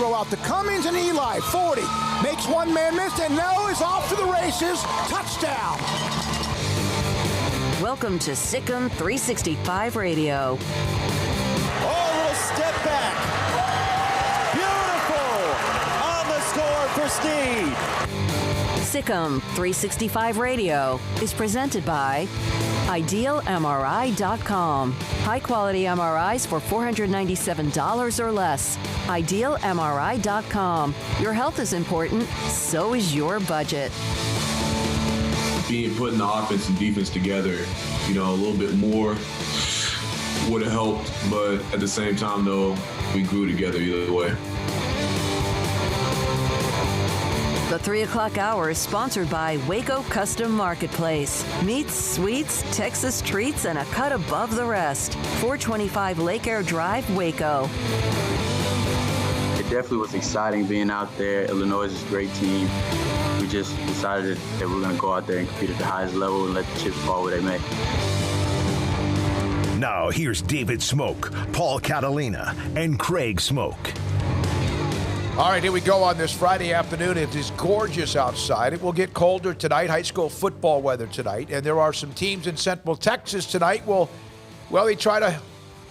throw out to Cummings and Eli. 40. Makes one man miss and now is off to the races. Touchdown. Welcome to Sic'Em365 Radio. Oh, little step back. Beautiful on the score for Snead. Sic'Em365 Radio is presented by IdealMRI.com. High-quality MRIs for $497 or less. IdealMRI.com. Your health is important, so is your budget. Putting the offense and defense together, a little bit more would have helped, but at the same time, though, we grew together either way. The 3 o'clock hour is sponsored by Waco Custom Marketplace. Meats, sweets, Texas treats, and a cut above the rest. 425 Lake Air Drive, Waco. It definitely was exciting being out there. Illinois is a great team. We just decided that we're going to go out there and compete at the highest level and let the chips fall where they may. Now here's David Smoke, Paul Catalina, and Craig Smoke. All right, here we go on this Friday afternoon. It is gorgeous outside. It will get colder tonight, high school football weather tonight. And there are some teams in Central Texas tonight. Well, they try to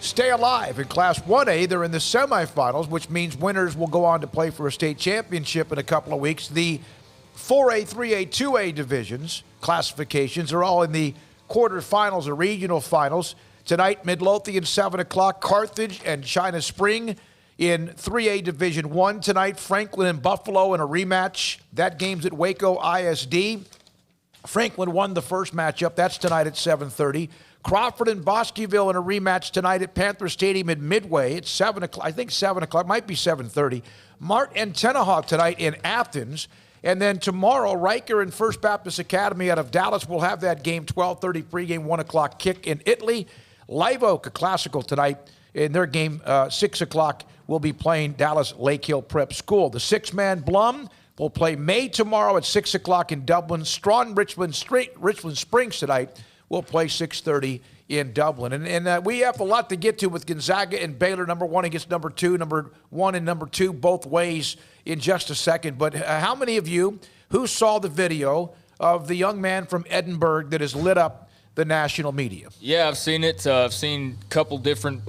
stay alive. In Class 1A, they're in the semifinals, which means winners will go on to play for a state championship in a couple of weeks. The 4A, 3A, 2A divisions, classifications, are all in the quarterfinals or regional finals. Tonight, Midlothian, 7 o'clock, Carthage and China Spring in 3A Division 1 tonight. Franklin and Buffalo in a rematch. That game's at Waco ISD. Franklin won the first matchup. That's tonight at 7:30. Crawford and Bosqueville in a rematch tonight at Panther Stadium in Midway. It's 7 o'clock. I think 7 o'clock. Might be 7:30. Mart and Tenahawk tonight in Athens. And then tomorrow, Riker and First Baptist Academy out of Dallas will have that game, 12:30 pregame, 1 o'clock kick in Italy. Live Oak, a classical tonight in their game, 6 o'clock, will be playing Dallas Lake Hill Prep School. The six-man Blum will play May tomorrow at 6 o'clock in Dublin. Strawn Richland Springs tonight will play 6:30 in Dublin. And we have a lot to get to with Gonzaga and Baylor, number one against number two, number one and number two both ways in just a second. But how many of you who saw the video of the young man from Edinburgh that has lit up the national media? Yeah, I've seen it. I've seen a couple different,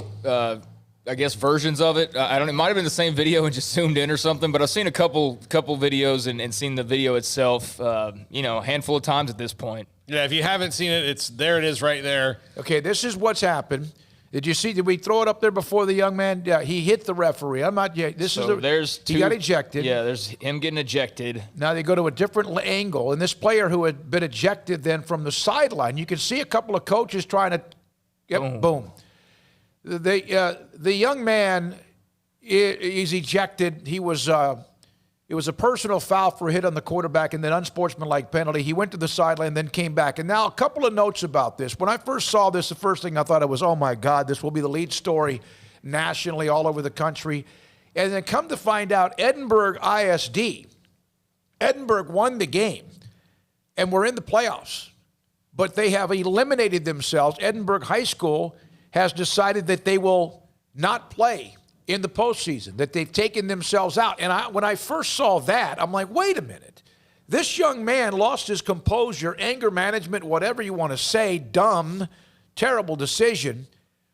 versions of it. It might have been the same video and just zoomed in or something, but I've seen a couple videos and seen the video itself, a handful of times at this point. Yeah, if you haven't seen it, it is right there. Okay, this is what's happened. Did we throw it up there before the young man? Yeah, he hit the referee. He got ejected. Yeah, there's him getting ejected. Now they go to a different angle, and this player who had been ejected then from the sideline, you can see a couple of coaches trying to, boom. The young man is ejected. It was a personal foul for a hit on the quarterback and then unsportsmanlike penalty. He went to the sideline and then came back. And now a couple of notes about this. When I first saw this, the first thing I thought was, oh, my God, this will be the lead story nationally all over the country. And then come to find out, Edinburgh ISD, Edinburgh won the game and were in the playoffs. But they have eliminated themselves. Edinburgh High School has decided that they will not play in the postseason, that they've taken themselves out. And when I first saw that, I'm like, wait a minute. This young man lost his composure, anger management, whatever you want to say, dumb, terrible decision.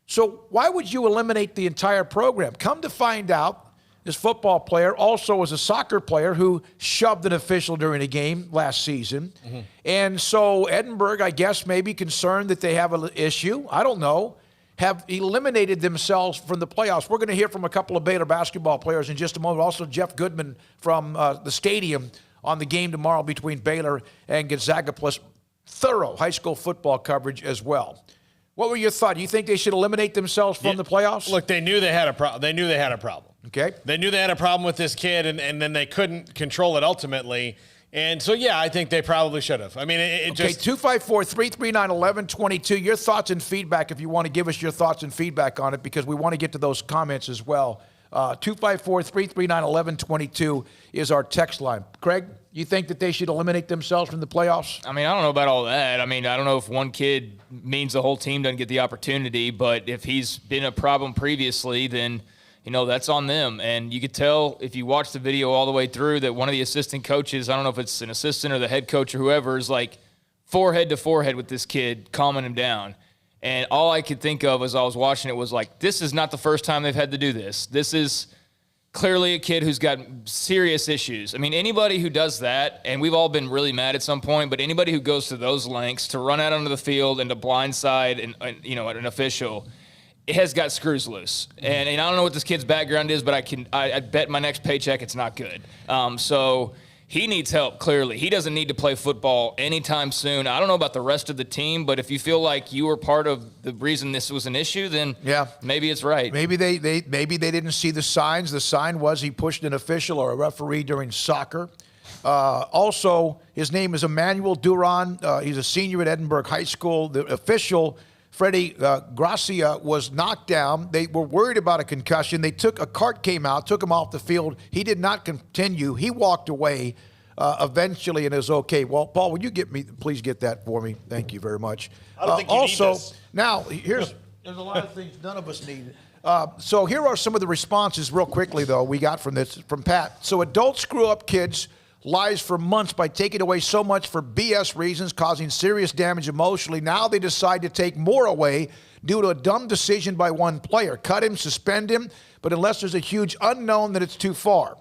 So why would you eliminate the entire program? Come to find out, this football player also was a soccer player who shoved an official during a game last season. Mm-hmm. And so Edinburgh, I guess, may be concerned that they have an issue. I don't know. Have eliminated themselves from the playoffs. We're going to hear from a couple of Baylor basketball players in just a moment. Also, Jeff Goodman from the stadium on the game tomorrow between Baylor and Gonzaga, plus thorough high school football coverage as well. What were your thoughts? Do you think they should eliminate themselves from the playoffs? Look, they knew they had a problem. They knew they had a problem. Okay. They knew they had a problem with this kid, and then they couldn't control it ultimately. And so, yeah, I think they probably should have. I mean, it just... 254-339-1122. Your thoughts and feedback, if you want to give us your thoughts and feedback on it, because we want to get to those comments as well. 254-339-1122 is our text line. Craig, you think that they should eliminate themselves from the playoffs? I mean, I don't know about all that. I mean, I don't know if one kid means the whole team doesn't get the opportunity, but if he's been a problem previously, then that's on them. And you could tell if you watch the video all the way through that one of the assistant coaches, I don't know if it's an assistant or the head coach or whoever, is like forehead to forehead with this kid, calming him down. And all I could think of as I was watching it was like, this is not the first time they've had to do this. This is clearly a kid who's got serious issues. I mean, anybody who does that, and we've all been really mad at some point, but anybody who goes to those lengths to run out onto the field and to blindside an official, it has got screws loose. And I don't know what this kid's background is, but I bet my next paycheck it's not good. So he needs help, clearly. He doesn't need to play football anytime soon. I don't know about the rest of the team, but if you feel like you were part of the reason this was an issue, then maybe it's right. Maybe they didn't see the signs. The sign was he pushed an official or a referee during soccer. Also, his name is Emmanuel Duran. He's a senior at Edinburgh High School. The official, Freddie Gracia, was knocked down. They were worried about a concussion. A cart came out, took him off the field. He did not continue. He walked away eventually and is okay. Well, Paul, would you please get that for me? Thank you very much. I don't think you need this. Now, there's a lot of things none of us need. So here are some of the responses real quickly, though, we got from Pat. So adults screw up kids' lives for months by taking away so much for BS reasons, causing serious damage emotionally. Now they decide to take more away due to a dumb decision by one player. Cut him, suspend him, but unless there's a huge unknown, then it's too far.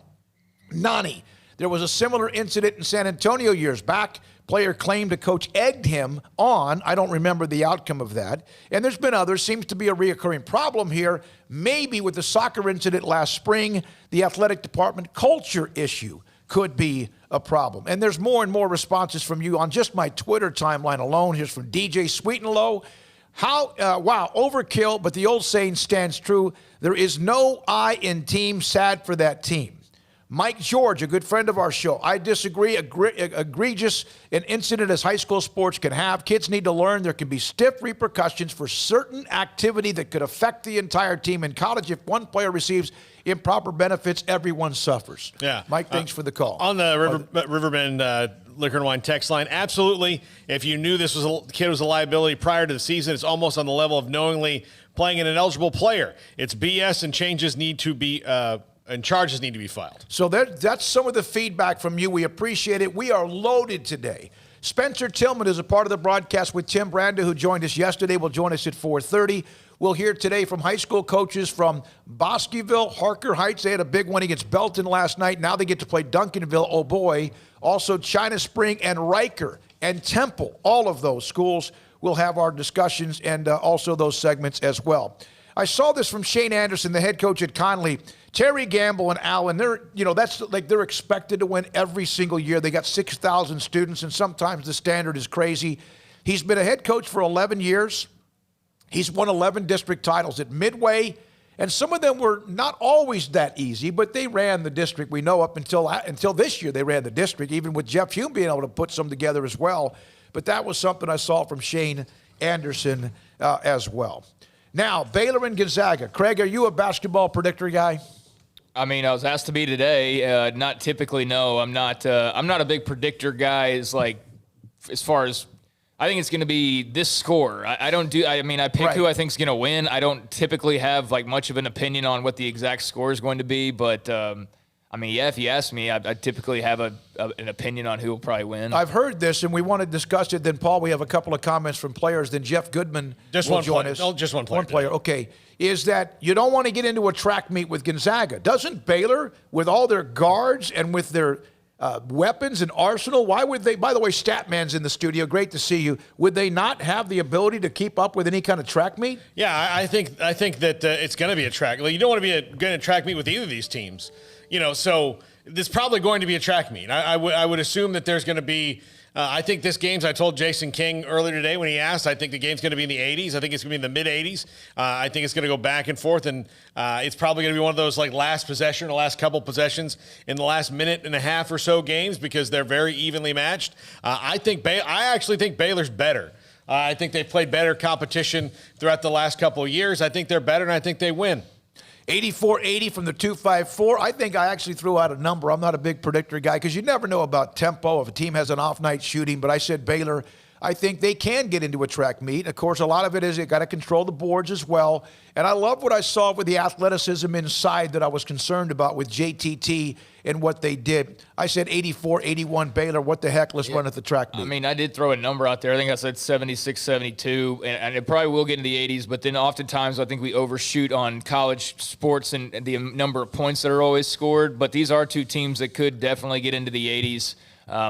Nani, there was a similar incident in San Antonio years back. Player claimed a coach egged him on. I don't remember the outcome of that. And there's been others. Seems to be a reoccurring problem here. Maybe with the soccer incident last spring, the athletic department culture issue could be a problem. And there's more and more responses from you on just my Twitter timeline alone. Here's from DJ Sweet and Low. Wow, overkill, but the old saying stands true. There is no I in team. Sad for that team. Mike George, a good friend of our show. I disagree. Egregious an incident as high school sports can have. Kids need to learn there can be stiff repercussions for certain activity that could affect the entire team. In college, if one player receives improper benefits, everyone suffers. Yeah. Mike, thanks for the call. On the Riverbend Liquor and Wine text line, absolutely. If you knew this kid was a liability prior to the season, it's almost on the level of knowingly playing an ineligible player. It's BS, and changes need to be and charges need to be filed. So that's some of the feedback from you. We appreciate it. We are loaded today. Spencer Tillman is a part of the broadcast with Tim Branda, who joined us yesterday, will join us at 4:30. We'll hear today from high school coaches from Bosqueville, Harker Heights. They had a big one against Belton last night. Now they get to play Duncanville. Oh, boy. Also, China Spring and Riker and Temple. All of those schools will have our discussions and also those segments as well. I saw this from Shane Anderson, the head coach at Conley. Terry Gamble and Allen, they're expected to win every single year. They got 6,000 students, and sometimes the standard is crazy. He's been a head coach for 11 years. He's won 11 district titles at Midway, and some of them were not always that easy, but they ran the district. We know up until this year they ran the district, even with Jeff Hume being able to put some together as well. But that was something I saw from Shane Anderson as well. Now, Baylor and Gonzaga. Craig, are you a basketball predictor guy? I mean, I was asked to be today. Not typically, no. I'm not a big predictor guy. As far as I think it's going to be this score. I pick who I think is going to win. I don't typically have much of an opinion on what the exact score is going to be, but if you ask me, I typically have an opinion on who will probably win. I've heard this, and we want to discuss it. Then, Paul, we have a couple of comments from players. Then Jeff Goodman will join us. Just one player. One player, okay. Is that you don't want to get into a track meet with Gonzaga. Doesn't Baylor, with all their guards and with their weapons and arsenal, why would they, by the way, Statman's in the studio, great to see you, would they not have the ability to keep up with any kind of track meet? Yeah, I think that it's going to be a track. You don't want to be going to track meet with either of these teams. So there's probably going to be a track meet. I would assume that there's going to be. I think this game's. I told Jason King earlier today when he asked. I think the game's going to be in the 80s. I think it's going to be in the mid 80s. I think it's going to go back and forth, and it's probably going to be one of those last possession, or last couple possessions in the last minute and a half or so games because they're very evenly matched. I actually think Baylor's better. I think they've played better competition throughout the last couple of years. I think they're better, and I think they win. 84-80 from the 254. I think I actually threw out a number. I'm not a big predictor guy because you never know about tempo if a team has an off night shooting, but I said Baylor I think they can get into a track meet. Of course, a lot of it is you got to control the boards as well. And I love what I saw with the athleticism inside that I was concerned about with JTT and what they did. I said 84-81 Baylor. What the heck? Let's run at the track meet. I mean, I did throw a number out there. I think I said 76, 72, and it probably will get into the 80s, but then oftentimes I think we overshoot on college sports and the number of points that are always scored. But these are two teams that could definitely get into the 80s.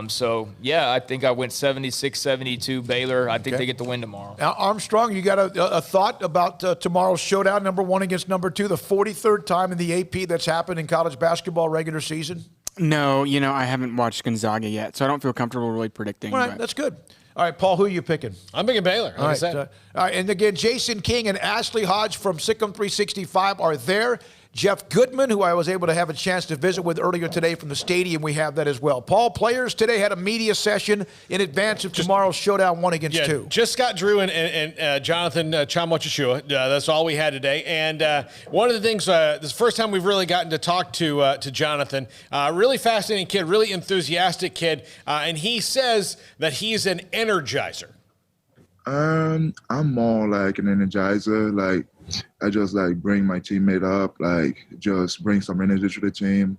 So, yeah, I think I went 76-72 Baylor. I think they get the win tomorrow. Now, Armstrong, you got a thought about tomorrow's showdown, number 1 against number 2, the 43rd time in the AP that's happened in college basketball regular season? No, I haven't watched Gonzaga yet, so I don't feel comfortable really predicting. All right, that's good. All right, Paul, who are you picking? I'm picking Baylor. All right, all right, and again, Jason King and Ashley Hodge from Sic'Em365 are there. Jeff Goodman, who I was able to have a chance to visit with earlier today from the stadium, we have that as well. Paul, players today had a media session in advance of tomorrow's showdown 1 against 2. Just Scott Drew and Jonathan Chamwachashua. That's all we had today. And one of the things, this is the first time we've really gotten to talk to Jonathan. Really fascinating kid, really enthusiastic kid. And he says that he's an energizer. I'm more like an energizer. Like, I just bring my teammate up, just bring some energy to the team,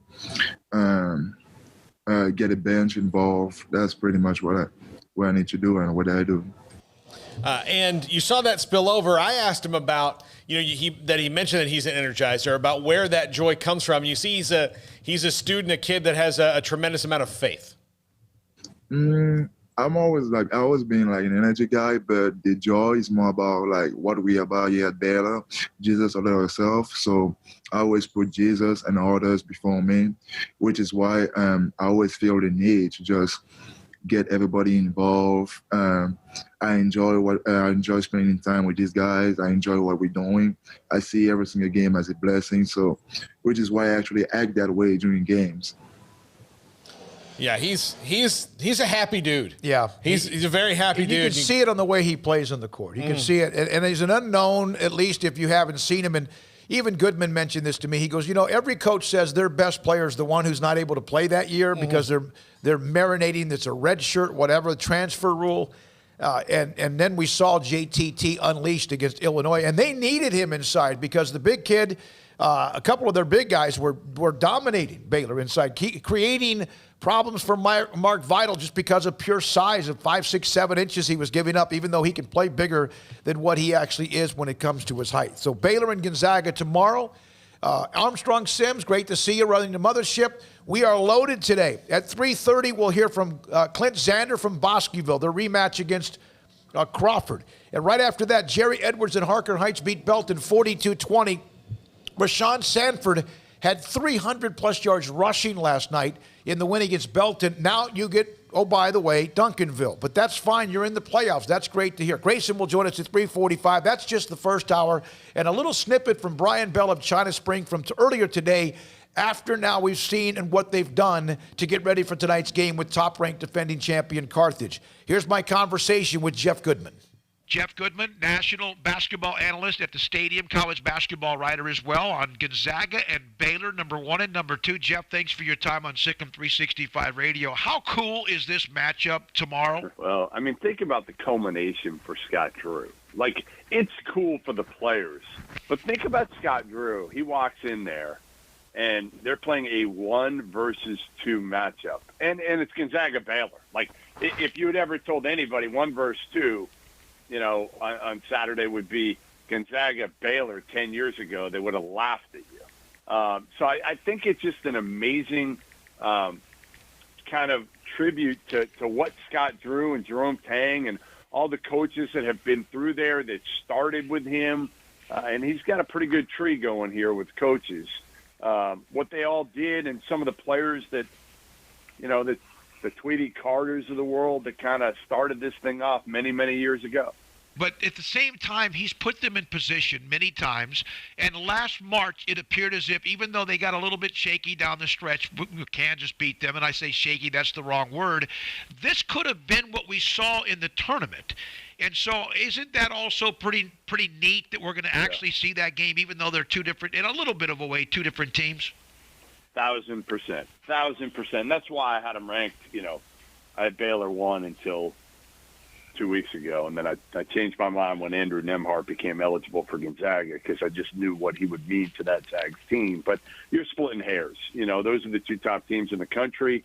get a bench involved. That's pretty much what I need to do and what I do. And you saw that spill over. I asked him about, he mentioned that he's an energizer, about where that joy comes from. You see, he's a student, a kid that has a tremendous amount of faith. I'm always been an energy guy, but the joy is more about what we are about here at Baylor, Jesus or ourselves. So I always put Jesus and others before me, which is why I always feel the need to just get everybody involved. I enjoy spending time with these guys. I enjoy what we're doing. I see every single game as a blessing. So, which is why I actually act that way during games. Yeah, he's a happy dude. Yeah. He's a very happy dude. You can see it on the way he plays on the court. You can see it. And he's an unknown, at least if you haven't seen him. And even Goodman mentioned this to me. He goes, every coach says their best player is the one who's not able to play that year because they're marinating. It's a red shirt, whatever, the transfer rule. And then we saw JTT unleashed against Illinois. And they needed him inside because the big kid, a couple of their big guys were dominating Baylor inside, creating problems for Mark Vital just because of pure size of 5, 6, 7 inches he was giving up, even though he can play bigger than what he actually is when it comes to his height. So Baylor and Gonzaga tomorrow. Armstrong Sims, great to see you running the mothership. We are loaded today. At 3:30, we'll hear from Clint Zander from Bosqueville, their rematch against Crawford. And right after that, Jerry Edwards and Harker Heights beat Belton 42-20. Rashawn Sanford had 300-plus yards rushing last night in the win against Belton. Now you get, by the way, Duncanville. But that's fine. You're in the playoffs. That's great to hear. Grayson will join us at 3:45. That's just the first hour. And a little snippet from Brian Bell of China Spring from earlier today, after now we've seen and what they've done to get ready for tonight's game with top-ranked defending champion Carthage. Here's my conversation with Jeff Goodman. Jeff Goodman, national basketball analyst at the Stadium, college basketball writer as well on Gonzaga and Baylor, number 1 and number 2. Jeff, thanks for your time on Sic'Em365 Radio. How cool is this matchup tomorrow? Well, I mean, think about the culmination for Scott Drew. It's cool for the players, but think about Scott Drew. He walks in there, and they're playing a 1 versus 2 matchup, and it's Gonzaga-Baylor. If you had ever told anybody 1 versus 2, on Saturday would be Gonzaga-Baylor 10 years ago, they would have laughed at you. So I think it's just an amazing kind of tribute to what Scott Drew and Jerome Tang and all the coaches that have been through there that started with him. And he's got a pretty good tree going here with coaches. What they all did and some of the players that, the Tweety Carters of the world that kind of started this thing off many, many years ago. But at the same time, he's put them in position many times. And last March, it appeared as if, even though they got a little bit shaky down the stretch, Kansas beat them, and I say shaky, that's the wrong word. This could have been what we saw in the tournament. And so isn't that also pretty neat that we're going to actually see that game, even though they're two different, in a little bit of a way, two different teams? 1,000%. That's why I had them ranked, I had Baylor 1 until 2 weeks ago, and then I changed my mind when Andrew Nembhard became eligible for Gonzaga because I just knew what he would mean to that Zags team. But you're splitting hairs. Those are the two top teams in the country,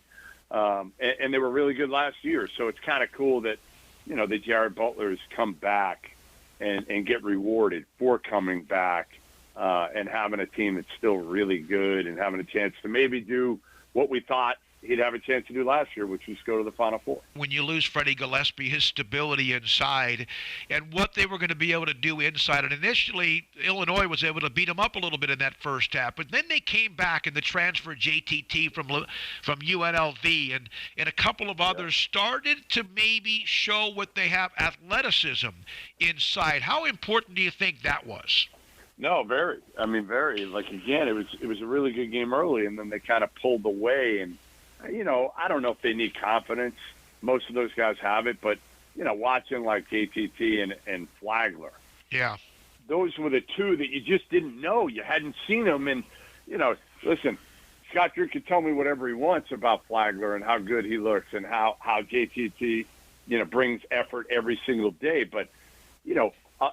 and they were really good last year. So it's kind of cool that, the Jared Butlers come back and get rewarded for coming back and having a team that's still really good and having a chance to maybe do what we thought he'd have a chance to do last year, which was go to the Final Four. When you lose Freddie Gillespie, his stability inside and what they were going to be able to do inside. And initially, Illinois was able to beat them up a little bit in that first half. But then they came back and the transfer JTT from UNLV and a couple of others started to maybe show what they have, athleticism inside. How important do you think that was? No, very. I mean, very. Like, again, it was a really good game early, and then they kind of pulled away. And, I don't know if they need confidence. Most of those guys have it. But, watching like JTT and Flagler. Yeah. Those were the two that you just didn't know. You hadn't seen them. And, listen, Scott Drew can tell me whatever he wants about Flagler and how good he looks and how JTT, brings effort every single day. But,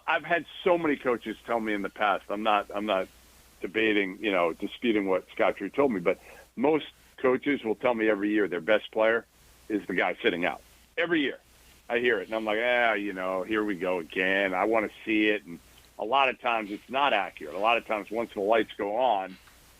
I've had so many coaches tell me in the past. I'm not debating, disputing what Scott Drew told me, but most coaches will tell me every year their best player is the guy sitting out. Every year, I hear it, and I'm like, here we go again. I want to see it, and a lot of times it's not accurate. A lot of times, once the lights go on,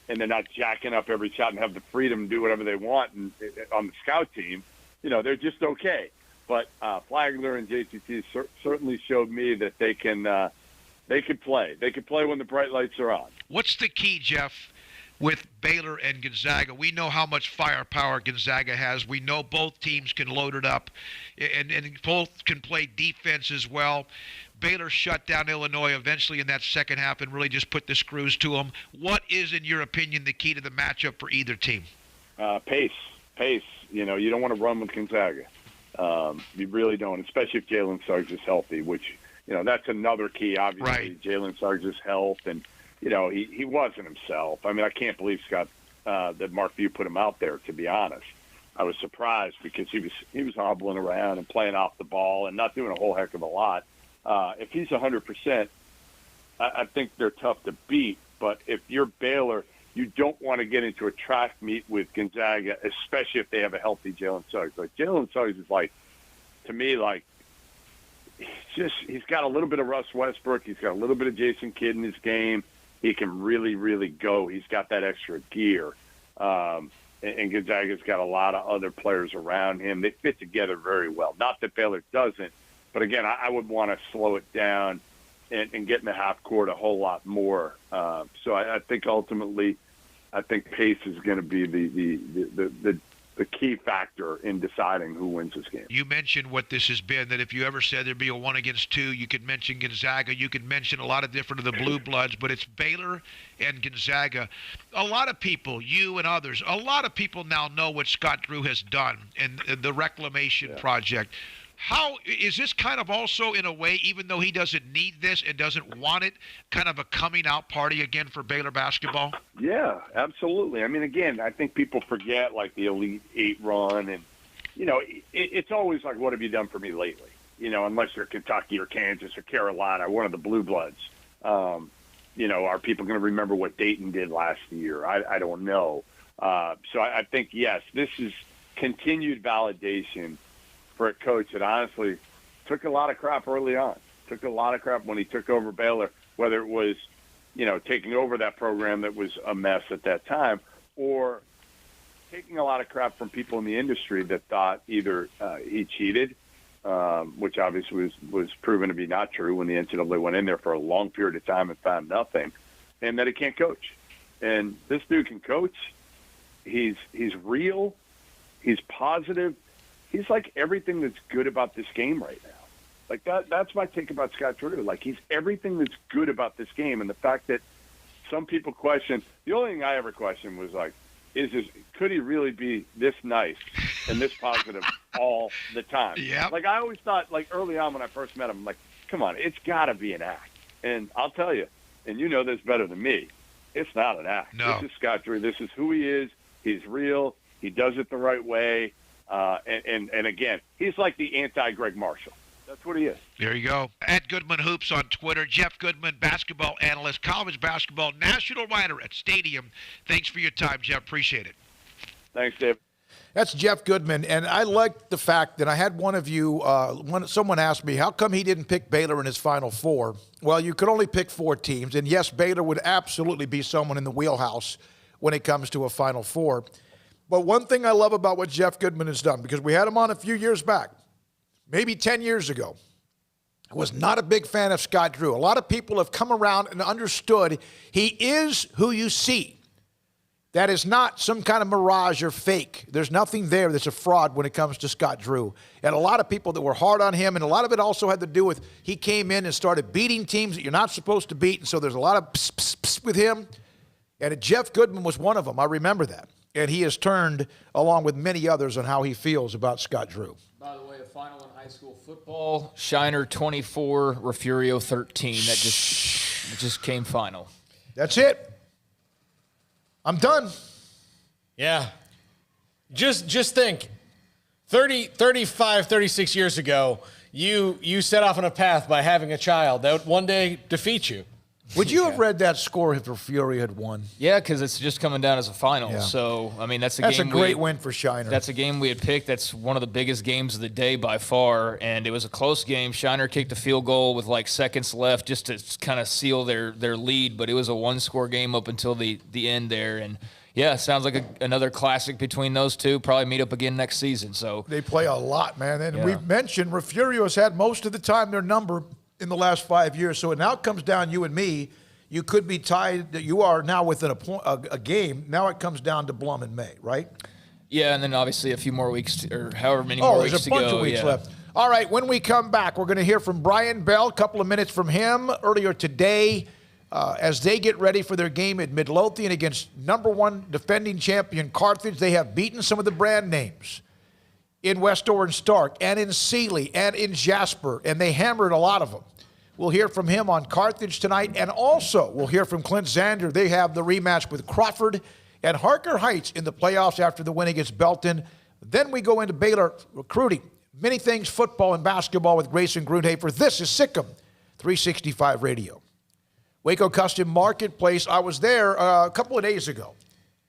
and they're not jacking up every shot and have the freedom to do whatever they want, and on the scout team, they're just okay. But Flagler and JTT certainly showed me that they can play. They can play when the bright lights are on. What's the key, Jeff, with Baylor and Gonzaga? We know how much firepower Gonzaga has. We know both teams can load it up, and both can play defense as well. Baylor shut down Illinois eventually in that second half and really just put the screws to them. What is, in your opinion, the key to the matchup for either team? Pace. You don't want to run with Gonzaga. You really don't, especially if Jalen Suggs is healthy, which, that's another key, obviously. Right. Jalen Suggs' health, and, he wasn't himself. I mean, I can't believe, Scott, that Mark View put him out there, to be honest. I was surprised because he was hobbling around and playing off the ball and not doing a whole heck of a lot. If he's 100%, I think they're tough to beat. But if you're Baylor, you don't want to get into a track meet with Gonzaga, especially if they have a healthy Jalen Suggs. Like, Jalen Suggs is to me, he's got a little bit of Russ Westbrook. He's got a little bit of Jason Kidd in his game. He can really, really go. He's got that extra gear. And Gonzaga's got a lot of other players around him. They fit together very well. Not that Baylor doesn't, but again, I would want to slow it down and get in the half court a whole lot more. So I think ultimately, pace is going to be the key factor in deciding who wins this game. You mentioned what this has been, that if you ever said there'd be a 1 against 2, you could mention Gonzaga, you could mention a lot of different of the blue bloods, but it's Baylor and Gonzaga. A lot of people, you and others, a lot of people now know what Scott Drew has done and the reclamation project. How is this kind of also, in a way, even though he doesn't need this and doesn't want it, kind of a coming out party again for Baylor basketball? Yeah, absolutely. I mean, again, I think people forget the Elite Eight run, and it's always like, what have you done for me lately? Unless you're Kentucky or Kansas or Carolina, one of the blue bloods. Are people going to remember what Dayton did last year? I don't know. So I think, yes, this is continued validation for a coach that honestly took a lot of crap early on. Took a lot of crap when he took over Baylor, whether it was, taking over that program that was a mess at that time, or taking a lot of crap from people in the industry that thought either he cheated, which obviously was proven to be not true when the NCAA went in there for a long period of time and found nothing, and that he can't coach. And this dude can coach. He's real. He's positive. He's like everything that's good about this game right now. That's my take about Scott Drew. He's everything that's good about this game. And the fact that some people question, the only thing I ever questioned was could he really be this nice and this positive all the time? Yeah. I always thought, early on when I first met him, come on, it's got to be an act. And I'll tell you, and you know this better than me, it's not an act. No. This is Scott Drew. This is who he is. He's real. He does it the right way. And again, he's like the anti-Greg Marshall. That's what he is. There you go. At Goodman Hoops on Twitter. Jeff Goodman, basketball analyst, college basketball national writer at Stadium. Thanks for your time, Jeff. Appreciate it. Thanks, Dave. That's Jeff Goodman, and I like the fact that I had one of you, someone asked me, how come he didn't pick Baylor in his Final Four? Well, you could only pick 4 teams, and yes, Baylor would absolutely be someone in the wheelhouse when it comes to a Final Four. But one thing I love about what Jeff Goodman has done, because we had him on a few years back, maybe 10 years ago, I was not a big fan of Scott Drew. A lot of people have come around and understood he is who you see. That is not some kind of mirage or fake. There's nothing there that's a fraud when it comes to Scott Drew. And a lot of people that were hard on him, and a lot of it also had to do with he came in and started beating teams that you're not supposed to beat, and so there's a lot of pss, pss, pss with him. And Jeff Goodman was one of them. I remember that. And he has turned, along with many others, on how he feels about Scott Drew. By the way, a final in high school football, Shiner 24, Refugio 13. That just came final. That's it. I'm done. Yeah. Just think, 35, 36 years ago, you set off on a path by having a child that would one day defeat you. Would you have read that score if Fury had won? Yeah, because it's just coming down as a final. Yeah. So, I mean, that's a great win for Shiner. That's a game we had picked. That's one of the biggest games of the day by far, and it was a close game. Shiner kicked a field goal with like seconds left just to kind of seal their lead, but it was a one-score game up until the end there. And, yeah, sounds like another classic between those two. Probably meet up again next season. So they play a lot, man. And we've mentioned Refugio's had most of the time their number in the last 5 years. So it now comes down you and me. You could be tied. You are now within a game. Now it comes down to Blum in May, right? Yeah, and then obviously a few more weeks, or however many more weeks to go. There's a bunch of weeks left. All right, when we come back, we're going to hear from Brian Bell, a couple of minutes from him earlier today as they get ready for their game at Midlothian against #1 defending champion Carthage. They have beaten some of the brand names in West Orange Stark and in Sealy and in Jasper, and they hammered a lot of them. We'll hear from him on Carthage tonight, and also we'll hear from Clint Zander. They have the rematch with Crawford and Harker Heights in the playoffs after the win against Belton. Then we go into Baylor recruiting. Many things, football and basketball with Grayson Grunhafer. This is Sic'Em 365 Radio. Waco Custom Marketplace. I was there a couple of days ago,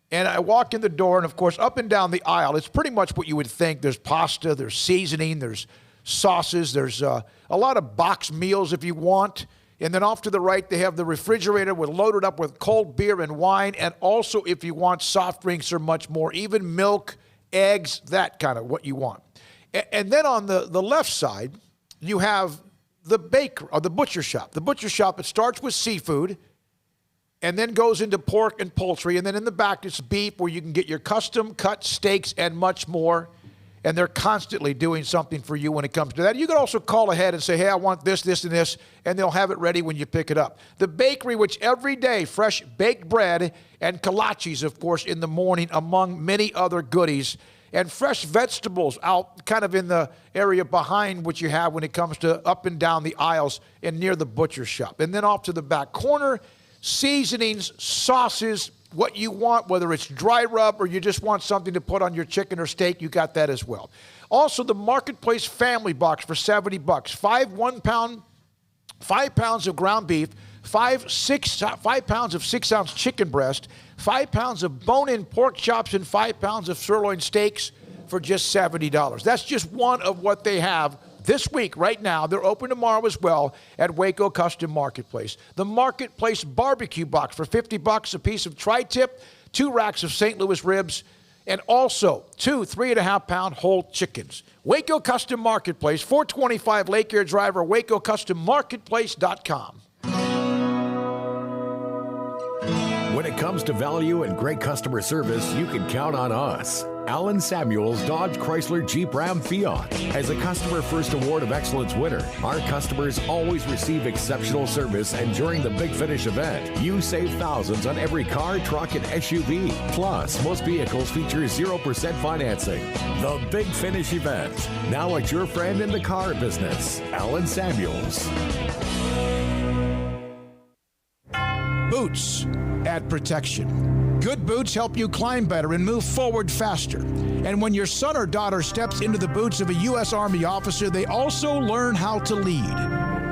and I walk in the door, and, of course, up and down the aisle, it's pretty much what you would think. There's pasta, there's seasoning, there's sauces, there's a lot of box meals if you want. And then off to the right, they have the refrigerator loaded up with cold beer and wine, and also if you want soft drinks or much more, even milk, eggs, that kind of what you want. And then on the left side, you have the baker or the butcher shop. The butcher shop, it starts with seafood and then goes into pork and poultry. And then in the back, it's beef where you can get your custom cut steaks and much more. And they're constantly doing something for you when it comes to that. You can also call ahead and say, hey, I want this, this, and this, and they'll have it ready when you pick it up. The bakery, which every day, fresh baked bread and kolaches, of course, in the morning, among many other goodies. And fresh vegetables out kind of in the area behind what you have when it comes to up and down the aisles and near the butcher shop. And then off to the back corner, seasonings, sauces, what you want, whether it's dry rub or you just want something to put on your chicken or steak, you got that as well. Also, the Marketplace Family Box for $70. 5 pounds of ground beef, 5 pounds of 6-ounce chicken breast, 5 pounds of bone-in pork chops, and 5 pounds of sirloin steaks for just $70. That's just one of what they have this week, right now. They're open tomorrow as well at Waco Custom Marketplace. The Marketplace Barbecue Box for $50, a piece of tri-tip, 2 racks of St. Louis ribs, and also 2 3.5-pound whole chickens. Waco Custom Marketplace, 425 Lake Air Drive, or WacoCustomMarketplace.com. When it comes to value and great customer service, you can count on us. Alan Samuels Dodge Chrysler Jeep Ram Fiat. As a Customer First Award of Excellence winner, our customers always receive exceptional service, and during the Big Finish event, you save thousands on every car, truck, and SUV. Plus, most vehicles feature 0% financing. The Big Finish event. Now at your friend in the car business, Alan Samuels. Boots add protection. Good boots help you climb better and move forward faster. And when your son or daughter steps into the boots of a U.S. Army officer, they also learn how to lead.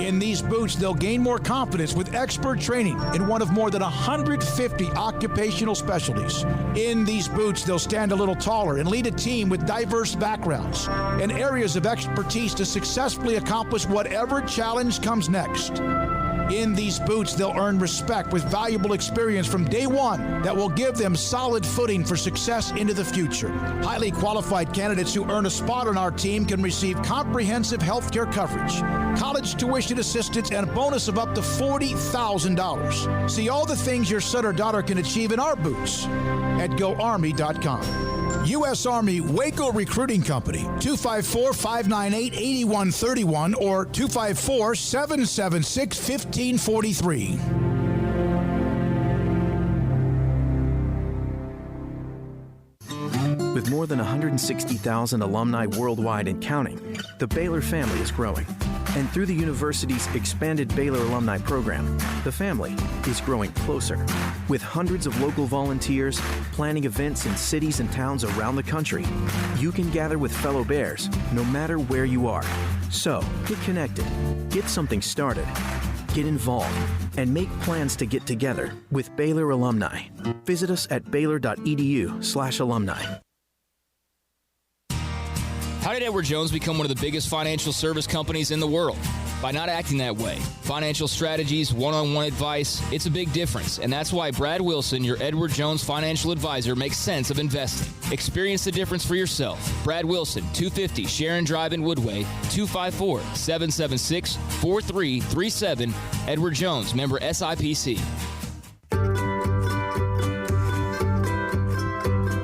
In these boots, they'll gain more confidence with expert training in one of more than 150 occupational specialties. In these boots, they'll stand a little taller and lead a team with diverse backgrounds and areas of expertise to successfully accomplish whatever challenge comes next. In these boots, they'll earn respect with valuable experience from day one that will give them solid footing for success into the future. Highly qualified candidates who earn a spot on our team can receive comprehensive health care coverage, college tuition assistance, and a bonus of up to $40,000. See all the things your son or daughter can achieve in our boots at GoArmy.com. U.S. Army Waco Recruiting Company, 254-598-8131 or 254-776-1543. With more than 160,000 alumni worldwide and counting, the Baylor family is growing. And through the university's expanded Baylor alumni program, the family is growing closer. With hundreds of local volunteers planning events in cities and towns around the country, you can gather with fellow Bears no matter where you are. So, get connected, get something started, get involved, and make plans to get together with Baylor alumni. Visit us at baylor.edu/alumni. How did Edward Jones become one of the biggest financial service companies in the world? By not acting that way. Financial strategies, one-on-one advice, it's a big difference. And that's why Brad Wilson, your Edward Jones financial advisor, makes sense of investing. Experience the difference for yourself. Brad Wilson, 250 Sharon Drive in Woodway, 254-776-4337. Edward Jones, member SIPC.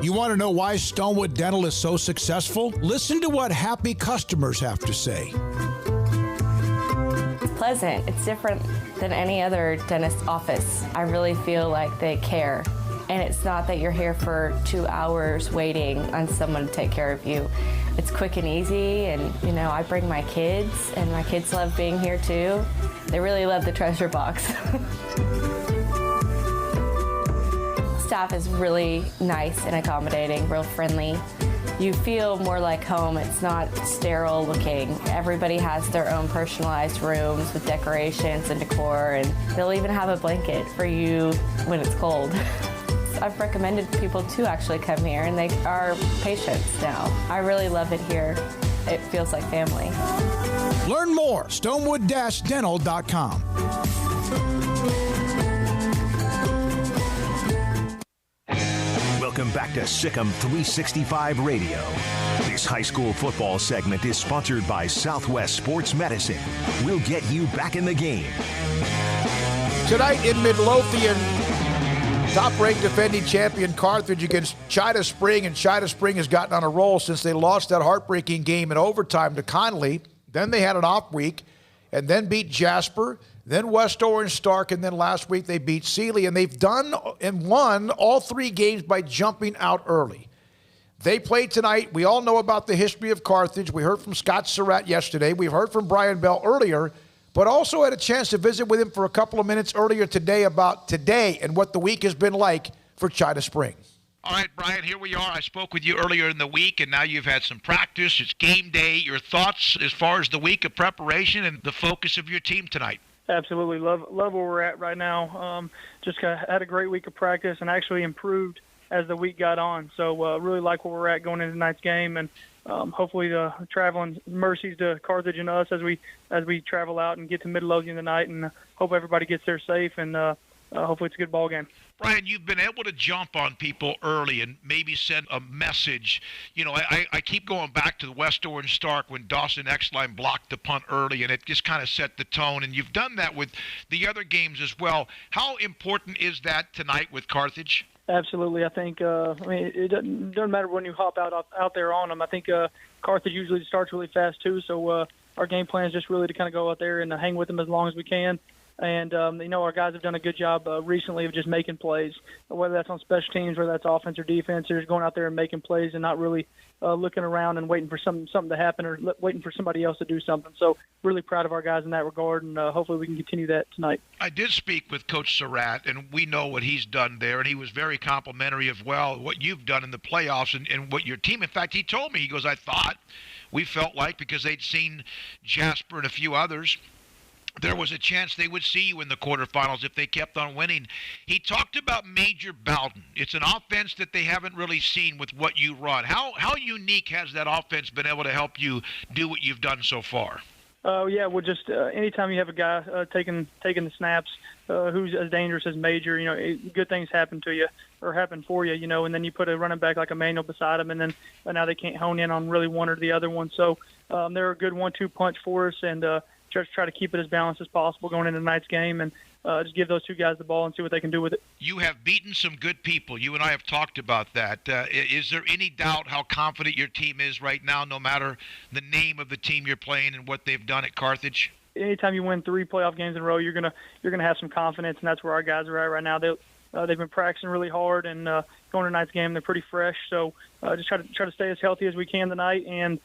You want to know why Stonewood Dental is so successful? Listen to what happy customers have to say. It's pleasant. It's different than any other dentist office. I really feel like they care. And it's not that you're here for 2 hours waiting on someone to take care of you. It's quick and easy, and I bring my kids, and my kids love being here too. They really love the treasure box. Staff is really nice and accommodating, real friendly. You feel more like home. It's not sterile looking. Everybody has their own personalized rooms with decorations and decor, and they'll even have a blanket for you when it's cold. I've recommended people to actually come here, and they are patients now. I really love it here. It feels like family. Learn more, stonewood-dental.com. Welcome back to Sic'Em365 Radio. This high school football segment is sponsored by Southwest Sports Medicine. We'll get you back in the game. Tonight in Midlothian, top-ranked defending champion Carthage against China Spring, and China Spring has gotten on a roll since they lost that heartbreaking game in overtime to Conley. Then they had an off week, and then beat Jasper, then West Orange Stark, and then last week they beat Sealy, and they've done and won all 3 games by jumping out early. They play tonight. We all know about the history of Carthage. We heard from Scott Surratt yesterday. We've heard from Brian Bell earlier, but also had a chance to visit with him for a couple of minutes earlier today about today and what the week has been like for China Spring. All right, Brian, here we are. I spoke with you earlier in the week, and now you've had some practice. It's game day. Your thoughts as far as the week of preparation and the focus of your team tonight? Absolutely. Love where we're at right now. Just had a great week of practice and actually improved as the week got on. So really like where we're at going into tonight's game, and hopefully the traveling mercies to Carthage and us as we travel out and get to Midlothian tonight, and hope everybody gets there safe, and hopefully it's a good ball game. Brian, you've been able to jump on people early and maybe send a message. I keep going back to the West Orange Stark when Dawson Exline blocked the punt early, and it just kind of set the tone. And you've done that with the other games as well. How important is that tonight with Carthage? Absolutely. I think, it doesn't matter when you hop out there on them. I think Carthage usually starts really fast too, so our game plan is just really to kind of go out there and hang with them as long as we can. And, our guys have done a good job recently of just making plays, whether that's on special teams, whether that's offense or defense. They're just going out there and making plays and not really looking around and waiting for something to happen or waiting for somebody else to do something. So really proud of our guys in that regard, and hopefully we can continue that tonight. I did speak with Coach Surratt, and we know what he's done there, and he was very complimentary of, what you've done in the playoffs and what your team. In fact, he told me, he goes, I thought we felt like because they'd seen Jasper and a few others, there was a chance they would see you in the quarterfinals if they kept on winning. He talked about Major Bowden. It's an offense that they haven't really seen with what you run. How unique has that offense been able to help you do what you've done so far? Yeah, well, just anytime you have a guy taking the snaps who's as dangerous as Major, good things happen to you or happen for you, and then you put a running back like Emmanuel beside him, and then now they can't hone in on really one or the other one. So they're a good 1-2 punch for us, and just try to keep it as balanced as possible going into tonight's game, and just give those two guys the ball and see what they can do with it. You have beaten some good people. You and I have talked about that. Is there any doubt how confident your team is right now, no matter the name of the team you're playing and what they've done at Carthage? Anytime you win 3 playoff games in a row, you're gonna have some confidence, and that's where our guys are at right now. They've been practicing really hard, and going to tonight's game, they're pretty fresh. So just try to stay as healthy as we can tonight, and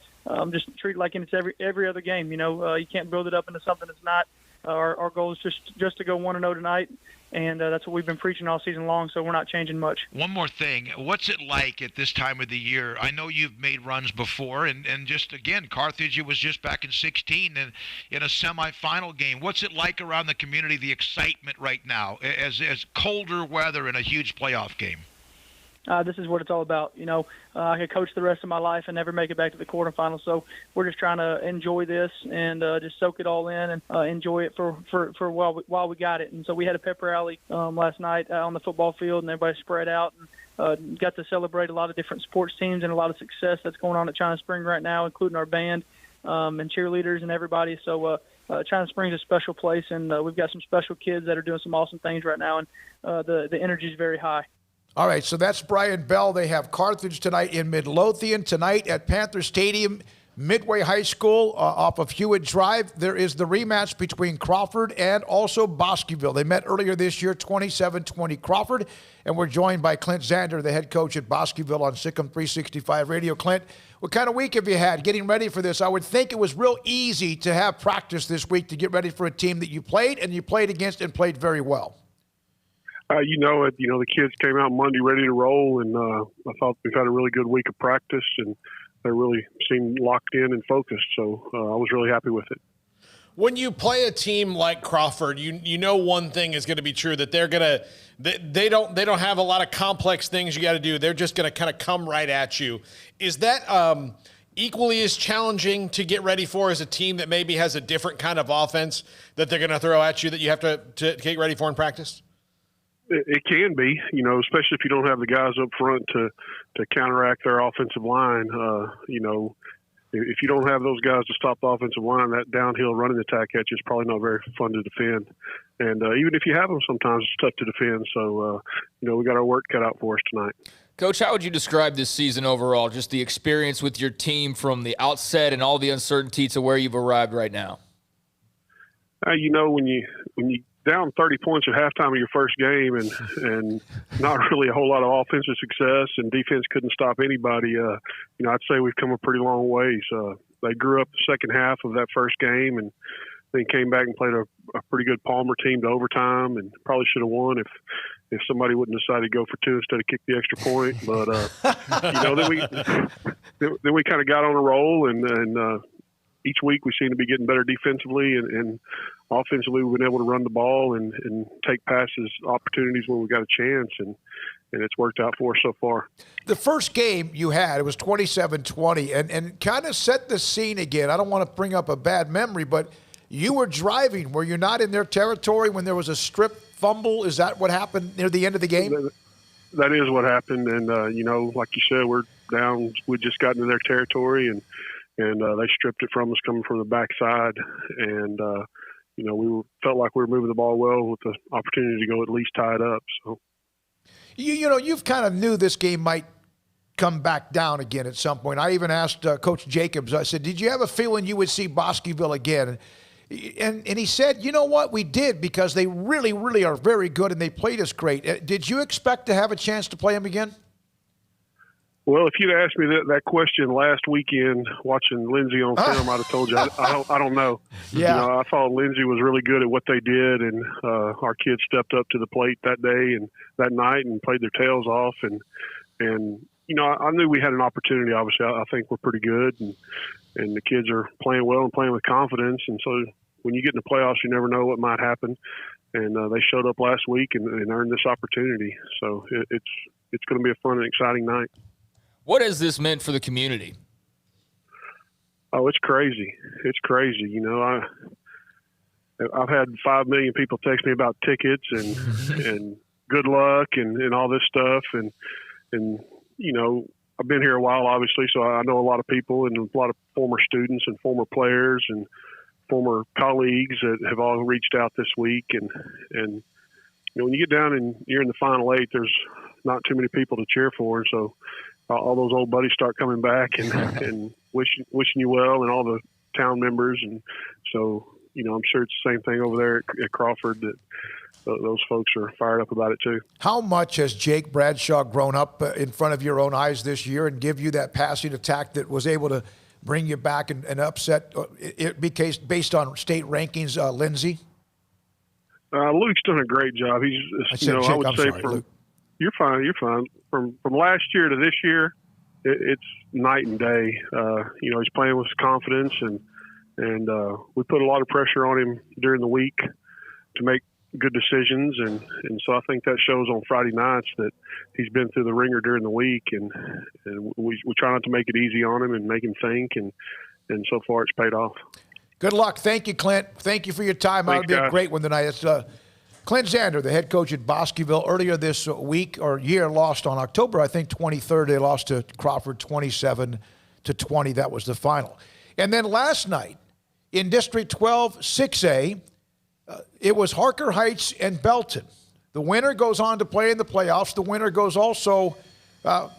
just treat it like it's every other game. You can't build it up into something that's not. Our goal is just to go 1-0 tonight, and that's what we've been preaching all season long, so we're not changing much. One more thing. What's it like at this time of the year? I know you've made runs before, and just, again, Carthage, it was just back in 16 and in a semifinal game. What's it like around the community, the excitement right now, as colder weather in a huge playoff game? This is what it's all about. I could coach the rest of my life and never make it back to the quarterfinals. So we're just trying to enjoy this and just soak it all in and enjoy it for while we got it. And so we had a pep rally last night on the football field, and everybody spread out and got to celebrate a lot of different sports teams and a lot of success that's going on at China Spring right now, including our band and cheerleaders and everybody. So China Spring is a special place, and we've got some special kids that are doing some awesome things right now, and the energy is very high. All right, so that's Brian Bell. They have Carthage tonight in Midlothian. Tonight at Panther Stadium, Midway High School off of Hewitt Drive, there is the rematch between Crawford and also Bosqueville. They met earlier this year, 27-20 Crawford, and we're joined by Clint Zander, the head coach at Bosqueville on Sic'Em365 Radio. Clint, what kind of week have you had getting ready for this? I would think it was real easy to have practice this week to get ready for a team that you played against and played very well. The kids came out Monday ready to roll, and I thought we've had a really good week of practice, and they really seemed locked in and focused. So I was really happy with it. When you play a team like Crawford, you know one thing is going to be true, that they don't have a lot of complex things you got to do. They're just going to kind of come right at you. Is that equally as challenging to get ready for as a team that maybe has a different kind of offense that they're going to throw at you that you have to get ready for in practice? It can be, especially if you don't have the guys up front to counteract their offensive line. If you don't have those guys to stop the offensive line, that downhill running attack at you is probably not very fun to defend. And even if you have them, sometimes it's tough to defend. So, we got our work cut out for us tonight. Coach, how would you describe this season overall, just the experience with your team from the outset and all the uncertainty to where you've arrived right now? When you down 30 points at halftime of your first game and not really a whole lot of offensive success and defense couldn't stop anybody, I'd say we've come a pretty long ways. They grew up the second half of that first game and then came back and played a pretty good Palmer team to overtime and probably should have won if somebody wouldn't decide to go for 2 instead of kick the extra point. But, then we kind of got on a roll and each week we seem to be getting better defensively and offensively we've been able to run the ball and take passes, opportunities when we got a chance, and it's worked out for us so far. The first game you had, it was 27-20, and kind of set the scene again. I don't want to bring up a bad memory, but you were driving. Were you not in their territory when there was a strip fumble? Is that what happened near the end of the game? That is what happened, and, like you said, we're down. We just got into their territory, and they stripped it from us coming from the backside, and we felt like we were moving the ball well with the opportunity to go at least tie it up. So, you've kind of knew this game might come back down again at some point. I even asked Coach Jacobs. I said, "Did you have a feeling you would see Bosqueville again?" And he said, you know what, we did because they really, really are very good and they played us great. Did you expect to have a chance to play them again? Well, if you'd asked me that question last weekend watching Lindsey on film, I'd have told you I don't know. Yeah. You know, I thought Lindsey was really good at what they did, and our kids stepped up to the plate that day and that night and played their tails off. And you know, I knew we had an opportunity. Obviously, I think we're pretty good, and the kids are playing well and playing with confidence. And so when you get in the playoffs, you never know what might happen. And they showed up last week and earned this opportunity. So it's going to be a fun and exciting night. What has this meant for the community? Oh, it's crazy. It's crazy. You know, I've had 5 million people text me about tickets and good luck and all this stuff. And, you know, I've been here a while, obviously, so I know a lot of people and a lot of former students and former players and former colleagues that have all reached out this week. And you know, when you get down and you're in the final 8, there's not too many people to cheer for. And so all those old buddies start coming back and wishing you well, and all the town members. And so, you know, I'm sure it's the same thing over there at Crawford, that those folks are fired up about it too. How much has Jake Bradshaw grown up in front of your own eyes this year and give you that passing attack that was able to bring you back and upset it based on state rankings, Lindsey? Luke's done a great job. He's, I would say Luke. You're fine. From last year to this year, it's night and day. You know, he's playing with confidence, and we put a lot of pressure on him during the week to make good decisions, and so I think that shows on Friday nights that he's been through the ringer during the week, and we try not to make it easy on him and make him think, and so far it's paid off. Good luck. Thank you, Clint. Thank you for your time. That'll be a great one tonight. It's Clint Zander, the head coach at Bosqueville, earlier this week or year lost on October, I think, 23rd. They lost to Crawford 27-20. That was the final. And then last night in District 12 6A, it was Harker Heights and Belton. The winner goes on to play in the playoffs. The winner goes also going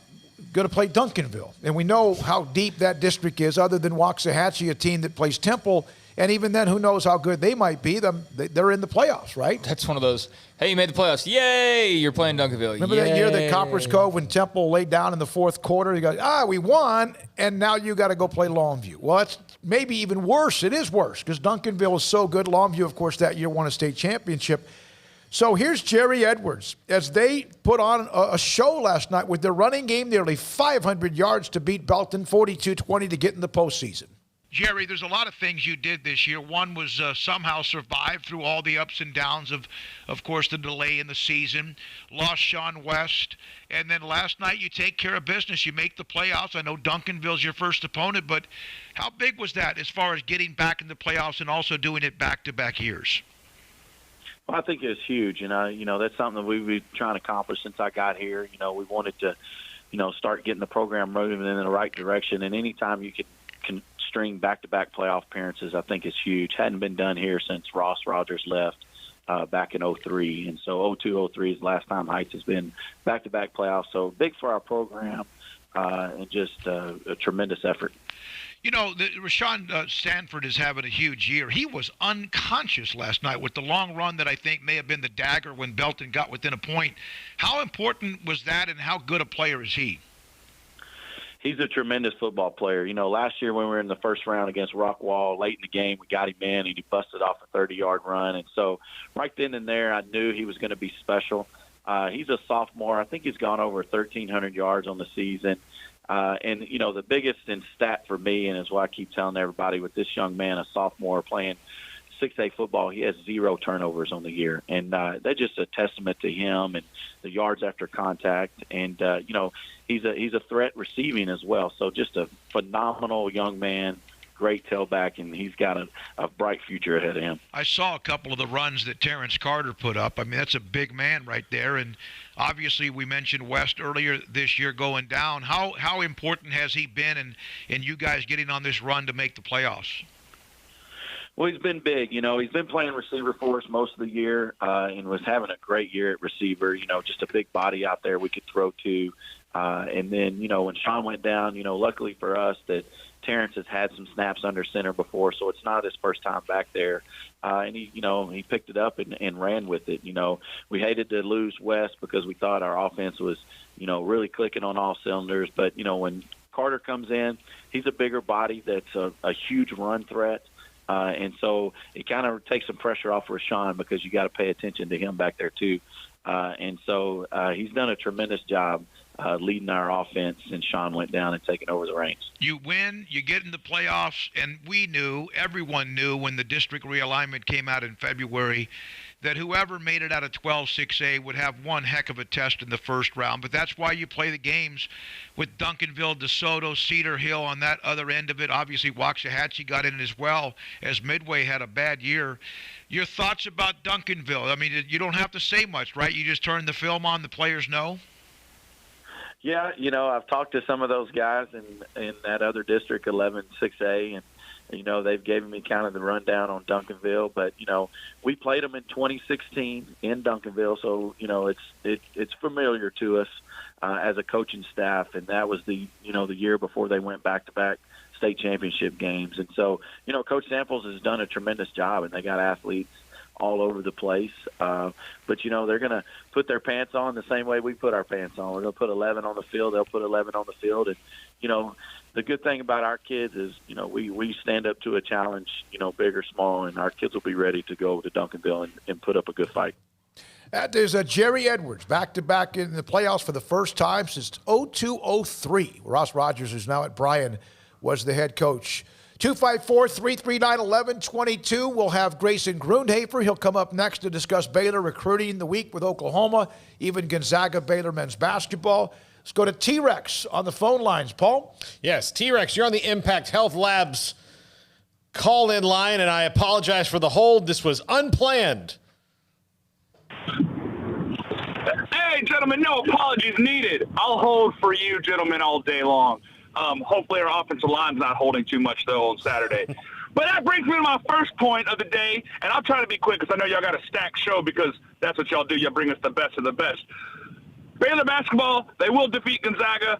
to play Duncanville. And we know how deep that district is, other than Waxahachie, a team that plays Temple. And even then, who knows how good they might be. They're in the playoffs, right? That's one of those, hey, you made the playoffs. Yay, you're playing Duncanville. Remember that year that Coppers Cove, when Temple laid down in the fourth quarter, you go, we won, and now you got to go play Longview. Well, it's maybe even worse. It is worse because Duncanville is so good. Longview, of course, that year won a state championship. So here's Jerry Edwards as they put on a show last night with their running game, nearly 500 yards to beat Belton, 42-20 to get in the postseason. Jerry, there's a lot of things you did this year. One was somehow survive through all the ups and downs of course, the delay in the season. Lost Sean West. And then last night you take care of business. You make the playoffs. I know Duncanville's your first opponent, but how big was that as far as getting back in the playoffs and also doing it back-to-back years? Well, I think it's huge. You know, that's something that we've been trying to accomplish since I got here. You know, we wanted to, start getting the program moving in the right direction. And anytime you can string back-to-back playoff appearances, I think it's huge. Hadn't been done here since Ross Rogers left back in 2003. And so 2002-2003 is the last time Heights has been back-to-back playoffs. So big for our program and just a tremendous effort. You know, Rashawn Stanford is having a huge year. He was unconscious last night with the long run that I think may have been the dagger when Belton got within a point. How important was that, and how good a player is he? He's a tremendous football player. You know, last year when we were in the first round against Rockwall, late in the game, we got him in, and he busted off a 30-yard run. And so right then and there, I knew he was going to be special. He's a sophomore. I think he's gone over 1,300 yards on the season. And, the biggest in stat for me, and is what I keep telling everybody with this young man, a sophomore playing 6A football, he has 0 turnovers on the year. And that's just a testament to him and the yards after contact. And, he's a threat receiving as well. So just a phenomenal young man, great tailback, and he's got a bright future ahead of him. I saw a couple of the runs that Terrence Carter put up. I mean, that's a big man right there. And obviously we mentioned West earlier this year going down. How important has he been in you guys getting on this run to make the playoffs? Well, he's been big. He's been playing receiver for us most of the year and was having a great year at receiver. Just a big body out there we could throw to. And then, when Sean went down, luckily for us that Terrence has had some snaps under center before, so it's not his first time back there. And he picked it up and ran with it. We hated to lose West because we thought our offense was, really clicking on all cylinders. But, when Carter comes in, he's a bigger body that's a huge run threat. And so it kind of takes some pressure off Rashawn because you got to pay attention to him back there too. And so he's done a tremendous job leading our offense since Sean went down and taking over the reins. You win, you get in the playoffs, and everyone knew when the district realignment came out in February that whoever made it out of 12-6A would have one heck of a test in the first round. But that's why you play the games with Duncanville, DeSoto, Cedar Hill on that other end of it. Obviously, Waxahachie got in as well, as Midway had a bad year. Your thoughts about Duncanville? I mean, you don't have to say much, right? You just turn the film on, the players know? Yeah, I've talked to some of those guys in that other district, 11-6A, and they've given me kind of the rundown on Duncanville, but we played them in 2016 in Duncanville, so it's familiar to us as a coaching staff, and that was the year before they went back-to-back state championship games, and so Coach Samples has done a tremendous job, and they got athletes all over the place, but they're going to put their pants on the same way we put our pants on. We're going to put 11 on the field. They'll put 11 on the field, and the good thing about our kids is, we stand up to a challenge, big or small, and our kids will be ready to go to Duncanville and put up a good fight. There's Jerry Edwards, back-to-back in the playoffs for the first time since 02-03. Ross Rogers, who's now at Bryan, was the head coach. 254-339-1122. We'll have Grayson Grundhafer. He'll come up next to discuss Baylor recruiting the week with Oklahoma, even Gonzaga Baylor men's basketball. Let's go to T-Rex on the phone lines. Paul? Yes, T-Rex, you're on the Impact Health Labs call-in line, and I apologize for the hold. This was unplanned. Hey, gentlemen, no apologies needed. I'll hold for you, gentlemen, all day long. Hopefully our offensive line's not holding too much, though, on Saturday. But that brings me to my first point of the day, and I'll try to be quick because I know y'all got a stacked show because that's what y'all do. Y'all bring us the best of the best. Baylor basketball, they will defeat Gonzaga,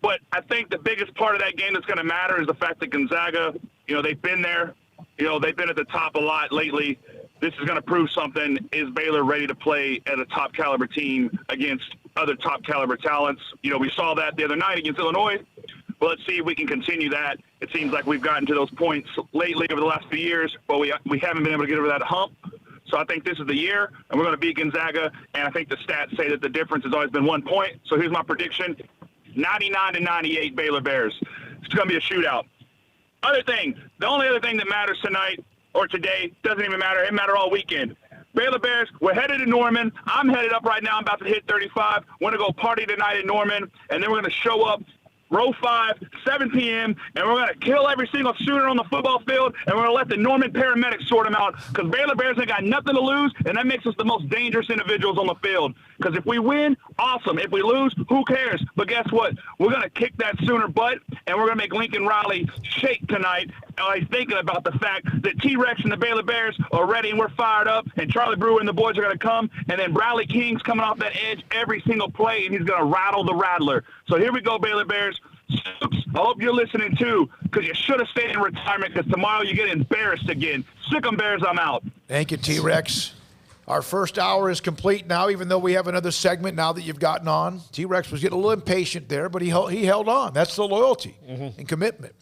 but I think the biggest part of that game that's going to matter is the fact that Gonzaga, they've been there. They've been at the top a lot lately. This is going to prove something. Is Baylor ready to play as a top caliber team against other top caliber talents? We saw that the other night against Illinois. Well, let's see if we can continue that. It seems like we've gotten to those points lately over the last few years, but we haven't been able to get over that hump. So I think this is the year, and we're going to beat Gonzaga. And I think the stats say that the difference has always been 1 point. So here's my prediction: 99-98 Baylor Bears. It's going to be a shootout. The only other thing that matters tonight or today, doesn't even matter. It matter all weekend. Baylor Bears, we're headed to Norman. I'm headed up right now. I'm about to hit 35. We're going to go party tonight in Norman, and then we're going to show up row 5, 7 p.m., and we're going to kill every single shooter on the football field, and we're going to let the Norman paramedics sort them out because Baylor Bears ain't got nothing to lose, and that makes us the most dangerous individuals on the field. Because if we win, awesome. If we lose, who cares? But guess what? We're going to kick that Sooner butt, and we're going to make Lincoln Riley shake tonight. He's thinking about the fact that T-Rex and the Baylor Bears are ready, and we're fired up, and Charlie Brewer and the boys are going to come, and then Bradley King's coming off that edge every single play, and he's going to rattle the rattler. So here we go, Baylor Bears. I hope you're listening, too, because you should have stayed in retirement because tomorrow you get embarrassed again. Sic'Em Bears, I'm out. Thank you, T-Rex. Our first hour is complete now, even though we have another segment now that you've gotten on. T-Rex was getting a little impatient there, but he held on. That's the loyalty and commitment.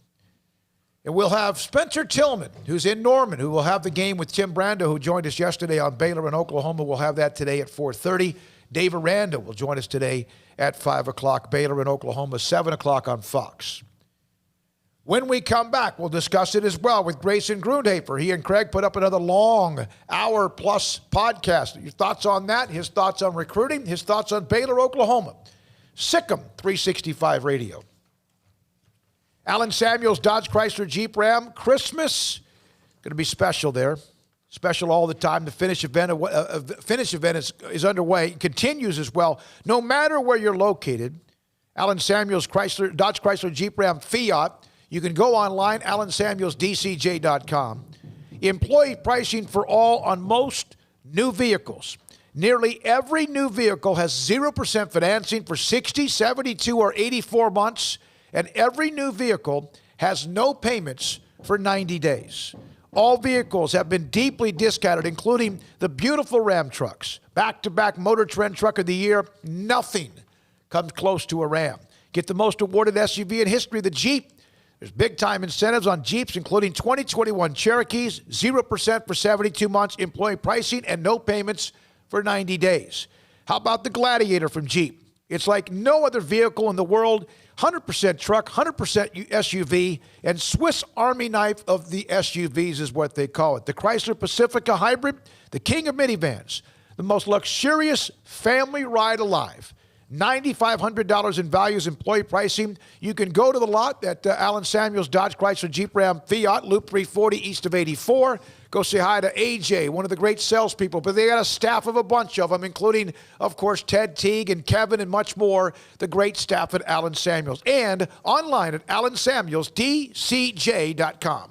And we'll have Spencer Tillman, who's in Norman, who will have the game with Tim Brando, who joined us yesterday on Baylor and Oklahoma. We'll have that today at 4:30. Dave Aranda will join us today at 5 o'clock. Baylor and Oklahoma, 7 o'clock on Fox. When we come back, we'll discuss it as well with Grayson Grundhafer. He and Craig put up another long hour-plus podcast. Your thoughts on that, his thoughts on recruiting, his thoughts on Baylor, Oklahoma. Sic'Em365 Radio. Allen Samuels, Dodge Chrysler Jeep Ram. Christmas, going to be special there. Special all the time. The finish event is underway. It continues as well. No matter where you're located, Allen Samuels, Dodge Chrysler Jeep Ram Fiat. You can go online, allensamuelsdcj.com. Employee pricing for all on most new vehicles. Nearly every new vehicle has 0% financing for 60, 72, or 84 months, and every new vehicle has no payments for 90 days. All vehicles have been deeply discounted, including the beautiful Ram trucks. Back-to-back Motor Trend Truck of the Year, nothing comes close to a Ram. Get the most awarded SUV in history, the Jeep. There's big-time incentives on Jeeps, including 2021 Cherokees, 0% for 72 months, employee pricing, and no payments for 90 days. How about the Gladiator from Jeep? It's like no other vehicle in the world, 100% truck, 100% SUV, and Swiss Army knife of the SUVs is what they call it. The Chrysler Pacifica Hybrid, the king of minivans, the most luxurious family ride alive. $9,500 in values, employee pricing. You can go to the lot at Allen Samuels Dodge Chrysler Jeep Ram Fiat, Loop 340 east of 84. Go say hi to AJ, one of the great salespeople. But they got a staff of a bunch of them, including, of course, Ted Teague and Kevin and much more, the great staff at Allen Samuels. And online at AllenSamuelsDCJ.com.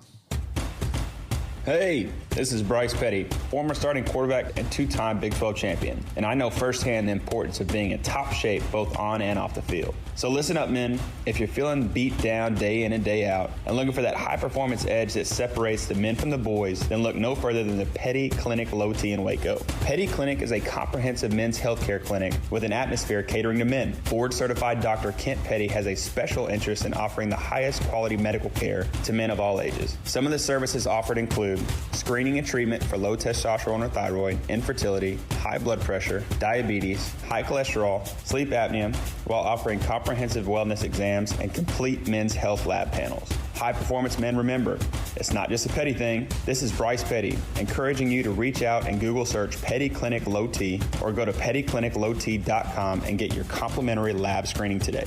Hey, this is Bryce Petty, former starting quarterback and two-time Big 12 champion. And I know firsthand the importance of being in top shape both on and off the field. So listen up, men. If you're feeling beat down day in and day out and looking for that high-performance edge that separates the men from the boys, then look no further than the Petty Clinic Low T in Waco. Petty Clinic is a comprehensive men's healthcare clinic with an atmosphere catering to men. Board-certified Dr. Kent Petty has a special interest in offering the highest quality medical care to men of all ages. Some of the services offered include screening and treatment for low testosterone or thyroid, infertility, high blood pressure, diabetes, high cholesterol, sleep apnea, while offering comprehensive wellness exams and complete men's health lab panels. High performance men, remember, it's not just a Petty thing. This is Bryce Petty, encouraging you to reach out and Google search Petty Clinic Low T or go to pettycliniclowt.com and get your complimentary lab screening today.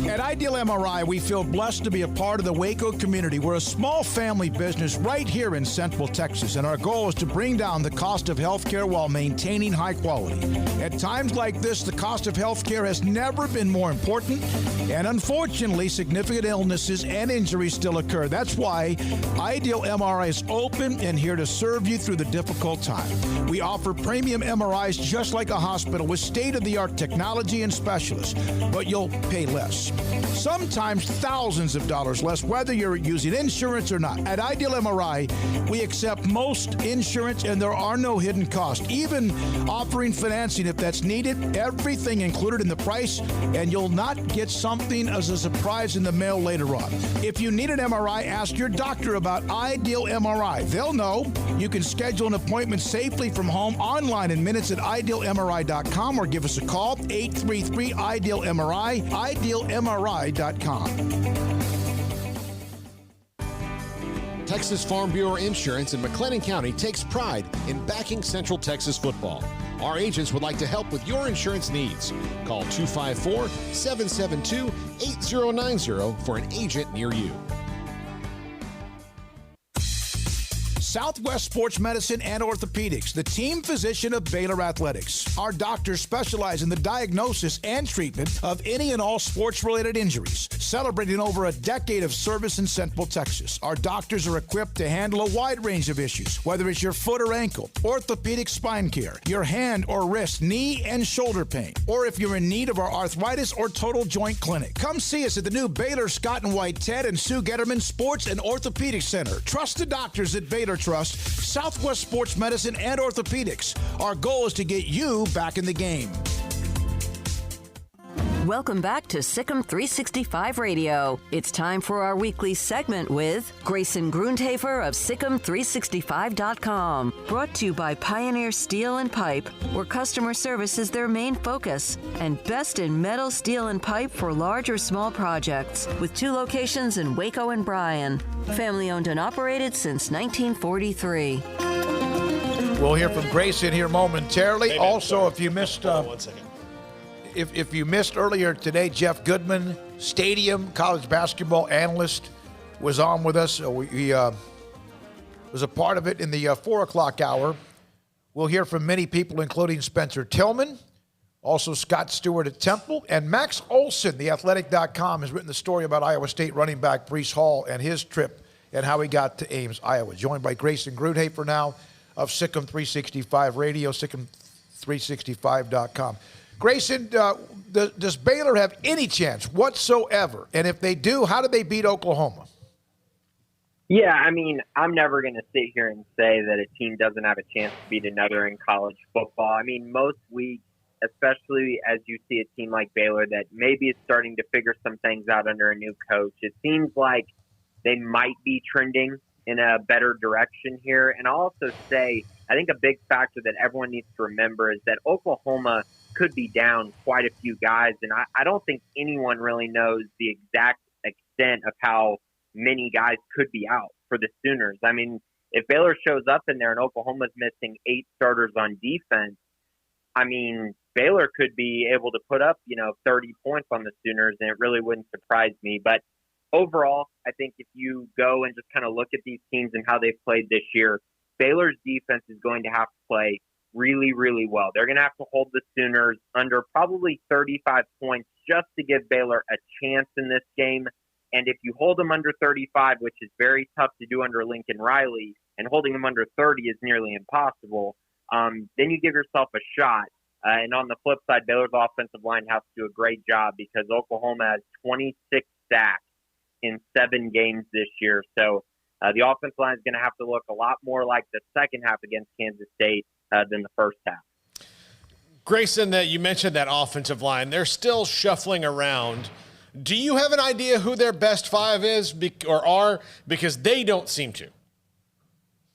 At Ideal MRI, we feel blessed to be a part of the Waco community. We're a small family business right here in Central Texas, and our goal is to bring down the cost of healthcare while maintaining high quality. At times like this, the cost of healthcare has never been more important, and unfortunately, significant illnesses and injuries still occur. That's why Ideal MRI is open and here to serve you through the difficult time. We offer premium MRIs just like a hospital with state-of-the-art technology and specialists, but you'll pay less. Sometimes thousands of dollars less, whether you're using insurance or not. At Ideal MRI, we accept most insurance and there are no hidden costs, even offering financing if that's needed. Everything included in the price, and you'll not get something as a surprise in the mail later on. If you need an MRI, ask your doctor about Ideal MRI. They'll know. You can schedule an appointment safely from home online in minutes at idealmri.com or give us a call, 833-IDEAL-MRI, idealmri.com. Texas Farm Bureau Insurance in McLennan County takes pride in backing Central Texas football. Our agents would like to help with your insurance needs. Call 254-772-8090 for an agent near you. Southwest Sports Medicine and Orthopedics, the team physician of Baylor Athletics. Our doctors specialize in the diagnosis and treatment of any and all sports-related injuries, celebrating over a decade of service in Central Texas. Our doctors are equipped to handle a wide range of issues, whether it's your foot or ankle, orthopedic spine care, your hand or wrist, knee and shoulder pain, or if you're in need of our arthritis or total joint clinic. Come see us at the new Baylor Scott and White Ted and Sue Getterman Sports and Orthopedic Center. Trust the doctors at Baylor Trust, Southwest Sports Medicine and Orthopedics. Our goal is to get you back in the game. Welcome back to Sic'Em365 Radio. It's time for our weekly segment with Grayson Grundhafer of Sic'Em365.com. Brought to you by Pioneer Steel and Pipe, where customer service is their main focus, and best in metal, steel, and pipe for large or small projects, with 2 locations in Waco and Bryan. Family owned and operated since 1943. We'll hear from Grayson here momentarily. Hey, also, if you missed... one second. If you missed earlier today, Jeff Goodman, Stadium college basketball analyst, was on with us. He was a part of it in the 4 o'clock hour. We'll hear from many people, including Spencer Tillman, also Scott Stewart at Temple, and Max Olson, theathletic.com, has written the story about Iowa State running back Breece Hall and his trip and how he got to Ames, Iowa. Joined by Grayson Grundhafer now of Sic'Em365 Radio, Sic'Em365.com. Grayson, does Baylor have any chance whatsoever? And if they do, how do they beat Oklahoma? Yeah, I mean, I'm never going to sit here and say that a team doesn't have a chance to beat another in college football. I mean, most weeks, especially as you see a team like Baylor that maybe is starting to figure some things out under a new coach, it seems like they might be trending in a better direction here. And I'll also say, I think a big factor that everyone needs to remember is that Oklahoma could be down quite a few guys. And I don't think anyone really knows the exact extent of how many guys could be out for the Sooners. I mean, if Baylor shows up in there and Oklahoma's missing 8 starters on defense, I mean, Baylor could be able to put up, 30 points on the Sooners, and it really wouldn't surprise me. But overall, I think if you go and just kind of look at these teams and how they've played this year, Baylor's defense is going to have to play really, really well. They're going to have to hold the Sooners under probably 35 points just to give Baylor a chance in this game. And if you hold them under 35, which is very tough to do under Lincoln Riley, and holding them under 30 is nearly impossible, then you give yourself a shot. And on the flip side, Baylor's offensive line has to do a great job because Oklahoma has 26 sacks in 7 games this year. So the offensive line is going to have to look a lot more like the second half against Kansas State than the first half. Grayson, that you mentioned that offensive line, they're still shuffling around. Do you have an idea who their best 5 is or are? Because they don't seem to.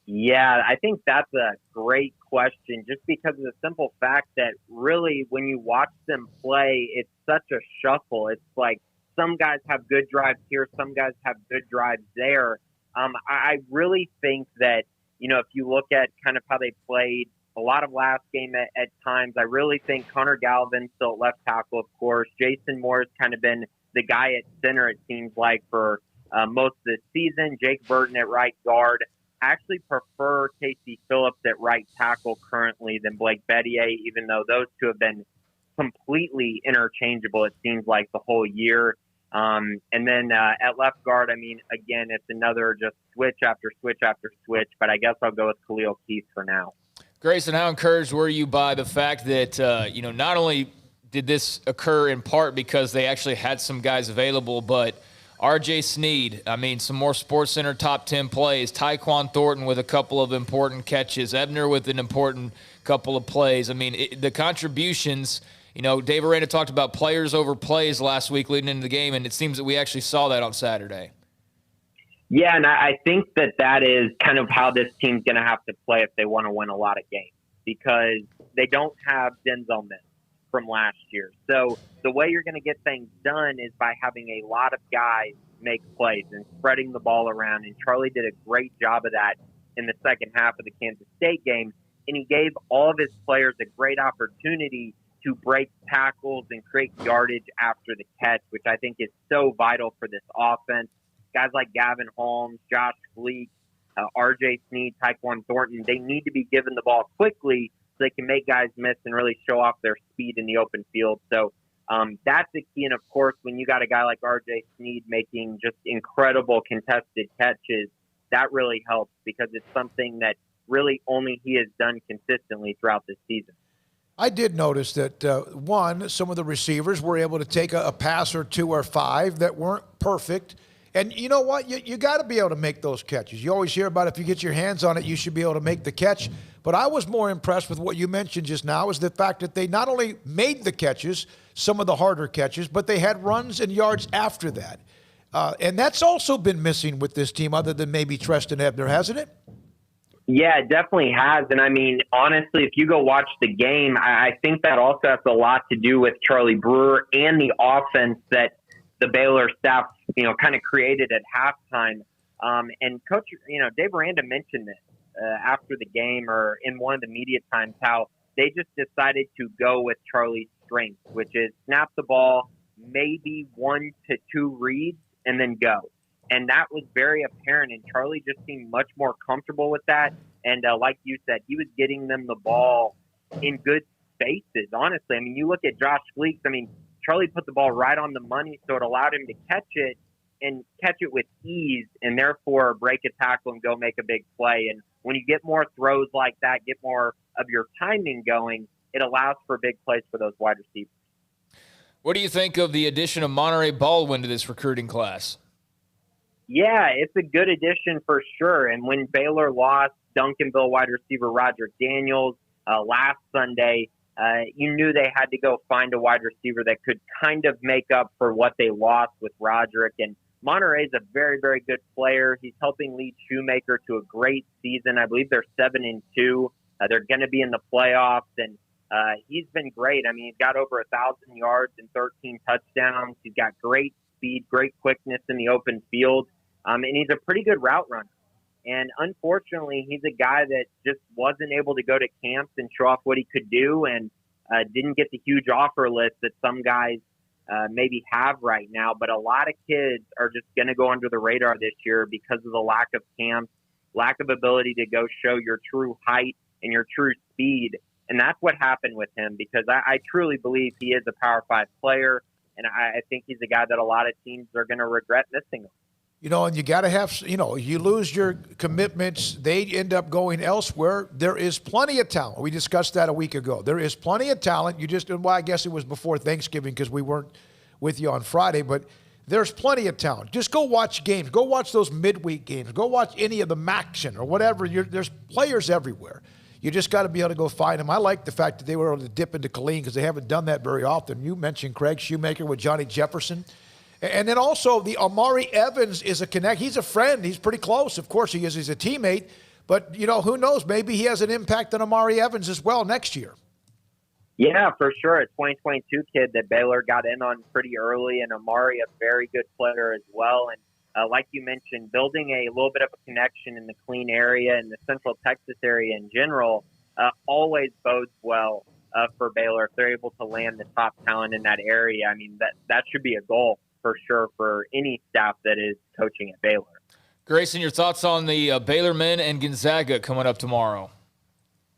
Yeah, I think that's a great question just because of the simple fact that really when you watch them play, it's such a shuffle. It's like some guys have good drives here, some guys have good drives there. I really think that, if you look at kind of how they played a lot of last game at times, I really think Connor Galvin still at left tackle, of course. Jason Moore's kind of been the guy at center, it seems like, for most of the season. Jake Burton at right guard. I actually prefer Casey Phillips at right tackle currently than Blake Bettier, even though those two have been completely interchangeable, it seems like, the whole year. And then at left guard, I mean, again, it's another just switch after switch after switch, but I guess I'll go with Khalil Keith for now. Grayson, how encouraged were you by the fact that, not only did this occur in part because they actually had some guys available, but R.J. Sneed, I mean, some more SportsCenter top 10 plays. Tyquan Thornton with a couple of important catches. Ebner with an important couple of plays. I mean, the contributions, Dave Aranda talked about players over plays last week leading into the game, and it seems that we actually saw that on Saturday. Yeah, and I think that is kind of how this team's going to have to play if they want to win a lot of games because they don't have Denzel Mims from last year. So the way you're going to get things done is by having a lot of guys make plays and spreading the ball around. And Charlie did a great job of that in the second half of the Kansas State game. And he gave all of his players a great opportunity to break tackles and create yardage after the catch, which I think is so vital for this offense. Guys like Gavin Holmes, Josh Fleek, R.J. Sneed, Tyquan Thornton, they need to be given the ball quickly so they can make guys miss and really show off their speed in the open field. So that's the key. And, of course, when you got a guy like R.J. Sneed making just incredible contested catches, that really helps because it's something that really only he has done consistently throughout this season. I did notice that, some of the receivers were able to take a pass or 2 or 5 that weren't perfect. And you know what? You got to be able to make those catches. You always hear about if you get your hands on it, you should be able to make the catch. But I was more impressed with what you mentioned just now is the fact that they not only made the catches, some of the harder catches, but they had runs and yards after that. And that's also been missing with this team other than maybe Treston Ebner, hasn't it? Yeah, it definitely has. And I mean, honestly, if you go watch the game, I think that also has a lot to do with Charlie Brewer and the offense that the Baylor staff, kind of created at halftime. And Coach, Dave Aranda mentioned this after the game or in one of the media times, how they just decided to go with Charlie's strength, which is snap the ball, maybe 1 to 2 reads, and then go. And that was very apparent, and Charlie just seemed much more comfortable with that. And like you said, he was getting them the ball in good spaces, honestly. I mean, you look at Josh Fleeks, Charlie put the ball right on the money, so it allowed him to catch it and catch it with ease and therefore break a tackle and go make a big play. And when you get more throws like that, get more of your timing going, it allows for big plays for those wide receivers. What do you think of the addition of Monterey Baldwin to this recruiting class? Yeah, it's a good addition for sure. And when Baylor lost Duncanville wide receiver Roderick Daniels last Sunday, you knew they had to go find a wide receiver that could kind of make up for what they lost with Roderick. And Monterey's a very, very good player. He's helping lead Shoemaker to a great season. I believe they're 7-2. They're going to be in the playoffs, and he's been great. I mean, he's got over 1,000 yards and 13 touchdowns. He's got great speed, great quickness in the open field, and he's a pretty good route runner. And unfortunately, he's a guy that just wasn't able to go to camps and show off what he could do, and didn't get the huge offer list that some guys maybe have right now. But a lot of kids are just going to go under the radar this year because of the lack of camps, lack of ability to go show your true height and your true speed. And that's what happened with him, because I truly believe he is a Power 5 player, and I think he's a guy that a lot of teams are going to regret missing him. You know, and you got to have, you know, you lose your commitments, they end up going elsewhere. There is plenty of talent. We discussed that a week ago. There is plenty of talent. You just, well, I guess it was before Thanksgiving because we weren't with you on Friday, but there's plenty of talent. Just go watch games. Go watch those midweek games. Go watch any of the Maction or whatever. There's players everywhere. You just got to be able to go find them. I like the fact that they were able to dip into Killeen because they haven't done that very often. You mentioned Craig Shoemaker with Johnny Jefferson. And then also the Amari Evans is a connect. He's a friend. He's pretty close. Of course he is. He's a teammate. But, you know, who knows? Maybe he has an impact on Amari Evans as well next year. Yeah, for sure. A 2022 kid that Baylor got in on pretty early, and Amari, a very good player as well. And like you mentioned, building a little bit of a connection in the Killeen area and the Central Texas area in general always bodes well for Baylor if they're able to land the top talent in that area. I mean, that should be a goal for sure for any staff that is coaching at Baylor. Grayson, your thoughts on the Baylor men and Gonzaga coming up tomorrow?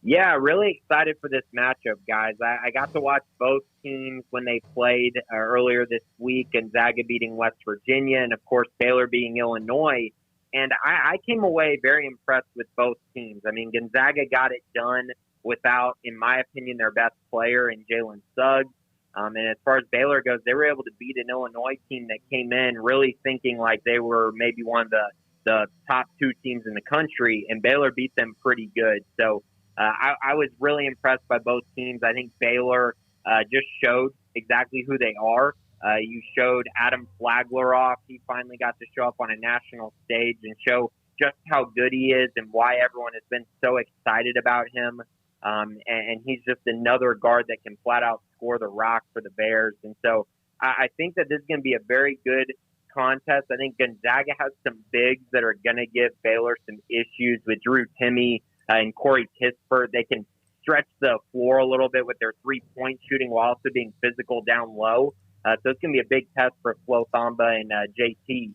Yeah, really excited for this matchup, guys. I got to watch both teams when they played earlier this week, Gonzaga beating West Virginia, and, of course, Baylor beating Illinois. And I came away very impressed with both teams. I mean, Gonzaga got it done without, in my opinion, their best player in Jalen Suggs. And as far as Baylor goes, they were able to beat an Illinois team that came in really thinking like they were maybe one of the top two teams in the country, and Baylor beat them pretty good. So I was really impressed by both teams. I think Baylor just showed exactly who they are. You showed Adam Flagler off. He finally got to show up on a national stage and show just how good he is and why everyone has been so excited about him. And he's just another guard that can flat out score the rock for the Bears. And so I think that this is going to be a very good contest. I think Gonzaga has some bigs that are going to give Baylor some issues with Drew Timme and Corey Kispert. They can stretch the floor a little bit with their three-point shooting while also being physical down low. So it's going to be a big test for Flo Thamba and JT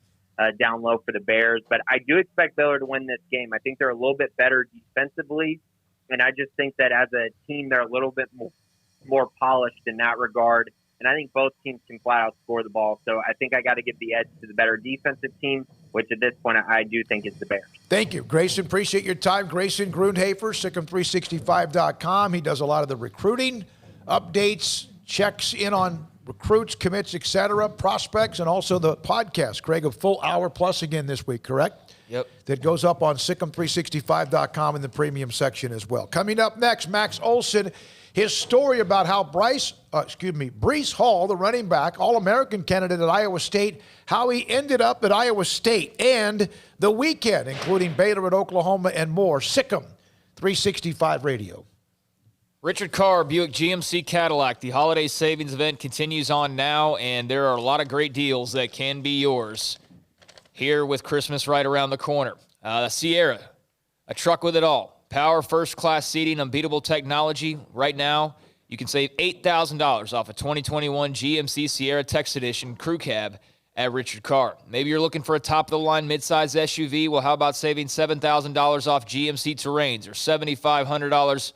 down low for the Bears. But I do expect Baylor to win this game. I think they're a little bit better defensively. And I just think that as a team, they're a little bit more polished in that regard. And I think both teams can flat out score the ball. So I think I got to give the edge to the better defensive team, which at this point I do think is the Bears. Thank you, Grayson. Appreciate your time. Grayson Grundhafer, Sic'Em365.com. He does a lot of the recruiting updates, checks in on recruits, commits, etc., prospects, and also the podcast. Craig, a full hour plus again this week, correct? Yep. That goes up on Sic'Em365.com in the premium section as well. Coming up next, Max Olson, his story about how Breece Hall, the running back, All-American candidate at Iowa State, how he ended up at Iowa State, and the weekend, including Baylor at Oklahoma and more. Sic'Em365 Radio. Richard Carr, Buick GMC Cadillac. The holiday savings event continues on now, and there are a lot of great deals that can be yours here with Christmas right around the corner. Sierra, a truck with it all. Power, first-class seating, unbeatable technology. Right now, you can save $8,000 off a 2021 GMC Sierra Tex Edition Crew Cab at Richard Carr. Maybe you're looking for a top-of-the-line midsize SUV. Well, how about saving $7,000 off GMC Terrains or $7,500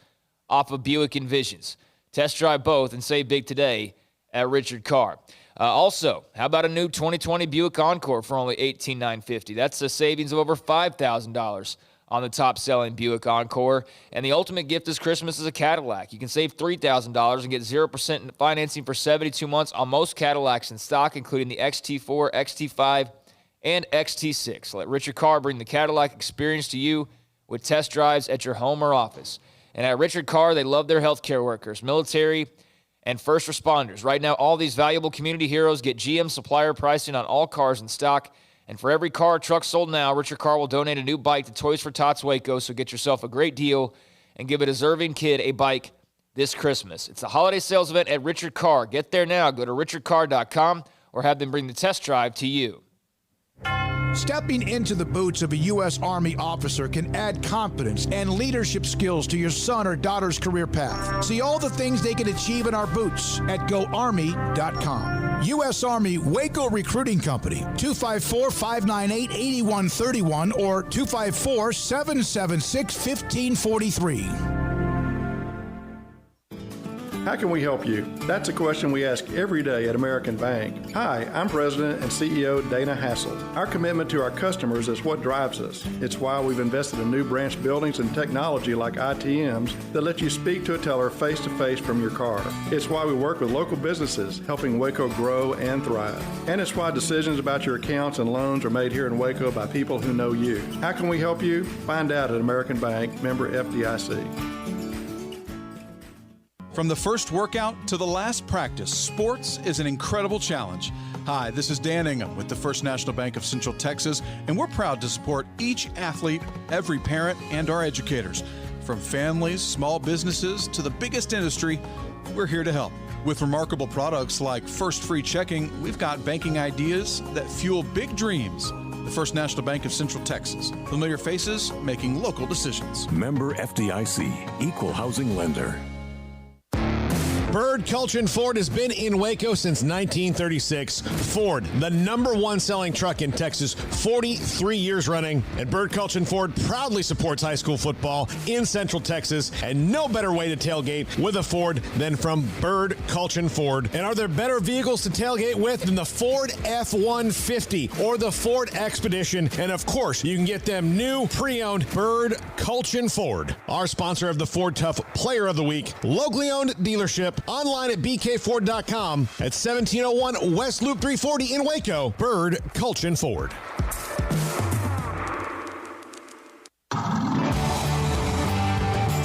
off of Buick Envisions? Test drive both and save big today at Richard Carr. Also, how about a new 2020 Buick Encore for only $18,950? That's a savings of over $5,000 on the top-selling Buick Encore. And the ultimate gift this Christmas is a Cadillac. You can save $3,000 and get 0% financing for 72 months on most Cadillacs in stock, including the XT4, XT5, and XT6. Let Richard Carr bring the Cadillac experience to you with test drives at your home or office. And at Richard Carr, they love their healthcare workers, military, and first responders. Right now, all these valuable community heroes get GM supplier pricing on all cars in stock. And for every car or truck sold now, Richard Carr will donate a new bike to Toys for Tots Waco. So get yourself a great deal and give a deserving kid a bike this Christmas. It's a holiday sales event at Richard Carr. Get there now. Go to richardcarr.com or have them bring the test drive to you. Stepping into the boots of a U.S. Army officer can add confidence and leadership skills to your son or daughter's career path. See all the things they can achieve in our boots at GoArmy.com. U.S. Army Waco Recruiting Company, 254-598-8131 or 254-776-1543. How can we help you? That's a question we ask every day at American Bank. Hi, I'm President and CEO Dana Hassel. Our commitment to our customers is what drives us. It's why we've invested in new branch buildings and technology like ITMs that let you speak to a teller face-to-face from your car. It's why we work with local businesses, helping Waco grow and thrive. And it's why decisions about your accounts and loans are made here in Waco by people who know you. How can we help you? Find out at American Bank, member FDIC. From the first workout to the last practice, sports is an incredible challenge. Hi, this is Dan Ingham with the First National Bank of Central Texas, and we're proud to support each athlete, every parent, and our educators. From families, small businesses, to the biggest industry, we're here to help. With remarkable products like First Free Checking, we've got banking ideas that fuel big dreams. The First National Bank of Central Texas. Familiar faces making local decisions. Member FDIC, Equal Housing Lender. Bird Culchin Ford has been in Waco since 1936. Ford, the #1 selling truck in Texas, 43 years running. And Bird Culchin Ford proudly supports high school football in Central Texas. And no better way to tailgate with a Ford than from Bird Culchin Ford. And are there better vehicles to tailgate with than the Ford F-150 or the Ford Expedition? And of course, you can get them new pre-owned Bird Culchin Ford. Our sponsor of the Ford Tough Player of the Week, locally owned dealership. Online at bkford.com at 1701 West Loop 340 in Waco. Bird Culchin Ford.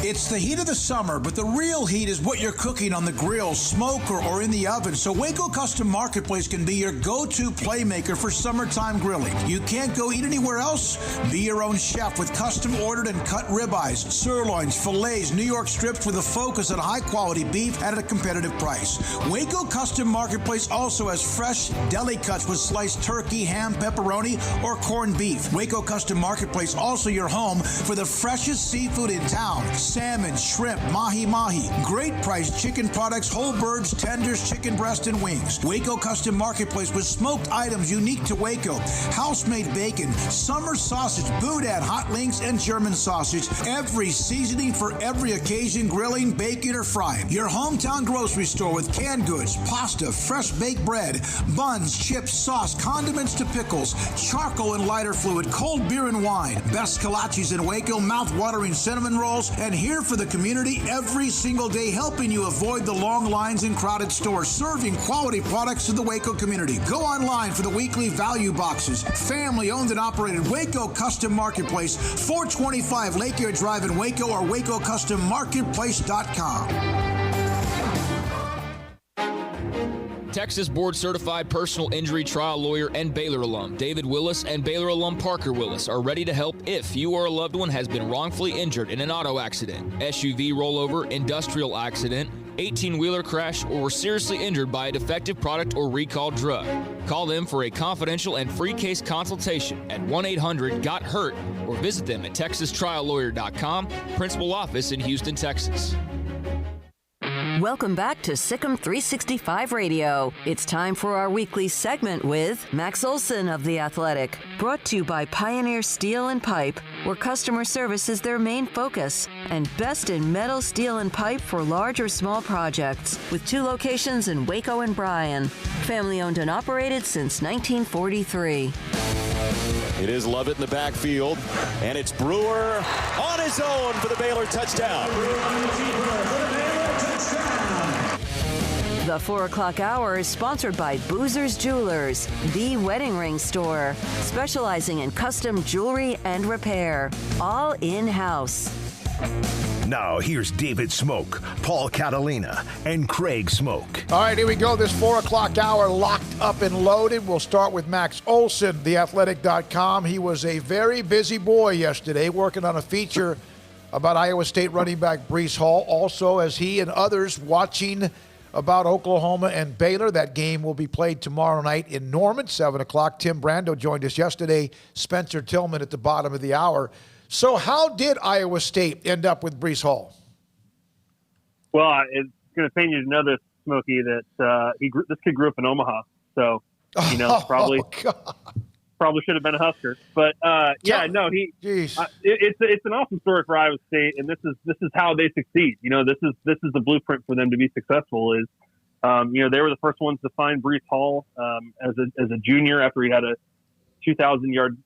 It's the heat of the summer, but the real heat is what you're cooking on the grill, smoker, or in the oven. So Waco Custom Marketplace can be your go-to playmaker for summertime grilling. You can't go eat anywhere else? Be your own chef with custom ordered and cut ribeyes, sirloins, fillets, New York strips with a focus on high-quality beef at a competitive price. Waco Custom Marketplace also has fresh deli cuts with sliced turkey, ham, pepperoni, or corned beef. Waco Custom Marketplace also your home for the freshest seafood in town. Salmon, shrimp, mahi-mahi. Great priced chicken products, whole birds, tenders, chicken breast, and wings. Waco Custom Marketplace with smoked items unique to Waco. House-made bacon, summer sausage, boudin, hot links, and German sausage. Every seasoning for every occasion, grilling, baking, or frying. Your hometown grocery store with canned goods, pasta, fresh baked bread, buns, chips, sauce, condiments to pickles, charcoal and lighter fluid, cold beer and wine. Best kolaches in Waco, mouth-watering cinnamon rolls, and here for the community every single day, helping you avoid the long lines in crowded stores, serving quality products to the Waco community. Go online for the weekly value boxes. Family owned and operated Waco Custom Marketplace, 425 Lake Air Drive in Waco or WacoCustomMarketplace.com. Texas board-certified personal injury trial lawyer and Baylor alum David Willis and Baylor alum Parker Willis are ready to help if you or a loved one has been wrongfully injured in an auto accident, SUV rollover, industrial accident, 18-wheeler crash, or were seriously injured by a defective product or recalled drug. Call them for a confidential and free case consultation at 1-800-GOT-HURT or visit them at texastriallawyer.com, principal office in Houston, Texas. Welcome back to Sic'Em365 Radio. It's time for our weekly segment with Max Olson of The Athletic. Brought to you by Pioneer Steel and Pipe, where customer service is their main focus. And best in metal, steel, and pipe for large or small projects, with 2 locations in Waco and Bryan. Family owned and operated since 1943. It is Lovett in the backfield, and it's Brewer on his own for the Baylor touchdown. The 4 o'clock hour is sponsored by Boozer's Jewelers, the wedding ring store, specializing in custom jewelry and repair, all in-house. Now, here's David Smoke, Paul Catalina, and Craig Smoke. All right, here we go. This 4 o'clock hour locked up and loaded. We'll start with Max Olson, theathletic.com. He was a very busy boy yesterday working on a feature about Iowa State running back Breece Hall. Also, as he and others watching about Oklahoma and Baylor. That game will be played tomorrow night in Norman, 7 o'clock. Tim Brando joined us yesterday. Spencer Tillman at the bottom of the hour. So how did Iowa State end up with Breece Hall? Well, it's going to pain you to know this, Smokey, that this kid grew up in Omaha. So, probably should have been a Husker. But, it's an awesome story for Iowa State, and this is how they succeed. This is the blueprint for them to be successful is, they were the first ones to find Breece Hall as a junior after he had a 2,000-yard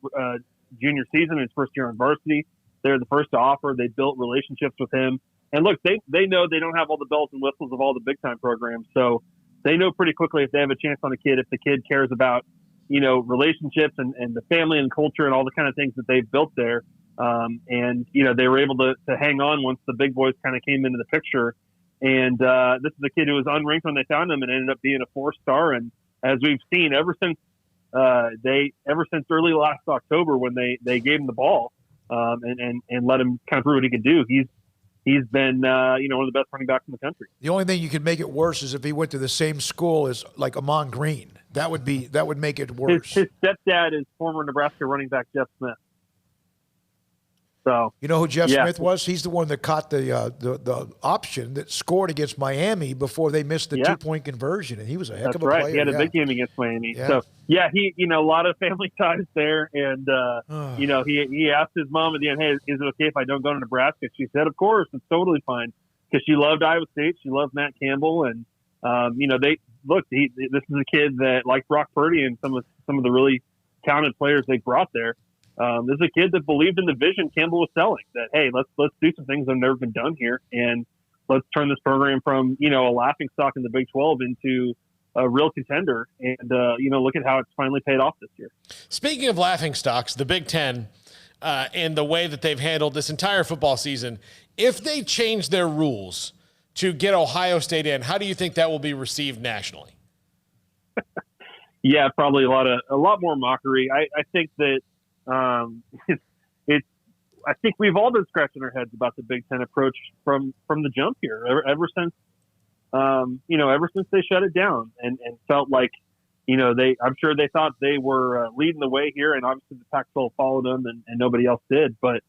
junior season, his first year on varsity. They're the first to offer. They built relationships with him. And look, they know they don't have all the bells and whistles of all the big-time programs. So they know pretty quickly if they have a chance on a kid, if the kid cares about, relationships and the family and culture and all the kind of things that they've built there. They were able to hang on once the big boys kind of came into the picture. And this is a kid who was unranked when they found him and ended up being a 4-star. And as we've seen ever since early last October when they gave him the ball and let him kind of prove what he could do, he's been one of the best running backs in the country. The only thing you could make it worse is if he went to the same school as like Amon Green. That would make it worse. His stepdad is former Nebraska running back Jeff Smith. So you know who Jeff Smith was? He's the one that caught the option that scored against Miami before they missed the 2-point conversion, and he was a heck of a player. He had a big game against Miami. Yeah. So he a lot of family ties there, and he asked his mom at the end, "Hey, is it okay if I don't go to Nebraska?" She said, "Of course, it's totally fine," because she loved Iowa State, she loved Matt Campbell, and this is a kid that, like Brock Purdy and some of the really talented players they brought there. This is a kid that believed in the vision Campbell was selling, that, hey, let's do some things that have never been done here, and let's turn this program from, a laughingstock in the Big 12 into a real contender. And, look at how it's finally paid off this year. Speaking of laughingstocks, the Big Ten and the way that they've handled this entire football season, if they change their rules to get Ohio State in, how do you think that will be received nationally? Yeah, probably a lot more mockery. I think that, I think we've all been scratching our heads about the Big Ten approach from the jump here, ever since they shut it down and felt like, I'm sure they thought they were leading the way here, and obviously the Pac-12 followed them and nobody else did, but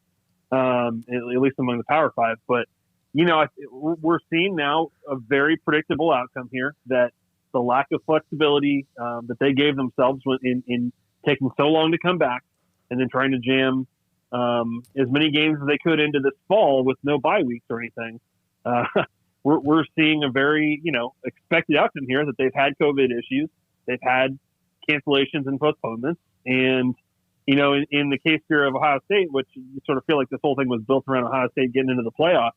at least among the Power Five. But we're seeing now a very predictable outcome here, that the lack of flexibility that they gave themselves in taking so long to come back, and then trying to jam as many games as they could into this fall with no bye weeks or anything. We're seeing a very, expected outcome here, that they've had COVID issues. They've had cancellations and postponements. And, in the case here of Ohio State, which you sort of feel like this whole thing was built around Ohio State getting into the playoffs,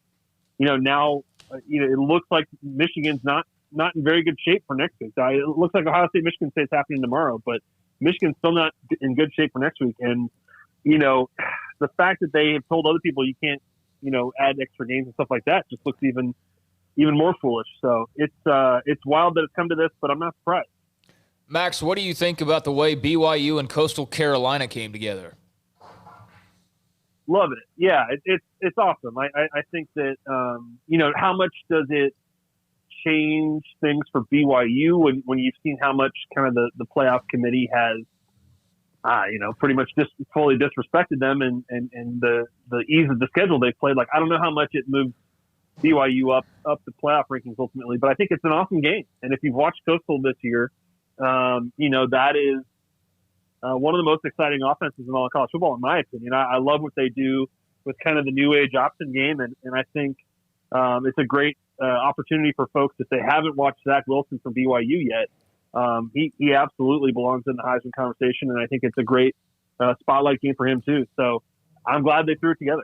now, it looks like Michigan's not in very good shape for next week. It looks like Ohio State, Michigan State's happening tomorrow, but Michigan's still not in good shape for next week. And, the fact that they have told other people you can't, add extra games and stuff like that just looks even more foolish. So it's wild that it's come to this, but I'm not surprised. Max, what do you think about the way BYU and Coastal Carolina came together? Love it. Yeah, it's awesome. I think that, how much does it change things for BYU when you've seen how much kind of the playoff committee has, pretty much just fully disrespected them and the ease of the schedule they played. Like, I don't know how much it moves BYU up the playoff rankings ultimately. But I think it's an awesome game. And if you've watched Coastal this year, that is one of the most exciting offenses in all of college football, in my opinion. I love what they do with kind of the new age option game, and I think it's a great opportunity for folks if they haven't watched Zach Wilson from BYU yet. He absolutely belongs in the Heisman conversation, and I think it's a great spotlight game for him too. So I'm glad they threw it together.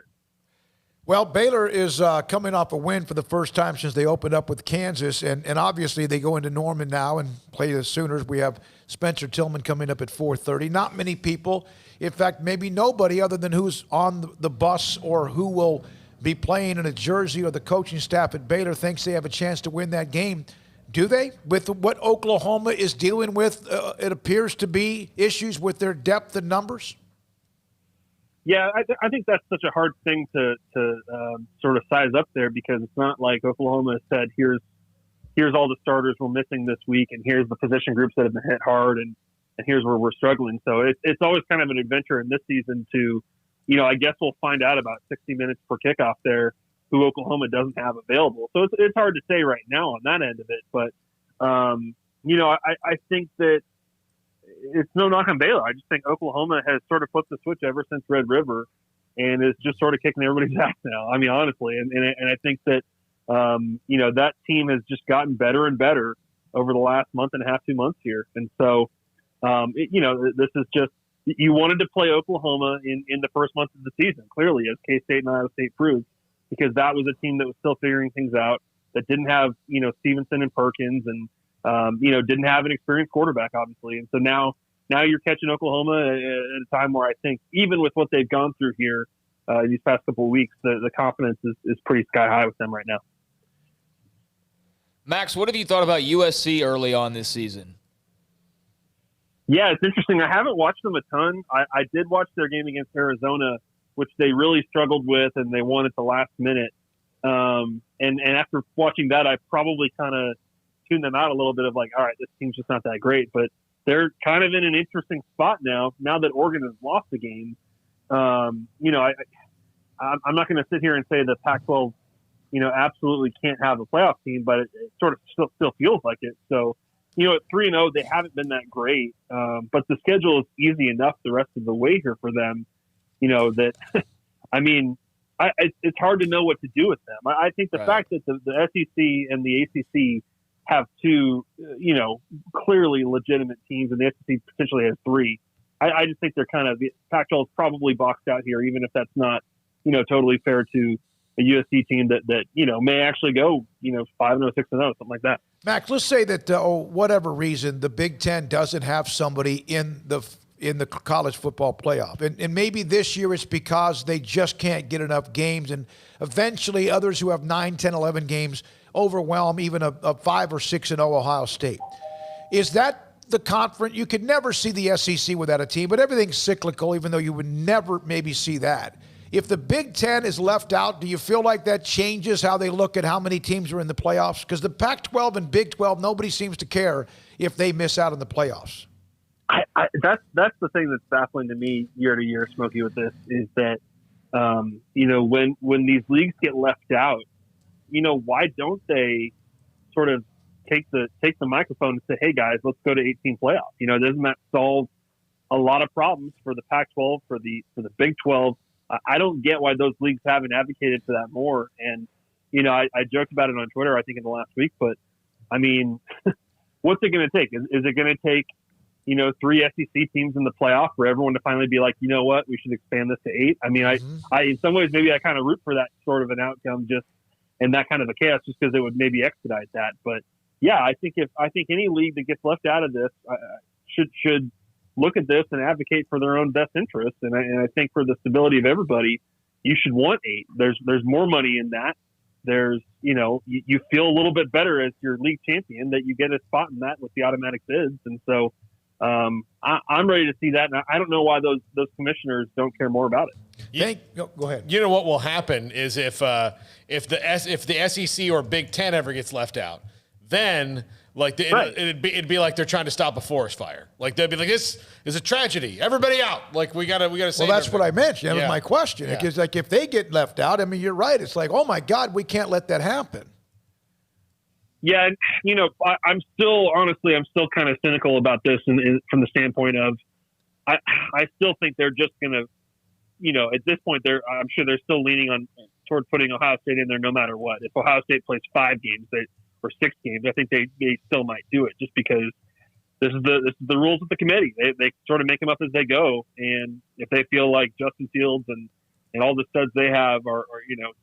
Well, Baylor is coming off a win for the first time since they opened up with Kansas, and obviously they go into Norman now and play the Sooners. We have Spencer Tillman coming up at 4:30. Not many people, in fact, maybe nobody other than who's on the bus or who will be playing in a jersey or the coaching staff at Baylor thinks they have a chance to win that game. Do they? With what Oklahoma is dealing with, it appears to be issues with their depth and numbers? Yeah, I think that's such a hard thing to sort of size up there, because it's not like Oklahoma said, here's all the starters we're missing this week, and here's the position groups that have been hit hard, and here's where we're struggling. So it's always kind of an adventure in this season to, I guess we'll find out about 60 minutes per kickoff there who Oklahoma doesn't have available. So it's hard to say right now on that end of it. But, I think that it's no knock on Baylor. I just think Oklahoma has sort of flipped the switch ever since Red River and is just sort of kicking everybody's ass now. I mean, honestly. And I think that, that team has just gotten better and better over the last month and a half, 2 months here. And so, this is just, you wanted to play Oklahoma in the first month of the season, clearly, as K-State and Iowa State proved, because that was a team that was still figuring things out, that didn't have, Stevenson and Perkins and, didn't have an experienced quarterback, obviously. And so now you're catching Oklahoma at a time where I think even with what they've gone through here these past couple of weeks, the confidence is pretty sky high with them right now. Max, what have you thought about USC early on this season? Yeah, it's interesting. I haven't watched them a ton. I did watch their game against Arizona, which they really struggled with, and they won at the last minute. And after watching that, I probably kind of tuned them out a little bit of like, all right, this team's just not that great. But they're kind of in an interesting spot now that Oregon has lost the game. I'm not going to sit here and say the Pac-12, absolutely can't have a playoff team, but it sort of still feels like it. So, at 3-0, they haven't been that great. But the schedule is easy enough the rest of the way here for them, that, I mean, it's hard to know what to do with them. I think the fact that the SEC and the ACC have two, clearly legitimate teams, and the SEC potentially has three. I just think they're kind of, the Pac-12 is probably boxed out here, even if that's not, totally fair to a USC team that may actually go, 5-0, 6-0, something like that. Max, let's say that, whatever reason, the Big Ten doesn't have somebody in the college football playoff. And maybe this year it's because they just can't get enough games, and eventually others who have 9, 10, 11 games overwhelm even a 5 or 6-0 Ohio State. Is that the conference? You could never see the SEC without a team, but everything's cyclical, even though you would never maybe see that. If the Big Ten is left out, do you feel like that changes how they look at how many teams are in the playoffs? Because the Pac-12 and Big 12, nobody seems to care if they miss out in the playoffs. That's the thing that's baffling to me year to year, Smokey, with this is that, when these leagues get left out, why don't they sort of take the microphone and say, hey guys, let's go to 18 playoffs? Doesn't that solve a lot of problems for the Pac-12, for the Big 12? I don't get why those leagues haven't advocated for that more. And, I joked about it on Twitter, I think in the last week, but I mean, what's it going to take? Is it going to take, 3 SEC teams in the playoff for everyone to finally be like, you know what, we should expand this to 8? I mean, I in some ways, maybe I kind of root for that sort of an outcome and that kind of a chaos just because it would maybe expedite that. But yeah, I think any league that gets left out of this should look at this and advocate for their own best interests. And I think for the stability of everybody, you should want 8. There's more money in that. There's, you feel a little bit better as your league champion that you get a spot in that with the automatic bids. And so I'm ready to see that. And I don't know why those commissioners don't care more about it. Go ahead. You know what will happen is if the SEC or Big Ten ever gets left out, then Like it'd be like they're trying to stop a forest fire. Like they'd be like, "This is a tragedy. Everybody out! Like we gotta save." Well, that's what I mentioned. That was my question. Yeah. Because like if they get left out, I mean, you're right. It's like, oh my God, we can't let that happen. Yeah, and I'm still kind of cynical about this, and from the standpoint of, I still think they're just gonna, at this point, I'm sure they're still leaning toward putting Ohio State in there no matter what. If Ohio State plays 5 games, or 6 games, I think they still might do it just because this is the rules of the committee. They sort of make them up as they go, and if they feel like Justin Fields and all the studs they have are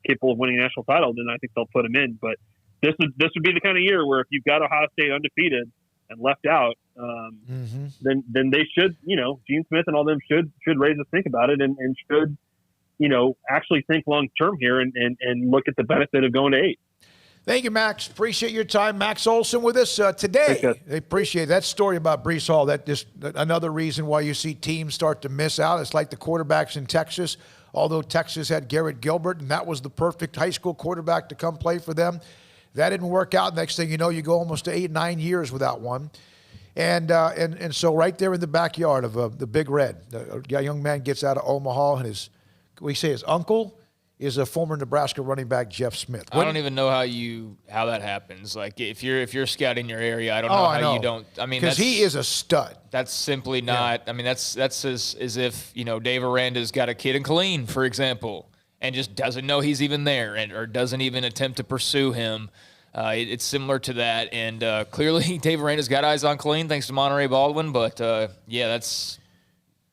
capable of winning a national title, then I think they'll put them in. But this would be the kind of year where if you've got Ohio State undefeated and left out, then they should, Gene Smith and all them should raise a think about it and should, actually think long term here and look at the benefit of going to 8. Thank you, Max. Appreciate your time. Max Olson with us today. I appreciate that story about Breece Hall. That just another reason why you see teams start to miss out. It's like the quarterbacks in Texas. Although Texas had Garrett Gilbert, and that was the perfect high school quarterback to come play for them. That didn't work out. Next thing you know, you go almost 8-9 years without one. And so right there in the backyard of the Big Red, a young man gets out of Omaha, and his uncle is a former Nebraska running back, Jeff Smith. I don't even know how that happens. Like if you're scouting your area, I don't know how you don't. I mean, because he is a stud. That's simply not. Yeah. I mean, that's as if Dave Aranda's got a kid in Killeen, for example, and just doesn't know he's even there, or doesn't even attempt to pursue him. It's similar to that, and clearly Dave Aranda's got eyes on Killeen thanks to Monterey Baldwin. But that's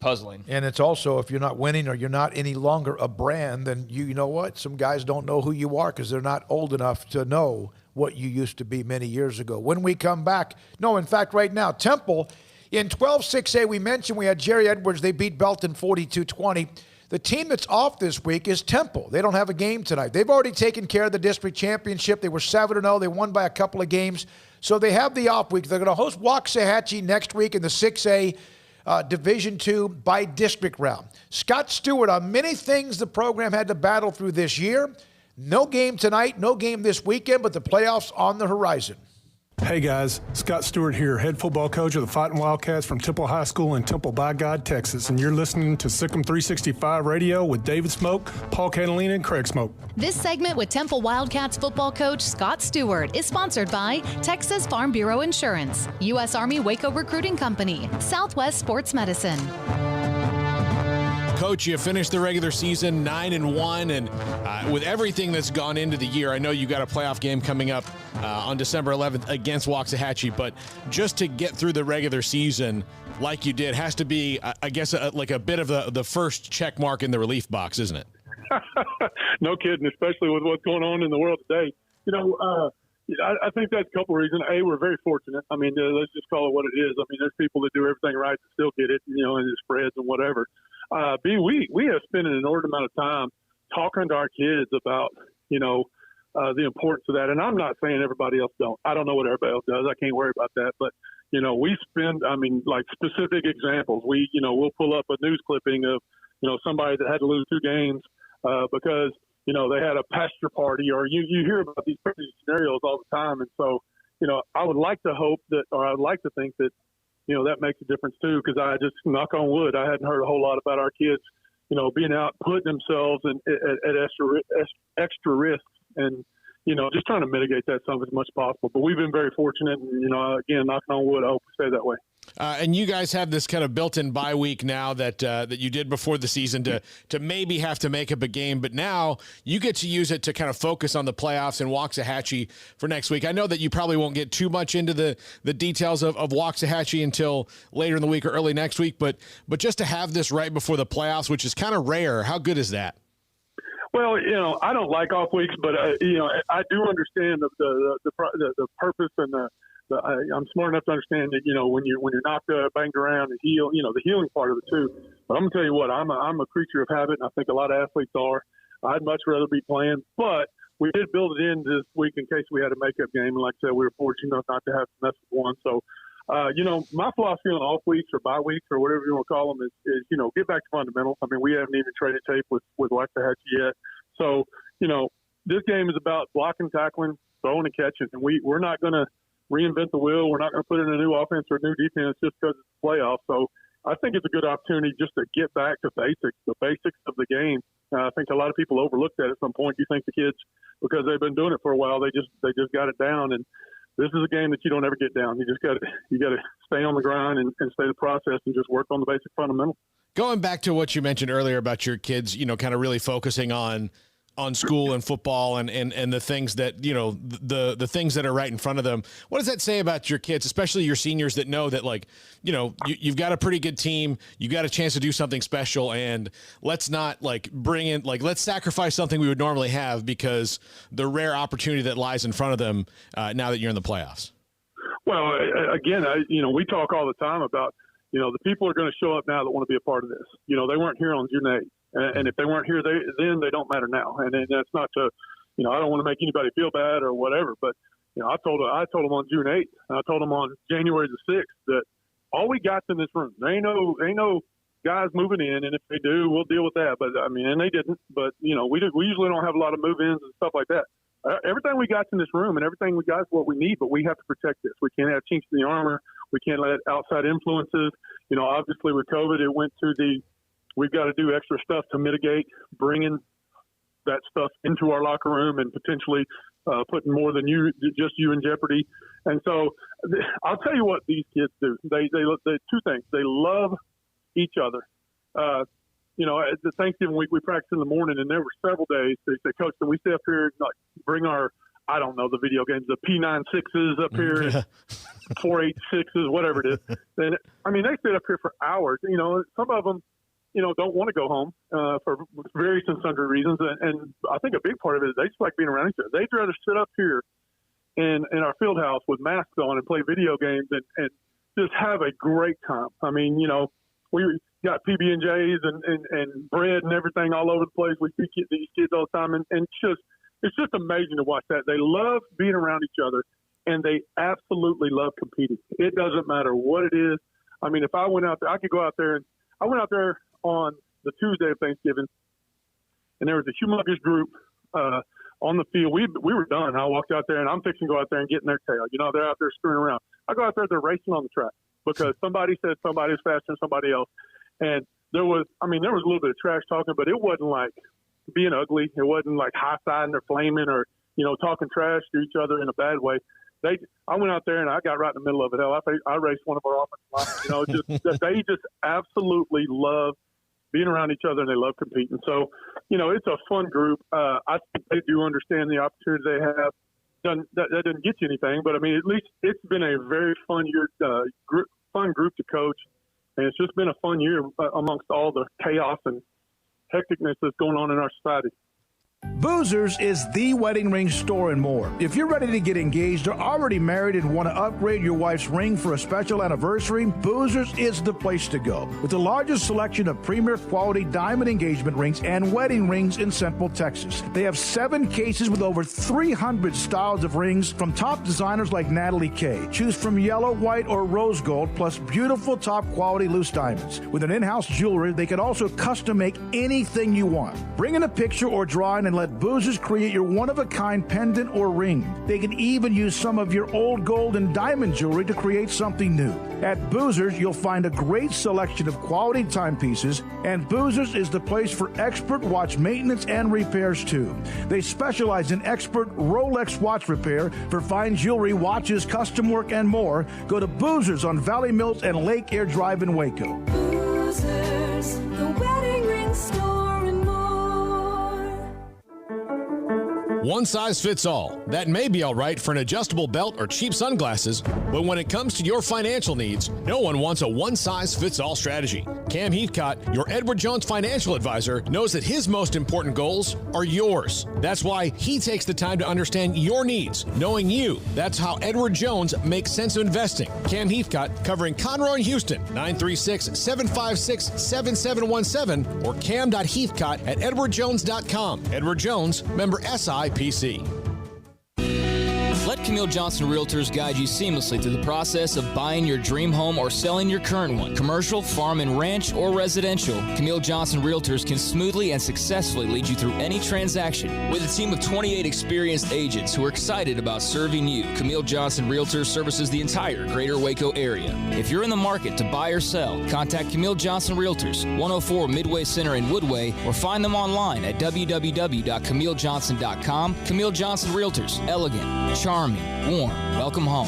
puzzling. And it's also, if you're not winning or you're not any longer a brand, then you know what? Some guys don't know who you are because they're not old enough to know what you used to be many years ago. When we come back, in fact, right now, Temple, in 12-6A, we mentioned we had Jerry Edwards. They beat Belton 42-20. The team that's off this week is Temple. They don't have a game tonight. They've already taken care of the district championship. They were 7-0. They won by a couple of games. So they have the off week. They're going to host Waxahachie next week in the 6A Division II by district round. Scott Stewart, on many things the program had to battle through this year. No game tonight, no game this weekend, but the playoffs on the horizon. Hey guys, Scott Stewart here, head football coach of the Fighting Wildcats from Temple High School in Temple by God, Texas, and you're listening to Sic'Em365 Radio with David Smoke, Paul Catalina, and Craig Smoke. This segment with Temple Wildcats football coach Scott Stewart is sponsored by Texas Farm Bureau Insurance, U.S. Army Waco Recruiting Company, Southwest Sports Medicine. Coach, you finished the regular season 9-1, and with everything that's gone into the year, I know you got a playoff game coming up on December 11th against Waxahachie, but just to get through the regular season like you did has to be, I guess, like a bit of the first check mark in the relief box, isn't it? No kidding, especially with what's going on in the world today. I think that's a couple of reasons. A, we're very fortunate. I mean, let's just call it what it is. I mean, there's people that do everything right and still get it, and the spreads and whatever. B, we have spent an inordinate amount of time talking to our kids about, the importance of that. And I'm not saying everybody else don't. I don't know what everybody else does. I can't worry about that. But, we spend, like specific examples. We'll pull up a news clipping of, somebody that had to lose 2 games because, they had a pasture party, or you hear about these crazy scenarios all the time. And so, I would like to hope that, or I would like to think that, that makes a difference too, because I just, knock on wood, I hadn't heard a whole lot about our kids, being out, putting themselves at extra risk and, just trying to mitigate that some as much as possible. But we've been very fortunate, and, again, knocking on wood, I hope we stay that way. And you guys have this kind of built-in bye week now that you did before the season to maybe have to make up a game, but now you get to use it to kind of focus on the playoffs and Waxahachie for next week. I know that you probably won't get too much into the details of Waxahachie until later in the week or early next week, but just to have this right before the playoffs, which is kind of rare, how good is that? Well, I don't like off weeks, but I do understand the purpose and I'm smart enough to understand that when you're knocked banged around and heal, the healing part of it too. But I'm gonna tell you what, I'm a creature of habit, and I think a lot of athletes are. I'd much rather be playing, but we did build it in this week in case we had a makeup game, and like I said, we were fortunate enough not to have to mess with one. So, my philosophy on off weeks or bye weeks or whatever you want to call them is get back to fundamentals. I mean, we haven't even traded tape with Waxahachie yet. So, this game is about blocking, tackling, throwing and catching, and we're not going to, reinvent the wheel. We're not going to put in a new offense or a new defense just because it's playoffs. So I think it's a good opportunity just to get back to basics, the basics of the game. I think a lot of people overlooked that at some point. You think the kids, because they've been doing it for a while, they just got it down. And this is a game that you don't ever get down. You got to stay on the grind and stay the process and just work on the basic fundamentals. Going back to what you mentioned earlier about your kids, kind of really focusing on school and football and the things that, the things that are right in front of them. What does that say about your kids, especially your seniors that know that, you've got a pretty good team, you got a chance to do something special, and let's not let's sacrifice something we would normally have because the rare opportunity that lies in front of them now that you're in the playoffs? Well, again, we talk all the time about, the people are going to show up now that want to be a part of this. They weren't here on June 8th. And if they weren't here, then they don't matter now. And that's not to, I don't want to make anybody feel bad or whatever. But I told them on June 8th, and I told them on January the 6th that all we got's in this room. There ain't no guys moving in, and if they do, we'll deal with that. But and they didn't. But we usually don't have a lot of move-ins and stuff like that. Everything we got's in this room, and everything we got is what we need. But we have to protect this. We can't have chinks in the armor. We can't let outside influences. Obviously with COVID, it went to we've got to do extra stuff to mitigate bringing that stuff into our locker room and potentially putting more than just you in jeopardy. And so I'll tell you what these kids do. They two things. They love each other. At the Thanksgiving week, we practiced in the morning, and there were several days they said, Coach, can we stay up here, bring our, I don't know, the video games, the P96s up here, 486s, whatever it is. And they stayed up here for hours. Some of them, don't want to go home for various and sundry reasons. And I think a big part of it is they just like being around each other. They'd rather sit up here in our field house with masks on and play video games and just have a great time. We got PB&Js and bread and everything all over the place. We see these kids all the time. And it's just amazing to watch that. They love being around each other, and they absolutely love competing. It doesn't matter what it is. If I went out there, I could go out there, and I went out there on the Tuesday of Thanksgiving, and there was a humongous group on the field. We were done. I walked out there, and I'm fixing to go out there and get in their tail. They're out there screwing around. I go out there, they're racing on the track because somebody said somebody was faster than somebody else. And there was a little bit of trash talking, but it wasn't like being ugly. It wasn't like high-siding or flaming or, talking trash to each other in a bad way. I went out there and I got right in the middle of it. Hell, I raced one of our offensive linemen. They just absolutely love being around each other, and they love competing. So, it's a fun group. I think they do understand the opportunity they have. That doesn't get you anything, but at least it's been a very fun year, fun group to coach, and it's just been a fun year amongst all the chaos and hecticness that's going on in our society. Boozers is the wedding ring store and more. If you're ready to get engaged or already married and want to upgrade your wife's ring for a special anniversary, Boozers is the place to go. With the largest selection of premier quality diamond engagement rings and wedding rings in Central Texas. They have 7 cases with over 300 styles of rings from top designers like Natalie Kay. Choose from yellow, white, or rose gold, plus beautiful top quality loose diamonds. With an in-house jewelry, they can also custom make anything you want. Bring in a picture or drawing and let Boozers create your one-of-a-kind pendant or ring. They can even use some of your old gold and diamond jewelry to create something new. At Boozers, you'll find a great selection of quality timepieces, and Boozers is the place for expert watch maintenance and repairs too. They specialize in expert Rolex watch repair for fine jewelry, watches, custom work, and more. Go to Boozers on Valley Mills and Lake Air Drive in Waco. Boozers, the wedding ring store. One size fits all. That may be all right for an adjustable belt or cheap sunglasses, but when it comes to your financial needs, no one wants a one-size-fits-all strategy. Cam Heathcott, your Edward Jones financial advisor, knows that his most important goals are yours. That's why he takes the time to understand your needs, knowing you. That's how Edward Jones makes sense of investing. Cam Heathcott, covering Conroe and Houston, 936-756-7717 or cam.heathcott@edwardjones.com. Edward Jones, member SIPC. Let Let Camille Johnson Realtors guide you seamlessly through the process of buying your dream home or selling your current one. Commercial, farm and ranch, or residential, Camille Johnson Realtors can smoothly and successfully lead you through any transaction. With a team of 28 experienced agents who are excited about serving you, Camille Johnson Realtors services the entire greater Waco area. If you're in the market to buy or sell, contact Camille Johnson Realtors, 104 Midway Center in Woodway, or find them online at www.camillejohnson.com. Camille Johnson Realtors, elegant, charming, warm. Welcome home.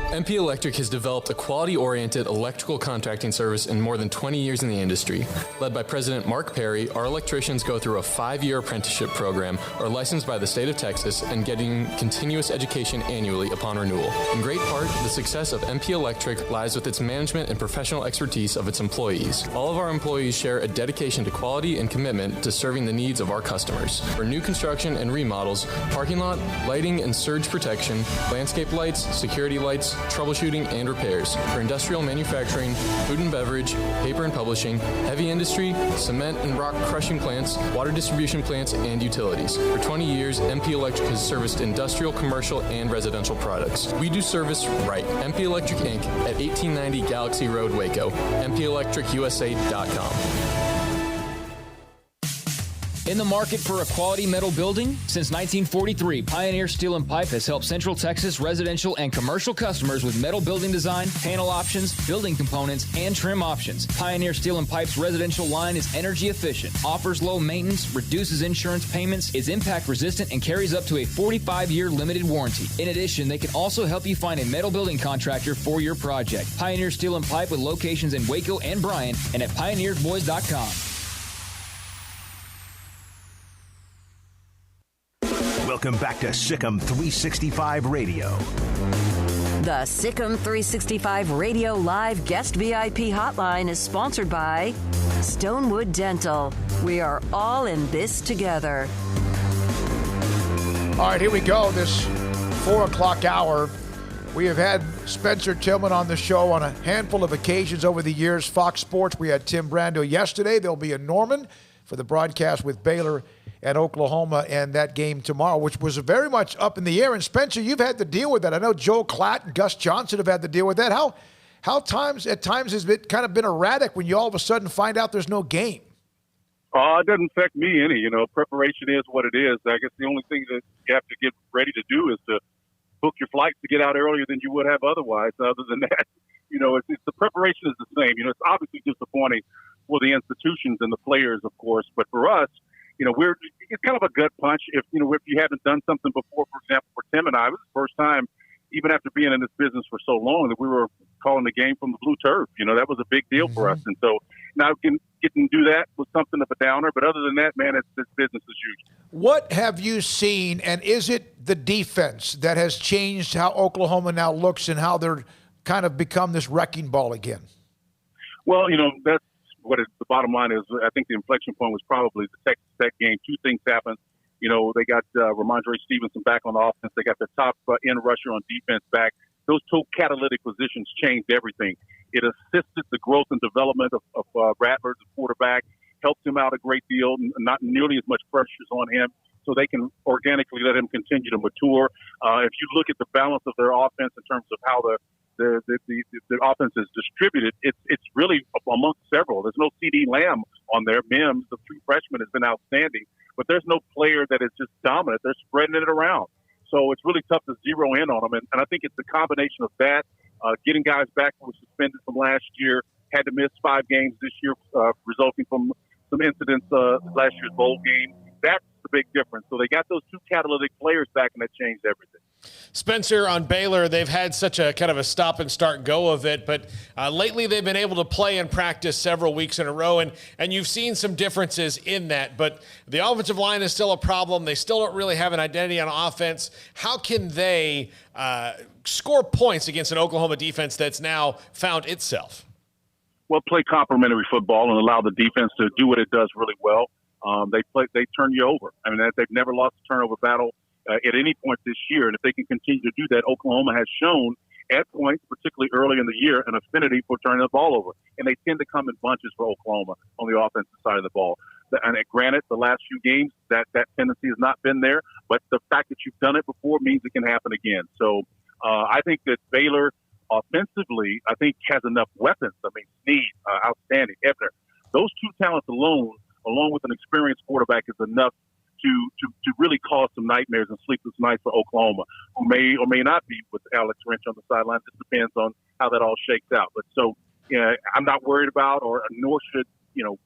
MP Electric has developed a quality-oriented electrical contracting service in more than 20 years in the industry. Led by President Mark Perry, our electricians go through a 5-year apprenticeship program, are licensed by the state of Texas, and getting continuous education annually upon renewal. In great part, the success of MP Electric lies with its management and professional expertise of its employees. All of our employees share a dedication to quality and commitment to serving the needs of our customers. For new construction and remodels, parking lot, lighting and surge protection, landscape lights, security lights, troubleshooting and repairs. For industrial manufacturing, food and beverage, paper and publishing, heavy industry, cement and rock crushing plants, water distribution plants, and utilities. For 20 years, MP Electric has serviced industrial, commercial, and residential products. We do service right. MP Electric Inc. at 1890 Galaxy Road, Waco. MPElectricUSA.com. In the market for a quality metal building? Since 1943, Pioneer Steel and Pipe has helped Central Texas residential and commercial customers with metal building design, panel options, building components, and trim options. Pioneer Steel and Pipe's residential line is energy efficient, offers low maintenance, reduces insurance payments, is impact resistant, and carries up to a 45-year limited warranty. In addition, they can also help you find a metal building contractor for your project. Pioneer Steel and Pipe with locations in Waco and Bryan and at pioneersboys.com. Welcome back to Sic'Em365 Radio. The Sic'Em365 Radio Live Guest VIP Hotline is sponsored by Stonewood Dental. We are all in this together. All right, here we go. This 4 o'clock hour. We have had Spencer Tillman on the show on a handful of occasions over the years. Fox Sports, we had Tim Brando yesterday. They'll be in Norman for the broadcast with Baylor and Oklahoma and that game tomorrow, which was very much up in the air. And Spencer, you've had to deal with that. I know Joe Klatt and Gus Johnson have had to deal with that. How at times has it kind of been erratic when you all of a sudden find out there's no game? It doesn't affect me any. Preparation is what it is. I guess the only thing that you have to get ready to do is to book your flights to get out earlier than you would have otherwise. Other than that, it's the preparation is the same. It's obviously disappointing for the institutions and the players, of course, but for us, it's kind of a gut punch if you haven't done something before. For example, for Tim and I, it was the first time, even after being in this business for so long, that we were calling the game from the blue turf. That was a big deal for us. And so now getting to do that was something of a downer. But other than that, man, it's business as usual. What have you seen, and is it the defense that has changed how Oklahoma now looks and how they're kind of become this wrecking ball again? Well, that's the bottom line is. I think the inflection point was probably the Texas Tech game. Two things happened. They got Ramondre Stevenson back on the offense. They got their top end rusher on defense back. Those two catalytic positions changed everything. It assisted the growth and development of Radford, the quarterback, helped him out a great deal, not nearly as much pressure on him, so they can organically let him continue to mature. If you look at the balance of their offense in terms of how the offense is distributed, it's really amongst several. There's no CD Lamb on there. Mims, the true freshman, has been outstanding, but there's no player that is just dominant. They're spreading it around. So it's really tough to zero in on them. And I think it's a combination of that, getting guys back who were suspended from last year, had to miss 5 games this year, resulting from some incidents last year's bowl game. That's the big difference. So they got those two catalytic players back, and that changed everything. Spencer, on Baylor, they've had such a kind of a stop and start go of it, but lately they've been able to play and practice several weeks in a row, and you've seen some differences in that. But the offensive line is still a problem. They still don't really have an identity on offense. How can they score points against an Oklahoma defense that's now found itself? Well, play complementary football and allow the defense to do what it does really well. They turn you over. I mean, they've never lost a turnover battle at any point this year. And if they can continue to do that, Oklahoma has shown at points, particularly early in the year, an affinity for turning the ball over. And they tend to come in bunches for Oklahoma on the offensive side of the ball. And granted, the last few games, that tendency has not been there. But the fact that you've done it before means it can happen again. So I think that Baylor, offensively, I think has enough weapons. I mean, Snead, outstanding, Ebner. Those two talents alone, along with an experienced quarterback, is enough to really cause some nightmares and sleepless nights for Oklahoma, who may or may not be with Alex Wrench on the sideline. It depends on how that all shakes out. But so I'm not worried about, or nor should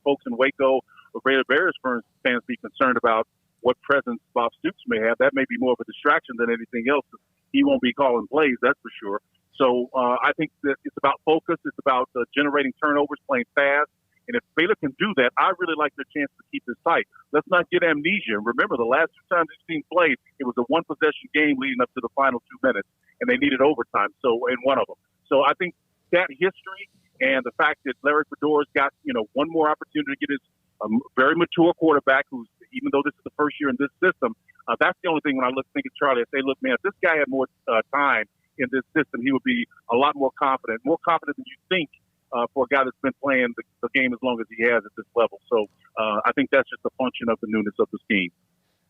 folks in Waco or Baylor Bears fans be concerned about what presence Bob Stoops may have. That may be more of a distraction than anything else. He won't be calling plays, that's for sure. So I think that it's about focus. It's about generating turnovers, playing fast. And if Baylor can do that, I really like their chance to keep this tight. Let's not get amnesia. Remember, the last two times this team played, it was a one-possession game leading up to the final 2 minutes, and they needed overtime. So in one of them. So I think that history and the fact that Larry Fedora's got one more opportunity to get his very mature quarterback, who's, even though this is the first year in this system, that's the only thing when I think of Charlie. I say, look, man, if this guy had more time in this system, he would be a lot more confident than you think. For a guy that's been playing the game as long as he has at this level. So I think that's just a function of the newness of the scheme.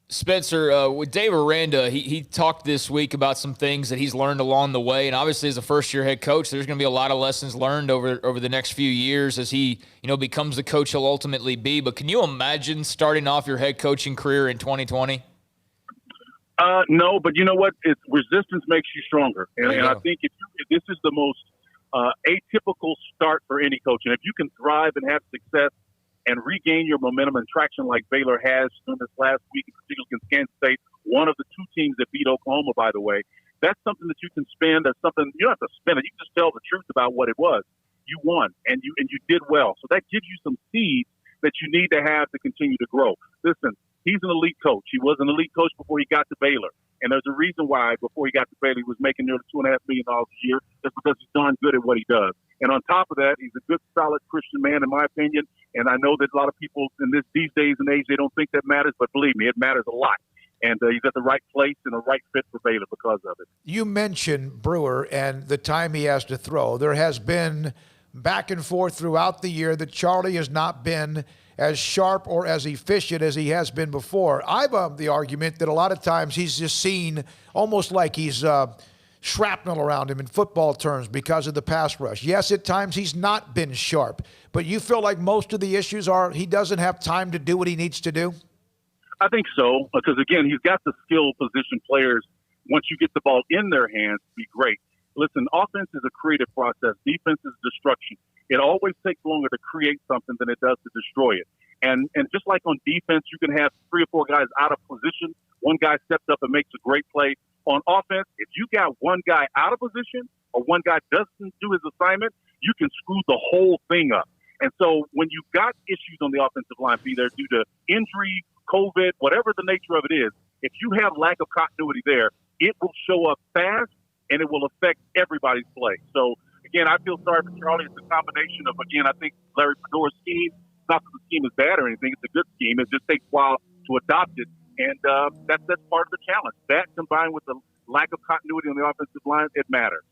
Spencer, with Dave Aranda, he talked this week about some things that he's learned along the way. And obviously as a first-year head coach, there's going to be a lot of lessons learned over the next few years as he becomes the coach he'll ultimately be. But can you imagine starting off your head coaching career in 2020? No, but you know what? Resistance makes you stronger. And I think if this is the most atypical start for any coach. And if you can thrive and have success and regain your momentum and traction like Baylor has in this last week, in particular against Kansas State, one of the two teams that beat Oklahoma, by the way, that's something that you can spend. That's something you don't have to spend it. You can just tell the truth about what it was. You won, and you did well. So that gives you some seeds that you need to have to continue to grow. Listen, he's an elite coach. He was an elite coach before he got to Baylor. And there's a reason why before he got to Baylor, he was making nearly $2.5 million a year. That's because he's darn good at what he does. And on top of that, he's a good, solid Christian man, in my opinion. And I know that a lot of people these days and age, they don't think that matters. But believe me, it matters a lot. And he's at the right place and the right fit for Baylor because of it. You mentioned Brewer and the time he has to throw. There has been back and forth throughout the year that Charlie has not been as sharp or as efficient as he has been before. I've the argument that a lot of times he's just seen almost like he's shrapnel around him in football terms because of the pass rush. Yes, at times he's not been sharp, but you feel like most of the issues are he doesn't have time to do what he needs to do? I think so, because, again, he's got the skill position players. Once you get the ball in their hands, be great. Listen, offense is a creative process. Defense is destruction. It always takes longer to create something than it does to destroy it. And just like on defense, you can have 3 or 4 guys out of position. One guy steps up and makes a great play. On offense, if you got one guy out of position or one guy doesn't do his assignment, you can screw the whole thing up. And so when you've got issues on the offensive line, be there due to injury, COVID, whatever the nature of it is, if you have lack of continuity there, it will show up fast and it will affect everybody's play. So, again, I feel sorry for Charlie. It's a combination of, again, I think Larry Fedora's scheme. It's not that the scheme is bad or anything. It's a good scheme. It just takes a while to adopt it. And that's part of the challenge. That combined with the lack of continuity on the offensive line, it matters.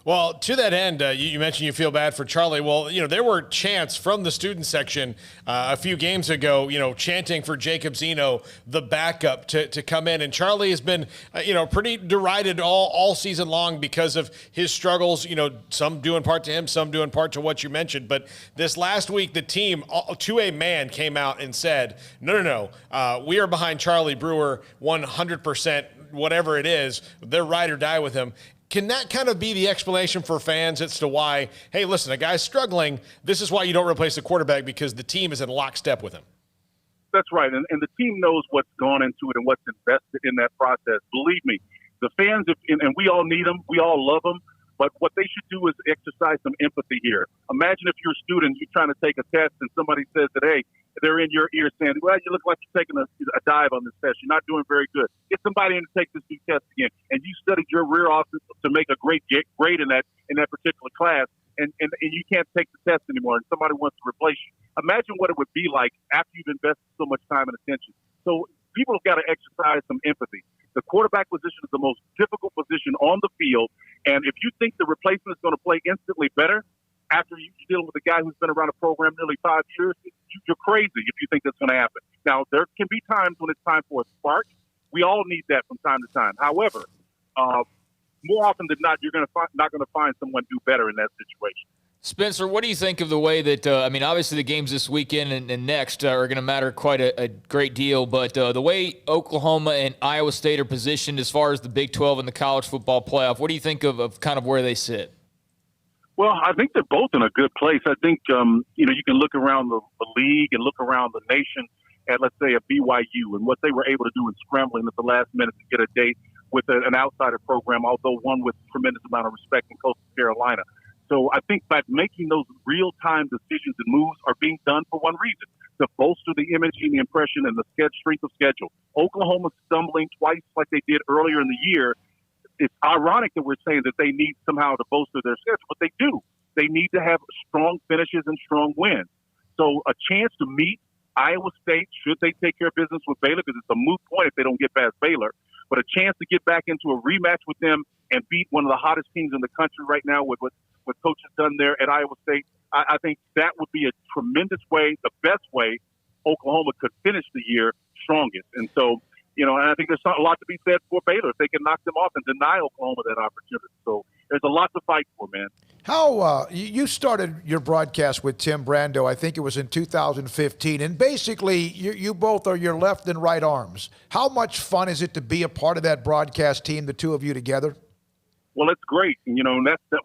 Well, to that end, you mentioned you feel bad for Charlie. Well, there were chants from the student section a few games ago, chanting for Jacob Zeno, the backup, to come in. And Charlie has been, pretty derided all season long because of his struggles, some due in part to him, some due in part to what you mentioned. But this last week, the team, to a man, came out and said, no, we are behind Charlie Brewer 100%, whatever it is. They're ride or die with him. Can that kind of be the explanation for fans as to why, hey, listen, a guy's struggling. This is why you don't replace the quarterback, because the team is in lockstep with him. That's right. And the team knows what's gone into it and what's invested in that process. Believe me, the fans, and we all need them. We all love them. But what they should do is exercise some empathy here. Imagine if you're a student, you're trying to take a test, and somebody says that, hey, they're in your ear saying, well, you look like you're taking a dive on this test. You're not doing very good. Get somebody in to take this new test again. And you studied your rear off to make a great grade in that particular class, and you can't take the test anymore, and somebody wants to replace you. Imagine what it would be like after you've invested so much time and attention. So people have got to exercise some empathy. The quarterback position is the most difficult position on the field, and if you think the replacement is going to play instantly better, after you're dealing with a guy who's been around a program nearly 5 years, you're crazy if you think that's going to happen. Now, there can be times when it's time for a spark. We all need that from time to time. However, more often than not, you're not going to find someone do better in that situation. Spencer, what do you think of the way that, obviously the games this weekend and next are going to matter quite a great deal, but the way Oklahoma and Iowa State are positioned as far as the Big 12 and the college football playoff, what do you think of kind of where they sit? Well, I think they're both in a good place. I think, you can look around the league and look around the nation at, let's say, a BYU and what they were able to do in scrambling at the last minute to get a date with an outsider program, although one with tremendous amount of respect in Coastal Carolina. So I think by making those real-time decisions and moves are being done for one reason, to bolster the image and the impression and the strength of schedule. Oklahoma stumbling twice like they did earlier in the year. It's ironic that we're saying that they need somehow to bolster their schedule, but they do. They need to have strong finishes and strong wins. So a chance to meet Iowa State, should they take care of business with Baylor, because it's a moot point if they don't get past Baylor, but a chance to get back into a rematch with them and beat one of the hottest teams in the country right now with what Coach has done there at Iowa State. I think that would be a tremendous way, the best way Oklahoma could finish the year strongest. And so, and I think there's a lot to be said for Baylor if they can knock them off and deny Oklahoma that opportunity. So there's a lot to fight for, man. How you started your broadcast with Tim Brando, I think it was in 2015, and basically you both are your left and right arms. How much fun is it to be a part of that broadcast team, the two of you together? Well, it's great. And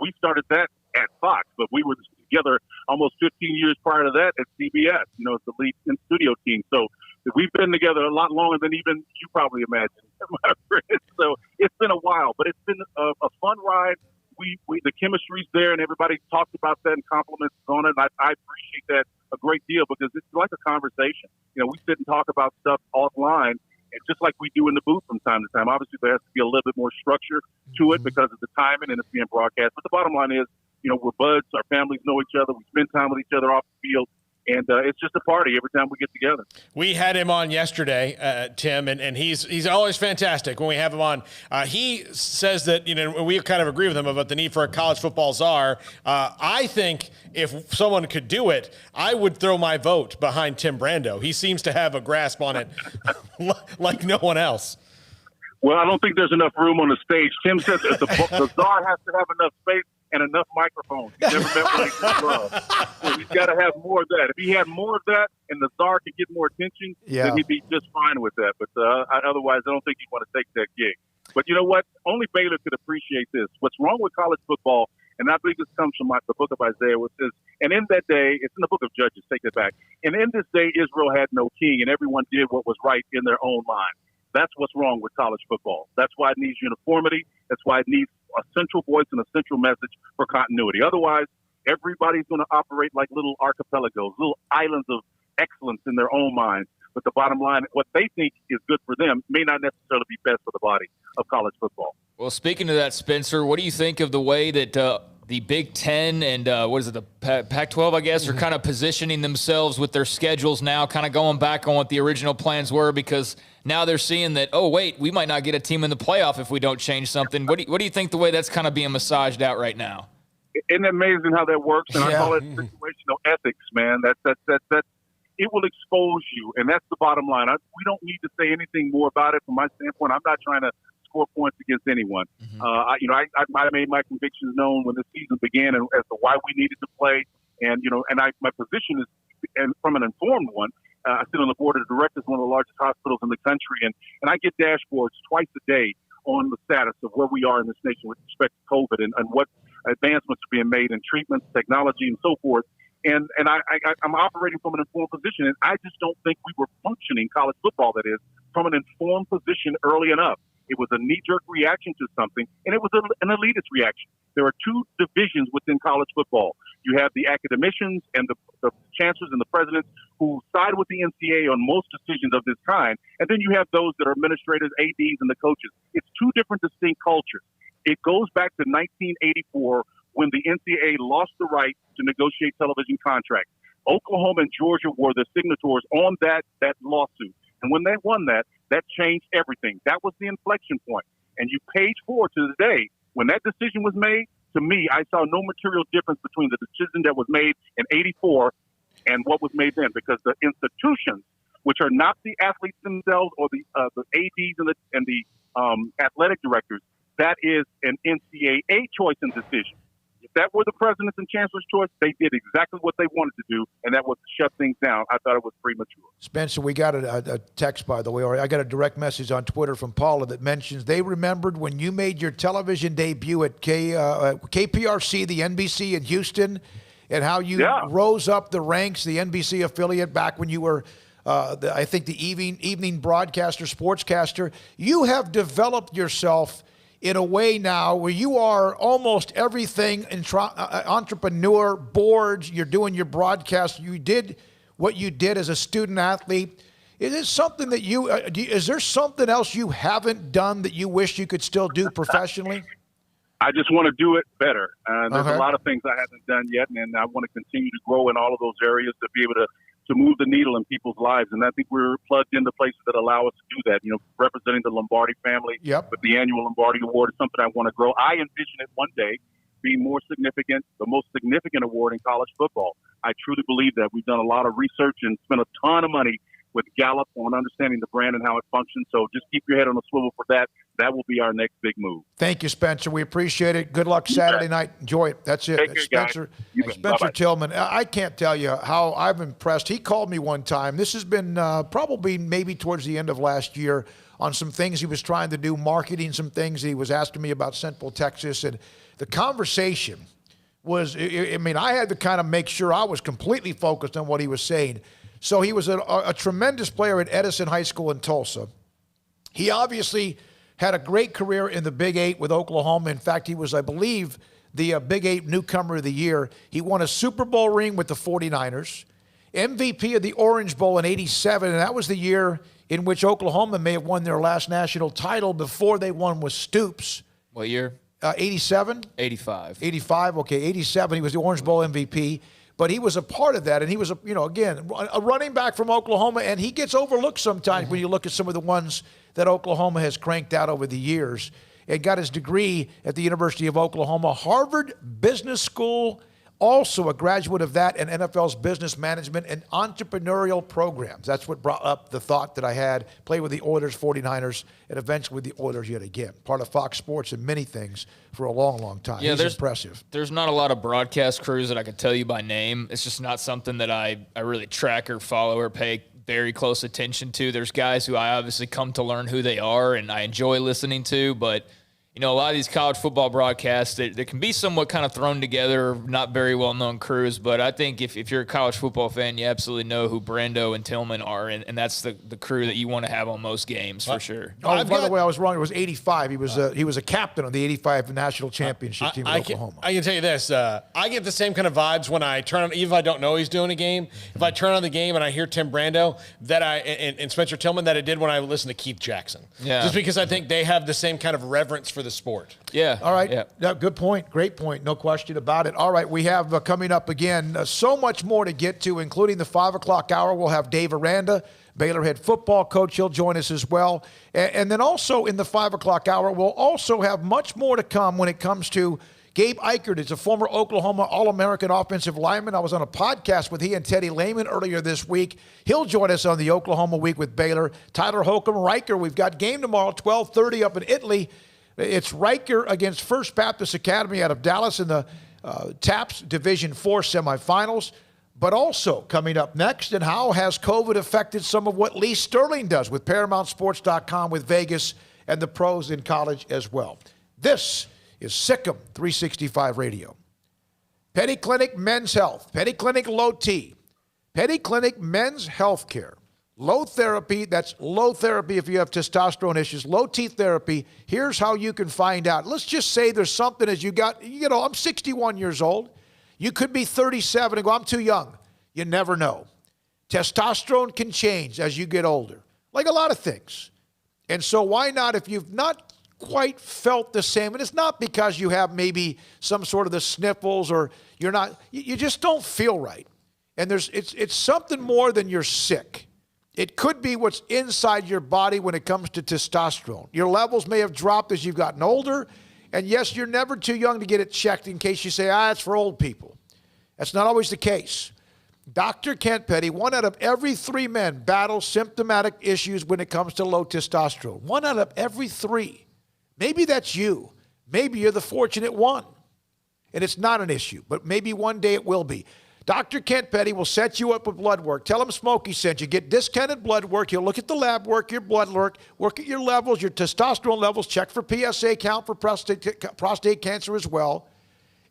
we started that at Fox, but we were together almost 15 years prior to that at CBS, it's the lead in studio team. So we've been together a lot longer than even you probably imagine, my friend. So it's been a while, but it's been a fun ride. The chemistry's there, and everybody talks about that and compliments on it. And I appreciate that a great deal because it's like a conversation. We sit and talk about stuff offline, and just like we do in the booth from time to time. Obviously, there has to be a little bit more structure to it because of the timing and it's being broadcast. But the bottom line is, we're buds. Our families know each other. We spend time with each other off the field. And it's just a party every time we get together. We had him on yesterday, Tim, and he's always fantastic when we have him on. He says that, we kind of agree with him about the need for a college football czar. I think if someone could do it, I would throw my vote behind Tim Brando. He seems to have a grasp on it like no one else. Well, I don't think there's enough room on the stage. Tim says that the czar has to have enough space and enough microphones. He's never met one he loves. So he's got to have more of that. If he had more of that and the czar could get more attention, then he'd be just fine with that. But otherwise, I don't think he'd want to take that gig. But you know what? Only Baylor could appreciate this. What's wrong with college football, and I believe this comes from the book of Isaiah, which says, and in that day, it's in the book of Judges, take it back, and in this day Israel had no king, and everyone did what was right in their own mind. That's what's wrong with college football. That's why it needs uniformity. That's why it needs a central voice and a central message for continuity. Otherwise, everybody's going to operate like little archipelagos, little islands of excellence in their own minds. But the bottom line, what they think is good for them may not necessarily be best for the body of college football. Well, speaking of that, Spencer, what do you think of the way that the Big Ten and the Pac-12, I guess, are kind of positioning themselves with their schedules now, kind of going back on what the original plans were, because now they're seeing that, oh, wait, we might not get a team in the playoff if we don't change something. What do you think the way that's kind of being massaged out right now? Isn't it amazing how that works? And I call it situational ethics, man. That it will expose you, and that's the bottom line. We don't need to say anything more about it from my standpoint. I'm not trying to score points against anyone. I made my convictions known when the season began and as to why we needed to play. And, my position is, and from an informed one, I sit on the board of directors of one of the largest hospitals in the country, and I get dashboards twice a day on the status of where we are in this nation with respect to COVID and what advancements are being made in treatments, technology, and so forth. And I'm operating from an informed position, and I just don't think we were functioning, college football that is, from an informed position early enough. It was a knee-jerk reaction to something, and it was an elitist reaction. There are two divisions within college football. You have the academicians and the chancellors and the presidents who side with the NCAA on most decisions of this kind, and then you have those that are administrators, ADs, and the coaches. It's two different distinct cultures. It goes back to 1984 when the NCAA lost the right to negotiate television contracts. Oklahoma and Georgia were the signatories on that lawsuit. And when they won that changed everything. That was the inflection point. And you page forward to the day when that decision was made, to me, I saw no material difference between the decision that was made in '84 and what was made then, because the institutions, which are not the athletes themselves or the ADs and the athletic directors, that is an NCAA choice and decision. If that were the president's and chancellor's choice, they did exactly what they wanted to do, and that was to shut things down. I thought it was premature. Spencer, we got a text, by the way, or I got a direct message on Twitter from Paula that mentions they remembered when you made your television debut at KPRC, the NBC in Houston, and how you rose up the ranks, the NBC affiliate, back when you were, I think, the evening broadcaster, sportscaster. You have developed yourself in a way now where you are almost everything, entrepreneur, boards, you're doing your broadcast. You did what you did as a student athlete. Is it something that is there something else you haven't done that you wish you could still do professionally? I just want to do it better. There's a lot of things I haven't done yet, and I want to continue to grow in all of those areas to be able to move the needle in people's lives. And I think we're plugged into places that allow us to do that. You know, representing the Lombardi family with the annual Lombardi Award is something I want to grow. I envision it one day being more significant, the most significant award in college football. I truly believe that. We've done a lot of research and spent a ton of money with Gallup on understanding the brand and how it functions. So just keep your head on a swivel for that. That will be our next big move. Thank you, Spencer. We appreciate it. Good luck Saturday night. Enjoy it. That's it. Take care, Spencer Tillman. I can't tell you how I'm impressed. He called me one time. This has been probably maybe towards the end of last year on some things he was trying to do, marketing some things. He was asking me about Central Texas. And the conversation was, I mean, I had to kind of make sure I was completely focused on what he was saying. So he was a tremendous player at Edison High School in Tulsa. He obviously had a great career in the Big 8 with Oklahoma. In fact, he was, I believe, the Big 8 Newcomer of the Year. He won a Super Bowl ring with the 49ers, MVP of the Orange Bowl in '87, and that was the year in which Oklahoma may have won their last national title before they won with Stoops. What year? 87? 85. 85, okay, 87. He was the Orange Bowl MVP. But he was a part of that, and he was, again, a running back from Oklahoma, and he gets overlooked sometimes when you look at some of the ones that Oklahoma has cranked out over the years. And got his degree at the University of Oklahoma, Harvard Business School, also a graduate of that, and NFL's business management and entrepreneurial programs. That's what brought up the thought that I had, play with the Oilers, 49ers, and eventually with the Oilers yet again. Part of Fox Sports and many things for a long, long time. Yeah, He's impressive. There's not a lot of broadcast crews that I could tell you by name. It's just not something that I really track or follow or pay very close attention to. There's guys who I obviously come to learn who they are and I enjoy listening to, but a lot of these college football broadcasts, they can be somewhat kind of thrown together, not very well-known crews, but I think if you're a college football fan, you absolutely know who Brando and Tillman are, and that's the crew that you want to have on most games for sure. Oh, by the way, I was wrong. It was 85. He was a captain on the 85 national championship team in Oklahoma. I can tell you this. I get the same kind of vibes when I turn on, even if I don't know he's doing a game, if I turn on the game and I hear Tim Brando and Spencer Tillman that I did when I listened to Keith Jackson. Yeah. Just because I think they have the same kind of reverence for the sport. Yeah. All right. Yeah. Good point. Great point. No question about it. All right. We have coming up again so much more to get to, including the 5 o'clock hour. We'll have Dave Aranda, Baylor head football coach. He'll join us as well. And then also in the 5 o'clock hour, we'll also have much more to come when it comes to Gabe Eichert. Is a former Oklahoma All-American offensive lineman. I was on a podcast with he and Teddy Lehman earlier this week. He'll join us on the Oklahoma Week with Baylor. Tyler Holcomb-Riker. We've got game tomorrow, 12:30 up in Italy. It's Riker against First Baptist Academy out of Dallas in the TAPS Division IV semifinals. But also coming up next, and how has COVID affected some of what Lee Sterling does with ParamountSports.com with Vegas and the pros in college as well. This is Sic'Em365 Radio. Petty Clinic Men's Health, Petty Clinic Low T, Petty Clinic Men's Health Care. Low therapy, that's low therapy if you have testosterone issues. Low T therapy, here's how you can find out. Let's just say there's something as I'm 61 years old. You could be 37 and go, I'm too young. You never know. Testosterone can change as you get older, like a lot of things. And so why not, if you've not quite felt the same, and it's not because you have maybe some sort of the sniffles or you just don't feel right. And it's something more than you're sick. It could be what's inside your body when it comes to testosterone. Your levels may have dropped as you've gotten older, And yes, you're never too young to get it checked in case you say, it's for old people. That's not always the case. Dr. Kent Petty, 1 out of every 3 men battle symptomatic issues when it comes to low testosterone. 1 out of every 3. Maybe that's you. Maybe you're the fortunate one. And it's not an issue, but maybe one day it will be. Dr. Kent Petty will set you up with blood work. Tell him Smokey sent you. Get discounted blood work. He'll look at the lab work, your blood work at your levels, your testosterone levels, check for PSA count for prostate cancer as well,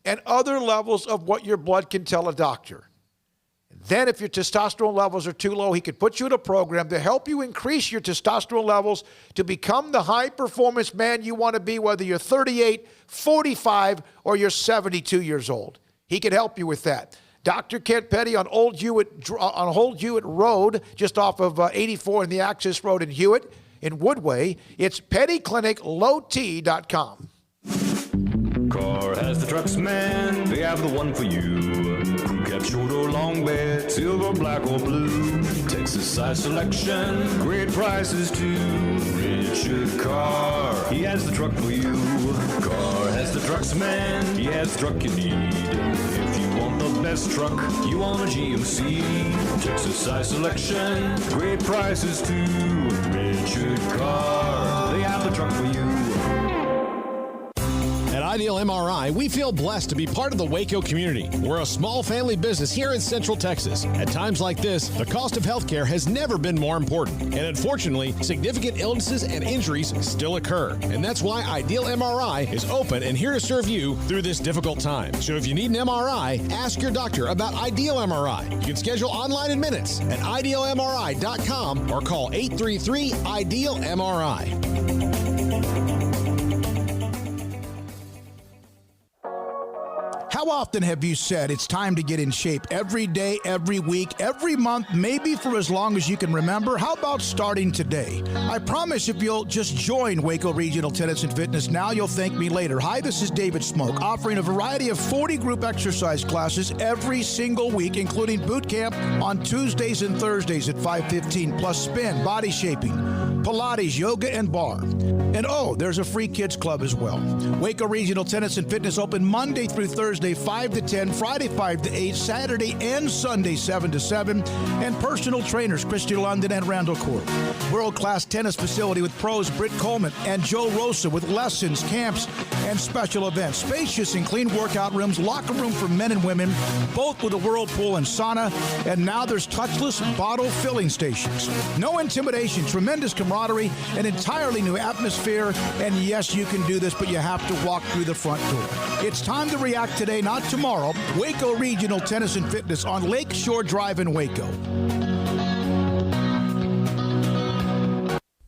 and other levels of what your blood can tell a doctor. Then if your testosterone levels are too low, he could put you in a program to help you increase your testosterone levels to become the high-performance man you want to be, whether you're 38, 45, or you're 72 years old. He can help you with that. Dr. Kent Petty on Old Hewitt Road, just off of 84 in the Access Road in Hewitt, in Woodway. It's pettycliniclowt.com. Car has the trucks, man. They have the one for you. Crew cab, short or long bed, silver, black or blue. Texas size selection, great prices too. Richard Carr, he has the truck for you. Carr has the trucks, man. He has the truck you need. If you want the best truck, you want a GMC. Texas size selection, great prices too. Richard Carr, they have the truck for you. At Ideal MRI, we feel blessed to be part of the Waco community. We're a small family business here in Central Texas. At times like this, the cost of healthcare has never been more important. And unfortunately, significant illnesses and injuries still occur. And that's why Ideal MRI is open and here to serve you through this difficult time. So if you need an MRI, ask your doctor about Ideal MRI. You can schedule online in minutes at idealmri.com or call 833-IDEAL-MRI. How often have you said it's time to get in shape every day, every week, every month, maybe for as long as you can remember? How about starting today? I promise if you'll just join Waco Regional Tennis and Fitness now, you'll thank me later. Hi, this is David Smoke, offering a variety of 40 group exercise classes every single week, including boot camp on Tuesdays and Thursdays at 5:15, plus spin, body shaping, Pilates, yoga, and bar. And there's a free kids club as well. Waco Regional Tennis and Fitness open Monday through Thursday, 5 to 10, Friday 5 to 8, Saturday and Sunday 7 to 7, and personal trainers Christy London and Randall Court. World-class tennis facility with pros Britt Coleman and Joe Rosa with lessons, camps, and special events. Spacious and clean workout rooms, locker room for men and women, both with a whirlpool and sauna, and now there's touchless bottle filling stations. No intimidation, tremendous camaraderie, an entirely new atmosphere, and yes, you can do this, but you have to walk through the front door. It's time to react today, not tomorrow. Waco Regional Tennis and Fitness on Lakeshore Drive in Waco.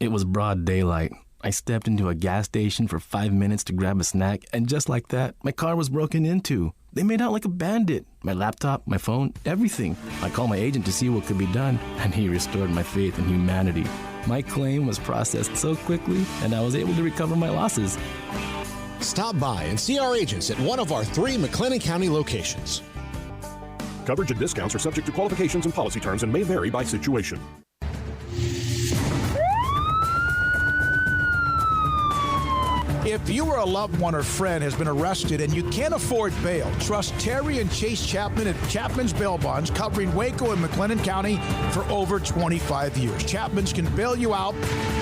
It was broad daylight. I stepped into a gas station for 5 minutes to grab a snack, and just like that, my car was broken into. They made out like a bandit. My laptop, my phone, everything. I called my agent to see what could be done, and he restored my faith in humanity. My claim was processed so quickly, and I was able to recover my losses. Stop by and see our agents at one of our 3 McLennan County locations. Coverage and discounts are subject to qualifications and policy terms and may vary by situation. If you or a loved one or friend has been arrested and you can't afford bail, trust Terry and Chase Chapman at Chapman's Bail Bonds, covering Waco and McLennan County for over 25 years. Chapman's can bail you out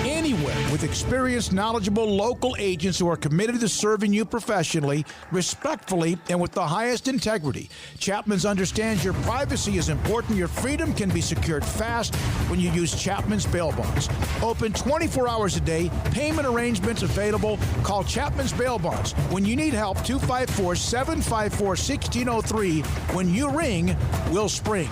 anywhere with experienced, knowledgeable local agents who are committed to serving you professionally, respectfully, and with the highest integrity. Chapman's understands your privacy is important. Your freedom can be secured fast when you use Chapman's Bail Bonds. Open 24 hours a day, payment arrangements available. Call Chapman's Bail Bonds. When you need help, 254-754-1603. When you ring, we'll spring.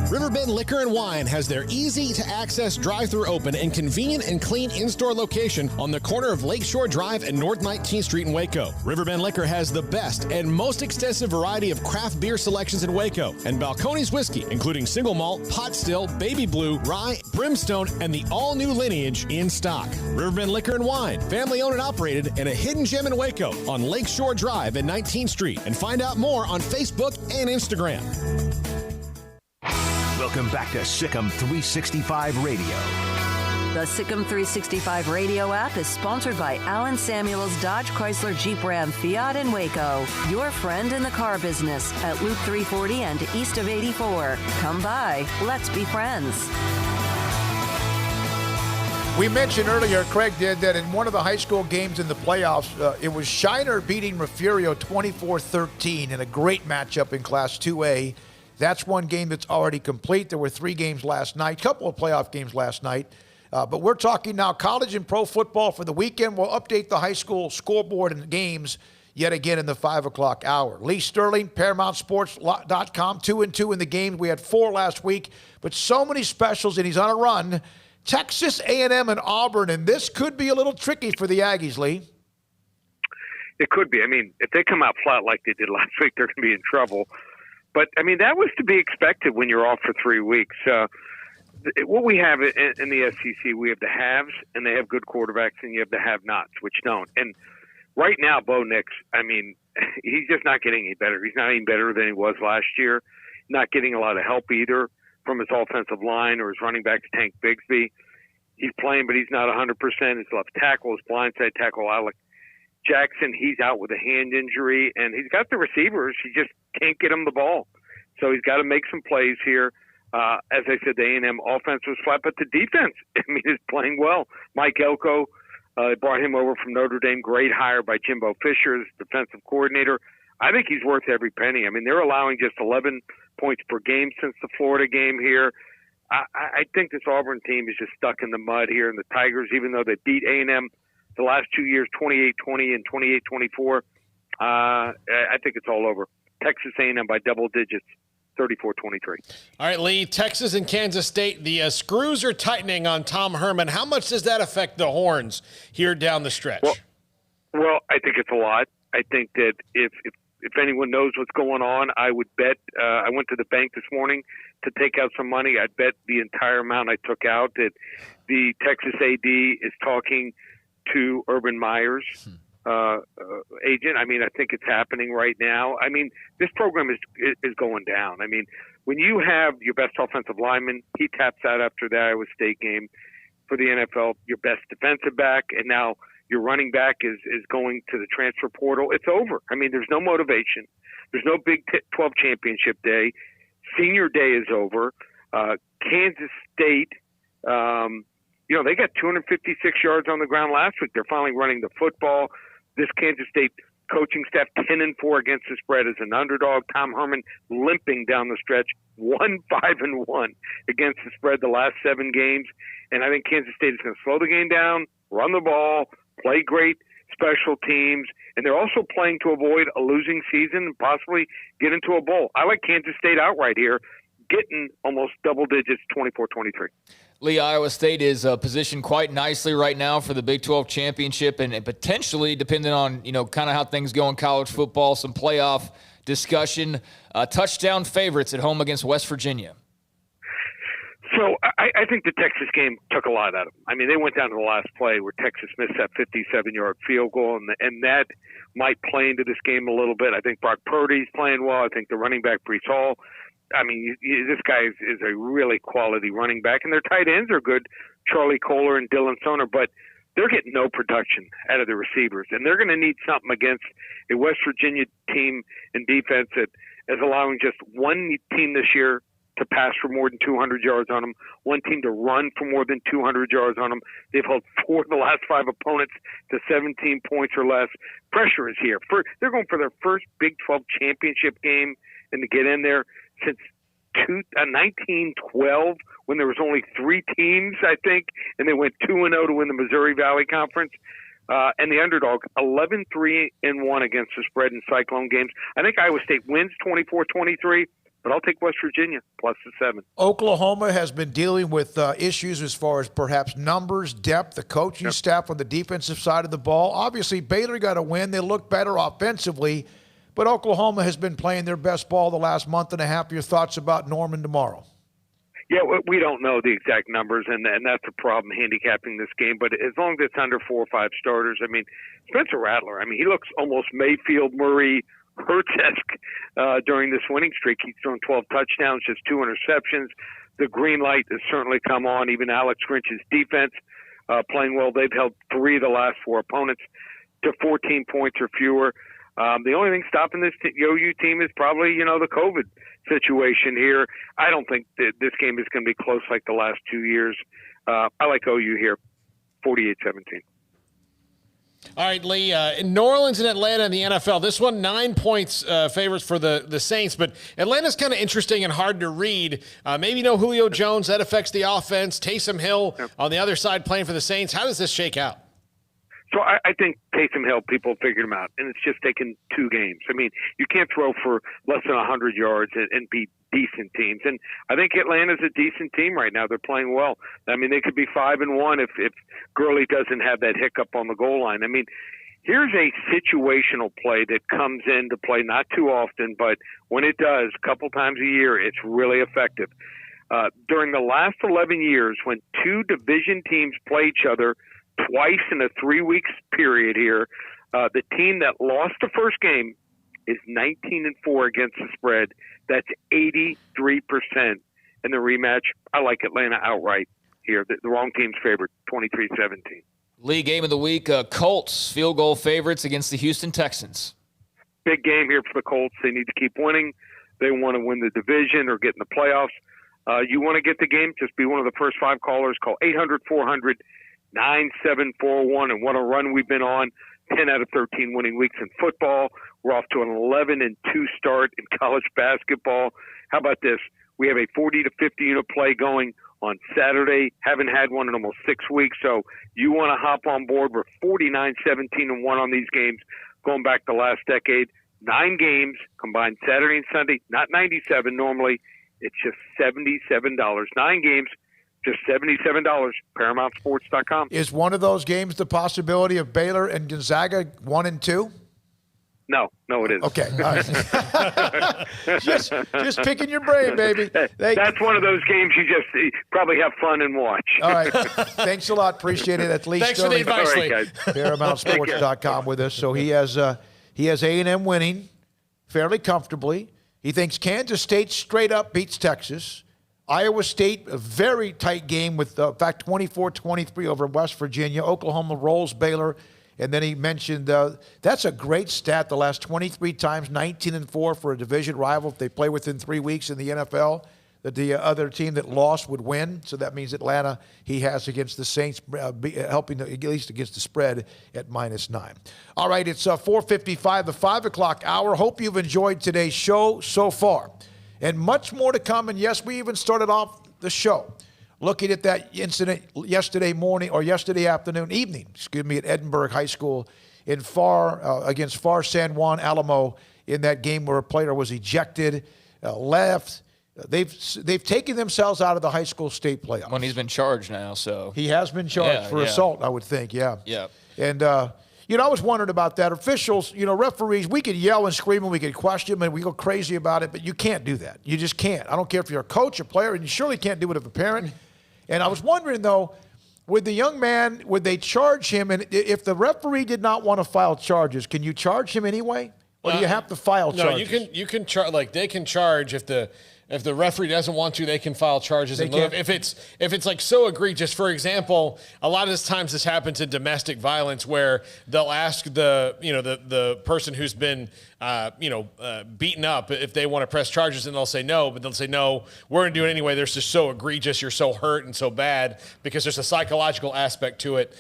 Riverbend Liquor and Wine has their easy-to-access drive-thru open and convenient and clean in-store location on the corner of Lakeshore Drive and North 19th Street in Waco. Riverbend Liquor has the best and most extensive variety of craft beer selections in Waco, and Balcones whiskey, including single malt, pot still, baby blue, rye, brimstone, and the all-new lineage in stock. Riverbend Liquor and Wine, family-owned and operated, and a hidden gem in Waco on Lakeshore Drive and 19th Street. And find out more on Facebook and Instagram. Welcome back to Sic'Em 365 Radio. The Sic'Em365 radio app is sponsored by Alan Samuels Dodge Chrysler Jeep Ram Fiat in Waco. Your friend in the car business at Loop 340 and east of 84. Come by. Let's be friends. We mentioned earlier, Craig did, that in one of the high school games in the playoffs, it was Shiner beating Refugio 24-13 in a great matchup in Class 2A. That's one game that's already complete. There were 3 games last night, a couple of playoff games last night. But we're talking now college and pro football for the weekend. We'll update the high school scoreboard and games yet again in the 5 o'clock hour. Lee Sterling, ParamountSports.com, 2-2 in the game. We had 4 last week, but so many specials, and he's on a run. Texas A&M and Auburn, and this could be a little tricky for the Aggies, Lee. It could be. I mean, if they come out flat like they did last week, they're going to be in trouble. But, I mean, that was to be expected when you're off for 3 weeks. What we have in the SEC, we have the haves, and they have good quarterbacks, and you have the have-nots, which don't. And right now, Bo Nix, I mean, he's just not getting any better. He's not any better than he was last year. Not getting a lot of help either from his offensive line or his running back, Tank Bigsby. He's playing, but he's not 100%. His left tackle, his blindside tackle, Alec Jackson, he's out with a hand injury, and he's got the receivers. He just can't get him the ball. So he's got to make some plays here. As I said, the A&M offense was flat, but the defense, I mean, is playing well. Mike Elko, brought him over from Notre Dame. Great hire by Jimbo Fisher as defensive coordinator. I think he's worth every penny. I mean, they're allowing just 11 points per game since the Florida game here. I think this Auburn team is just stuck in the mud here. And the Tigers, even though they beat A&M the last 2 years, 28-20 and 28-24, I think it's all over. Texas A&M by double digits. 34-23. All right, Lee, Texas and Kansas State, the screws are tightening on Tom Herman. How much does that affect the Horns here down the stretch? Well, I think it's a lot. I think that if anyone knows what's going on, I would bet I went to the bank this morning to take out some money. I'd bet the entire amount I took out that the Texas AD is talking to Urban Meyer's agent. I mean, I think it's happening right now. I mean, this program is going down. I mean, when you have your best offensive lineman, he taps out after the Iowa State game for the NFL, your best defensive back, and now your running back is going to the transfer portal. It's over. I mean, there's no motivation. There's no Big 12 championship day. Senior day is over. Kansas State, they got 256 yards on the ground last week. They're finally running the football. This Kansas State coaching staff 10-4 against the spread as an underdog. Tom Herman limping down the stretch, 5-1 against the spread the last 7 games. And I think Kansas State is going to slow the game down, run the ball, play great special teams, and they're also playing to avoid a losing season and possibly get into a bowl. I like Kansas State outright here, getting almost double digits, 24-23. Lee, Iowa State is positioned quite nicely right now for the Big 12 championship and potentially, depending on, kind of how things go in college football, some playoff discussion. Touchdown favorites at home against West Virginia. So I think the Texas game took a lot out of them. I mean, they went down to the last play where Texas missed that 57-yard field goal, and that might play into this game a little bit. I think Brock Purdy's playing well. I think the running back, Breece Hall, I mean, this guy is a really quality running back, and their tight ends are good, Charlie Kohler and Dylan Soner, but they're getting no production out of the receivers, and they're going to need something against a West Virginia team in defense that is allowing just one team this year to pass for more than 200 yards on them, one team to run for more than 200 yards on them. They've held 4 of the last 5 opponents to 17 points or less. Pressure is here. They're going for their first Big 12 championship game and to get in there since 1912 when there was only 3 teams, I think, and they went 2-0 to win the Missouri Valley Conference. And the underdog, 11-3-1 against the spread in Cyclone games. I think Iowa State wins 24-23. But I'll take West Virginia plus the 7. Oklahoma has been dealing with issues as far as perhaps numbers, depth, the coaching staff on the defensive side of the ball. Obviously, Baylor got a win. They look better offensively. But Oklahoma has been playing their best ball the last month and a half. Your thoughts about Norman tomorrow? Yeah, we don't know the exact numbers, and that's a problem handicapping this game. But as long as it's under 4 or 5 starters, I mean, Spencer Rattler, I mean, he looks almost Mayfield Murray Hurts-esque during this winning streak. He's thrown 12 touchdowns, just 2 interceptions. The green light has certainly come on. Even Alex Grinch's defense playing well. They've held 3 of the last 4 opponents to 14 points or fewer. The only thing stopping this OU team is probably, the COVID situation here. I don't think that this game is going to be close like the last 2 years. I like OU here, 48-17. All right, Lee, in New Orleans and Atlanta in the NFL, this one 9 points favors for the Saints, but Atlanta's kind of interesting and hard to read. Maybe no Julio Jones, that affects the offense. Taysom Hill on the other side playing for the Saints. How does this shake out? So I think Taysom Hill, people figured him out, and it's just taken 2 games. I mean, you can't throw for less than 100 yards and beat decent teams. And I think Atlanta's a decent team right now. They're playing well. I mean, they could be 5-1 if Gurley doesn't have that hiccup on the goal line. I mean, here's a situational play that comes into play not too often, but when it does, a couple times a year, it's really effective. During the last 11 years, when 2 division teams play each other twice in a 3 weeks period here, the team that lost the first game is 19-4 against the spread. That's 83%. In the rematch, I like Atlanta outright here. The wrong team's favored, 23-17. Lee, game of the week, Colts field goal favorites against the Houston Texans. Big game here for the Colts. They need to keep winning. They want to win the division or get in the playoffs. You want to get the game, just be one of the first 5 callers. Call 800-400-9741. And what a run we've been on. 10 out of 13 winning weeks in football. We're off to an 11-2 start in college basketball. How about this? We have a 40 to 50 unit play going on Saturday. Haven't had one in almost 6 weeks. So you want to hop on board. We're 49-17-1 on these games going back the last decade. 9 games combined Saturday and Sunday, not 97 normally. It's just $77. 9 games, just $77. ParamountSports.com. Is one of those games the possibility of Baylor and Gonzaga 1 and 2? No, it isn't. Okay, all right. just picking your brain, baby. That's one of those games you just probably have fun and watch. All right. Thanks a lot. Appreciate it. At least Thanks for the advice, Lee. ParamountSports.com with us. So he has A&M winning fairly comfortably. He thinks Kansas State straight up beats Texas. Iowa State, a very tight game with, in fact, 24-23 over West Virginia. Oklahoma rolls Baylor. And then he mentioned that's a great stat. The last 23 times, 19-4 for a division rival. If they play within 3 weeks in the NFL, that the other team that lost would win. So that means Atlanta, he has against the Saints, helping at least against the spread at -9. All right, it's 4:55, the 5 o'clock hour. Hope you've enjoyed today's show so far. And much more to come. And yes, we even started off the show looking at that incident yesterday evening, at Edinburgh High School in against Far San Juan Alamo in that game where a player was ejected, left. They've taken themselves out of the high school state playoffs. Well, he's been charged now, so. He has been charged for assault, I would think, yeah. Yeah. And, I was wondering about that. Officials, referees, we could yell and scream and we could question them and we go crazy about it, but you can't do that. You just can't. I don't care if you're a coach, a player, and you surely can't do it if a parent. And I was wondering, though, with the young man, would they charge him? And if the referee did not want to file charges, can you charge him anyway? Or do you have to file charges? No, you can charge. Like, they can charge if the referee doesn't want to, they can file charges. If it's like so egregious, for example, a lot of times this happens in domestic violence where they'll ask the person who's been beaten up if they want to press charges, and they'll say no, but they'll say no, we're going to do it anyway. There's just so egregious, you're so hurt and so bad, because there's a psychological aspect to it.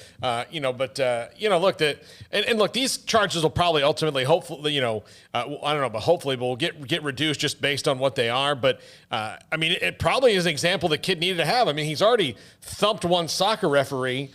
Look, these charges will probably ultimately, hopefully, hopefully will get reduced just based on what they are. But it probably is an example the kid needed to have. I mean, he's already thumped one soccer referee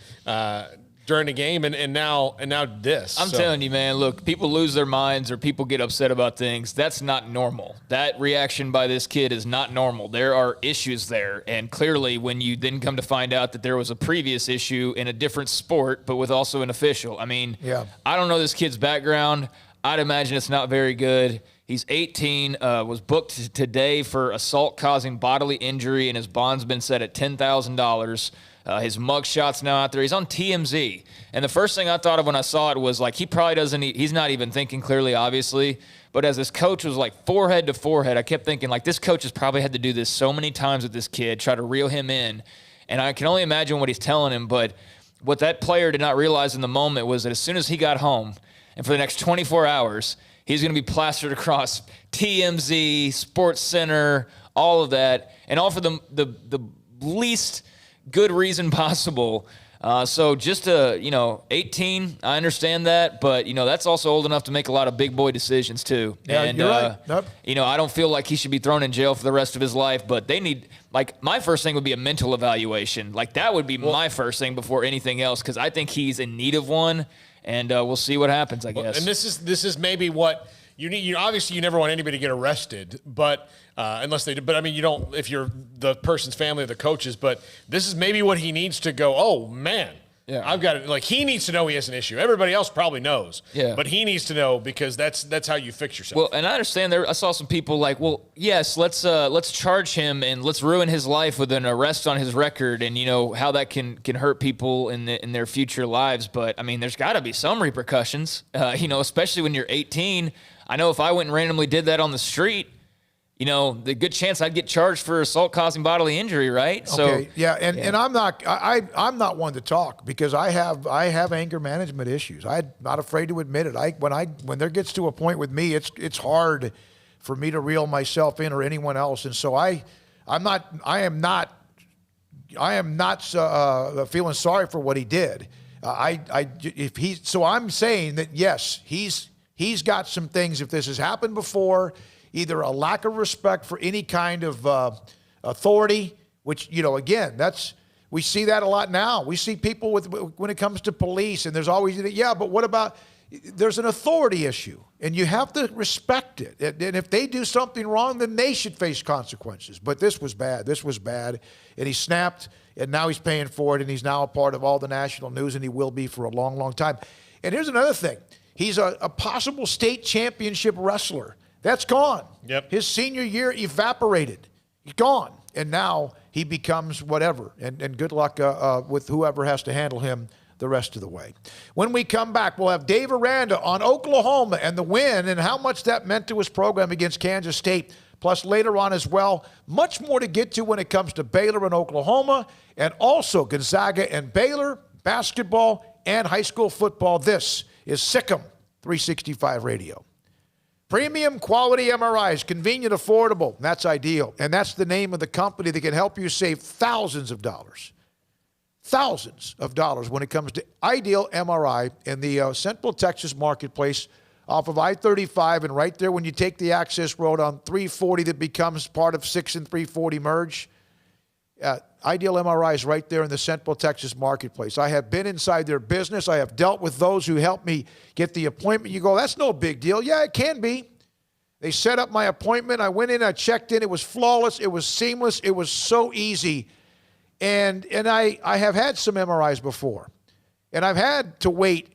during the game, and now this. I'm telling you, man, look, people lose their minds or people get upset about things. That's not normal. That reaction by this kid is not normal. There are issues there, and clearly when you then come to find out that there was a previous issue in a different sport, but with also an official. I mean, I don't know this kid's background. I'd imagine it's not very good. He's 18, was booked today for assault causing bodily injury, and his bond's been set at $10,000. His mug shot's now out there. He's on TMZ. And the first thing I thought of when I saw it was like, he probably he's not even thinking clearly, obviously. But as this coach was like forehead to forehead, I kept thinking like, this coach has probably had to do this so many times with this kid, try to reel him in. And I can only imagine what he's telling him. But what that player did not realize in the moment was that as soon as he got home, and for the next 24 hours, he's going to be plastered across TMZ, Sports Center, all of that, and all for the least good reason possible. So just 18, I understand that, but that's also old enough to make a lot of big boy decisions too. Yeah, and you're right. Nope. I don't feel like he should be thrown in jail for the rest of his life, but they need, like, my first thing would be a mental evaluation. Like, that would be my first thing before anything else, because I think he's in need of one, and we'll see what happens, I guess. And this is maybe what you need. Obviously, you never want anybody to get arrested, but unless they do. But I mean, you don't if you're the person's family or the coaches. But this is maybe what he needs to go. Oh man, yeah, I've got it. Like, he needs to know he has an issue. Everybody else probably knows. Yeah, but he needs to know, because that's how you fix yourself. Well, and I understand I saw some people like, well, yes, let's charge him and let's ruin his life with an arrest on his record, and how that can hurt people in their future lives. But I mean, there's got to be some repercussions. Especially when you're 18. I know if I went and randomly did that on the street, the good chance I'd get charged for assault causing bodily injury, right? Okay. And I'm not one to talk, because I have anger management issues. I'm not afraid to admit it. When there gets to a point with me, it's hard for me to reel myself in, or anyone else, and so I am not feeling sorry for what he did. So I'm saying that yes, he's got some things. If this has happened before, either a lack of respect for any kind of authority, which, again, we see that a lot now. We see people when it comes to police, and there's always, but what about, there's an authority issue, and you have to respect it. And if they do something wrong, then they should face consequences. But this was bad. And he snapped, and now he's paying for it, and he's now a part of all the national news, and he will be for a long, long time. And here's another thing. He's a possible state championship wrestler. That's gone. Yep. His senior year evaporated. He's gone. And now he becomes whatever. And good luck with whoever has to handle him the rest of the way. When we come back, we'll have Dave Aranda on Oklahoma and the win and how much that meant to his program against Kansas State. Plus, later on as well, much more to get to when it comes to Baylor and Oklahoma, and also Gonzaga and Baylor, basketball and high school football. This is Sic'Em365 Radio. Premium quality MRIs, convenient, affordable. That's ideal. And that's the name of the company that can help you save thousands of dollars when it comes to Ideal MRI in the Central Texas marketplace off of I-35, and right there when you take the access road on 340 that becomes part of 6 and 340 merge. Ideal MRI is right there in the Central Texas marketplace. I have been inside their business. I have dealt with those who helped me get the appointment. You go, that's no big deal. Yeah, it can be. They set up my appointment. I went in, I checked in. It was flawless. It was seamless. It was so easy. And I have had some MRIs before. And I've had to wait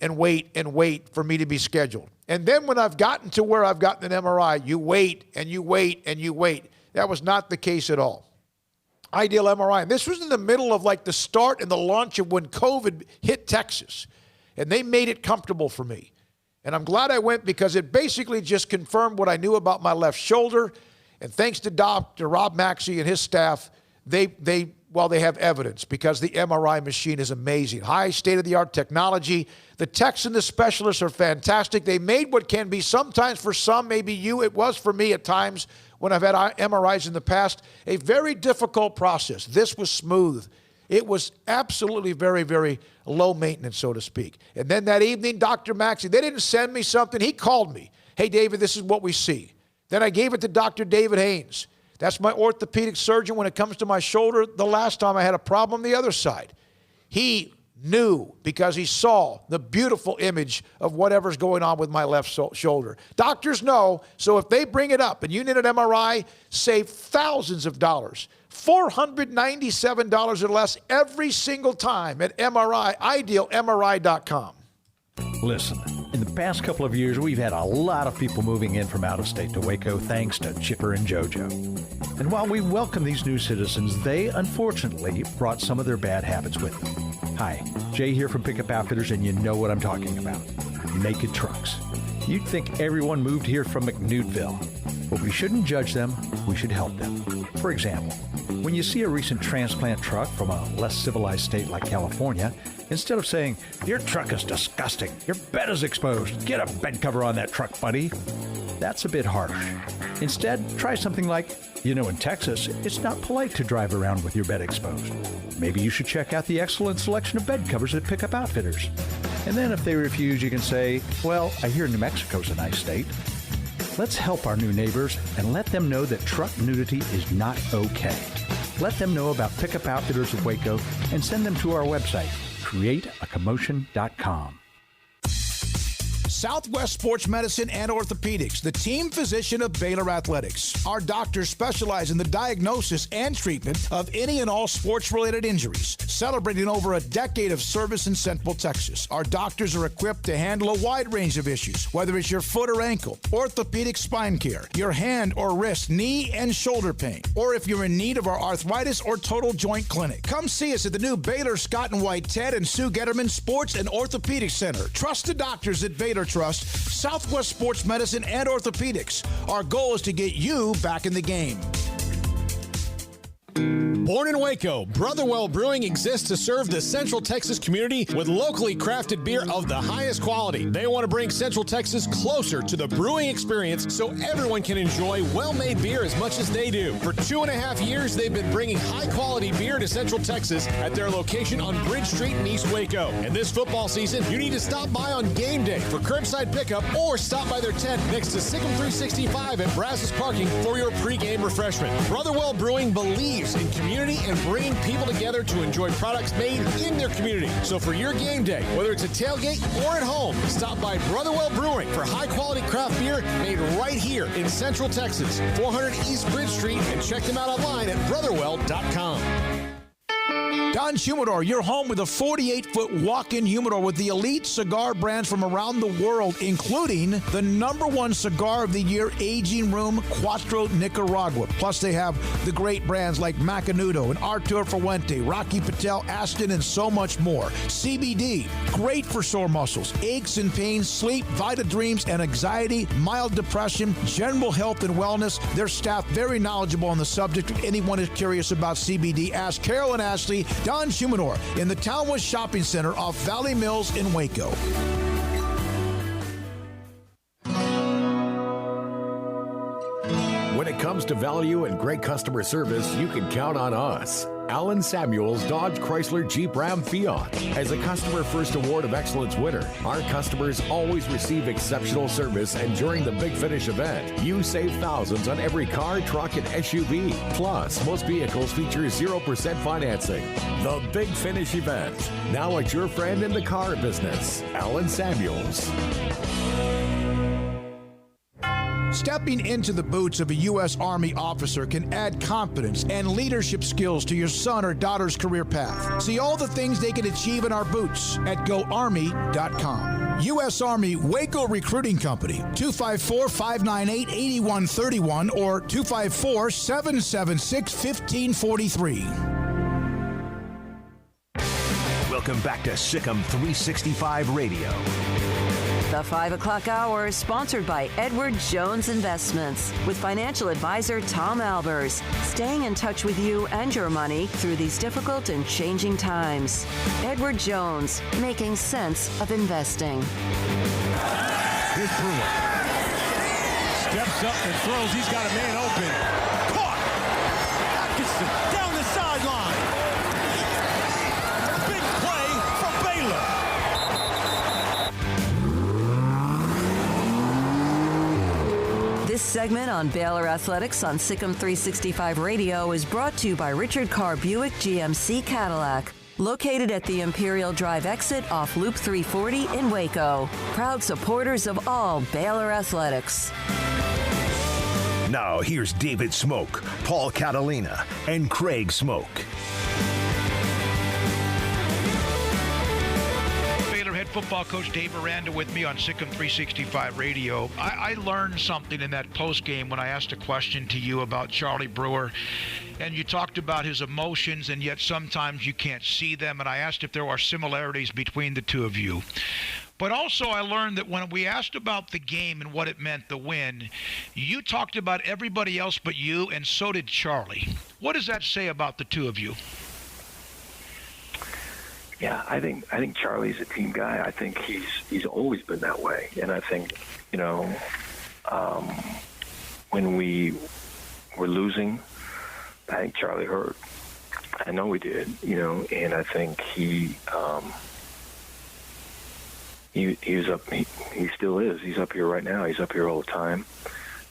for me to be scheduled. And then when I've gotten to where I've gotten an MRI, you wait and you wait and you wait. That was not the case at all. Ideal MRI. And this was in the middle of like the start and the launch of when COVID hit Texas. And they made it comfortable for me. And I'm glad I went, because it basically just confirmed what I knew about my left shoulder. And thanks to Dr. Rob Maxey and his staff, they have evidence, because the MRI machine is amazing. High state-of-the-art technology. The techs and the specialists are fantastic. They made what can be sometimes for some, maybe you, it was for me at times when I've had MRIs in the past, a very difficult process. This was smooth. It was absolutely very, very low maintenance, so to speak. And then that evening, Dr. Maxey, they didn't send me something. He called me. Hey, David, this is what we see. Then I gave it to Dr. David Haynes. That's my orthopedic surgeon when it comes to my shoulder. The last time I had a problem the other side. He knew, because he saw the beautiful image of whatever's going on with my left shoulder. Doctors know, so if they bring it up and you need an MRI, save thousands of dollars. $497 or less every single time at MRI, idealmri.com. Listen, in the past couple of years, we've had a lot of people moving in from out of state to Waco thanks to Chipper and JoJo. And while we welcome these new citizens, they unfortunately brought some of their bad habits with them. Hi, Jay here from Pickup Outfitters, and you know what I'm talking about. Naked trucks. You'd think everyone moved here from McNewtville. But we shouldn't judge them, we should help them. For example, when you see a recent transplant truck from a less civilized state like California, instead of saying, "Your truck is disgusting, your bed is exposed, get a bed cover on that truck, buddy," that's a bit harsh. Instead, try something like, in Texas, it's not polite to drive around with your bed exposed. Maybe you should check out the excellent selection of bed covers at Pickup Outfitters. And then if they refuse, you can say, "Well, I hear New Mexico's a nice state." Let's help our new neighbors and let them know that truck nudity is not okay. Let them know about Pickup Outfitters of Waco and send them to our website, createacommotion.com. Southwest Sports Medicine and Orthopedics, the team physician of Baylor Athletics. Our doctors specialize in the diagnosis and treatment of any and all sports-related injuries. Celebrating over a decade of service in Central Texas, our doctors are equipped to handle a wide range of issues, whether it's your foot or ankle, orthopedic spine care, your hand or wrist, knee and shoulder pain, or if you're in need of our arthritis or total joint clinic. Come see us at the new Baylor Scott and White Ted and Sue Getterman Sports and Orthopedic Center. Trusted doctors at Baylor Trust, Southwest Sports Medicine and Orthopedics. Our goal is to get you back in the game. Born in Waco, Brotherwell Brewing exists to serve the Central Texas community with locally crafted beer of the highest quality. They want to bring Central Texas closer to the brewing experience so everyone can enjoy well-made beer as much as they do. For 2.5 years, they've been bringing high-quality beer to Central Texas at their location on Bridge Street in East Waco. And this football season, you need to stop by on game day for curbside pickup or stop by their tent next to Sic'Em365 at Brazos Parking for your pregame refreshment. Brotherwell Brewing believes in community and bringing people together to enjoy products made in their community. So for your game day, whether it's a tailgate or at home, stop by Brotherwell Brewing for high-quality craft beer made right here in Central Texas, 400 East Bridge Street, and check them out online at brotherwell.com. Don Humidor, your home with a 48-foot walk-in humidor with the elite cigar brands from around the world, including the #1 cigar of the year, Aging Room Cuatro Nicaragua. Plus, they have the great brands like Macanudo and Arturo Fuente, Rocky Patel, Aston, and so much more. CBD, great for sore muscles, aches and pains, sleep, Vita Dreams, and anxiety, mild depression, general health and wellness. Their staff very knowledgeable on the subject. If anyone is curious about CBD, ask Carol and Ashley. Don Humidor in the Townwest Shopping Center off Valley Mills in Waco. When it comes to value and great customer service, you can count on us. Alan Samuels Dodge Chrysler Jeep Ram Fiat. As a Customer First Award of Excellence winner, our customers always receive exceptional service, and during the Big Finish event, you save thousands on every car, truck, and SUV. Plus, most vehicles feature 0% financing. The Big Finish event. Now at your friend in the car business, Alan Samuels. Stepping into the boots of a U.S. Army officer can add confidence and leadership skills to your son or daughter's career path. See all the things they can achieve in our boots at GoArmy.com. U.S. Army Waco Recruiting Company, 254-598-8131 or 254-776-1543. Welcome back to Sic'Em365 Radio. The 5 o'clock hour is sponsored by Edward Jones Investments with financial advisor Tom Albers, staying in touch with you and your money through these difficult and changing times. Edward Jones, making sense of investing. Here's Brewer. Steps up and throws. He's got a man open. Caught! Atkinson down the sideline. Big play for Baylor. This segment on Baylor Athletics on Sic'Em365 Radio is brought to you by Richard Carr Buick GMC Cadillac, located at the Imperial Drive exit off Loop 340 in Waco. Proud supporters of all Baylor Athletics. Now here's David Smoke, Paul Catalina, and Craig Smoke. football coach Dave Aranda with me on Sic'Em365 Radio. I learned something in that post game when I asked a question to you about Charlie Brewer, and you talked about his emotions, and yet sometimes you can't see them, and I asked if there are similarities between the two of you. But also I learned that when we asked about the game and what it meant, the win, you talked about everybody else but you, and so did Charlie. What does that say about the two of you? Yeah, I think Charlie's a team guy. I think he's always been that way. And I think, when we were losing, I think Charlie hurt. I know he did, and I think he was up. He still is. He's up here right now. He's up here all the time,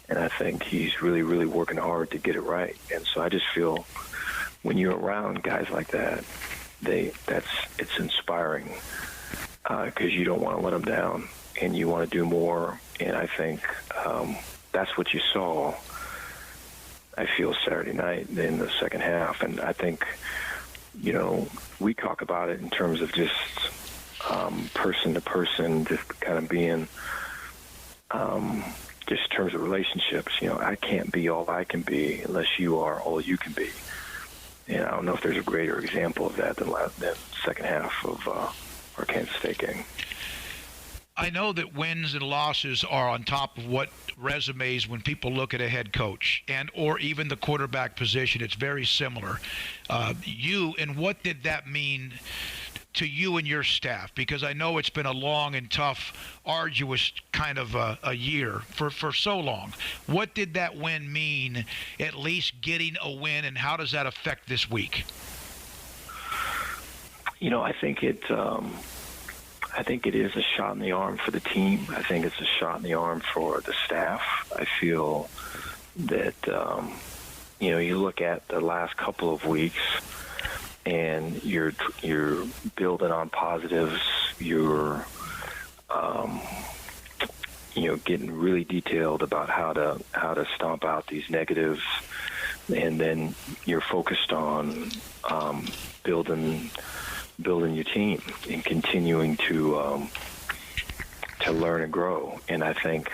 and I think he's really, really working hard to get it right. And so I just feel when you're around guys like that, it's inspiring because you don't want to let them down, and you want to do more. And I think that's what you saw, I feel, Saturday night in the second half. And I think, we talk about it in terms of just person to person, just kind of being just in terms of relationships. I can't be all I can be unless you are all you can be. And I don't know if there's a greater example of that than the second half of our Kansas State game. I know that wins and losses are on top of what resumes when people look at a head coach and or even the quarterback position. It's very similar. And what did that mean to you and your staff? Because I know it's been a long and tough, arduous kind of a year for so long. What did that win mean, at least getting a win, and how does that affect this week? I think it is a shot in the arm for the team. I think it's a shot in the arm for the staff. I feel that, you look at the last couple of weeks and you're building on positives. You're, getting really detailed about how to stomp out these negatives. And then you're focused on building your team and continuing to learn and grow. And I think,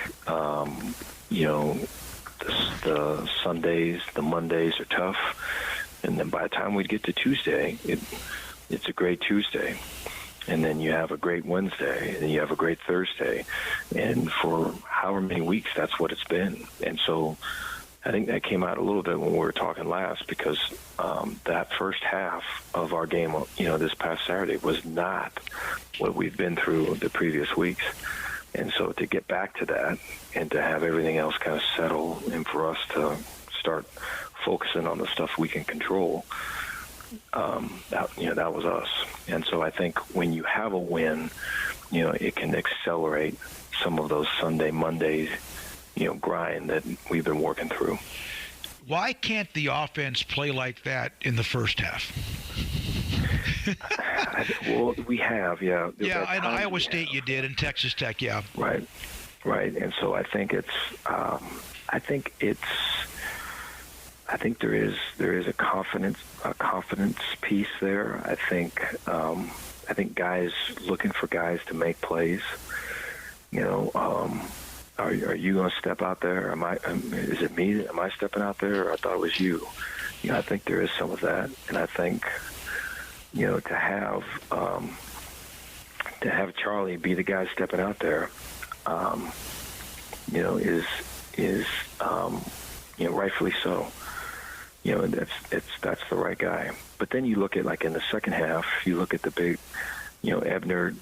the Sundays, the Mondays are tough. And then by the time we get to Tuesday, it's a great Tuesday. And then you have a great Wednesday, and then you have a great Thursday. And for however many weeks, that's what it's been. And so I think that came out a little bit when we were talking last, because that first half of our game, this past Saturday was not what we've been through the previous weeks. And so to get back to that and to have everything else kind of settle, and for us to start focusing on the stuff we can control, that was us. And so I think when you have a win, it can accelerate some of those Sunday, Mondays, grind that we've been working through. Why can't the offense play like that in the first half? Well, we have, yeah. Yeah, in Iowa State you did, and Texas Tech, yeah. Right. And so I think there is a confidence piece there. I think guys looking for guys to make plays. Are you going to step out there? Is it me? Am I stepping out there? Or I thought it was you. I think there is some of that, and I think to have Charlie be the guy stepping out there, is rightfully so. That's the right guy. But then you look at, like, in the second half, you look at the big, Ebner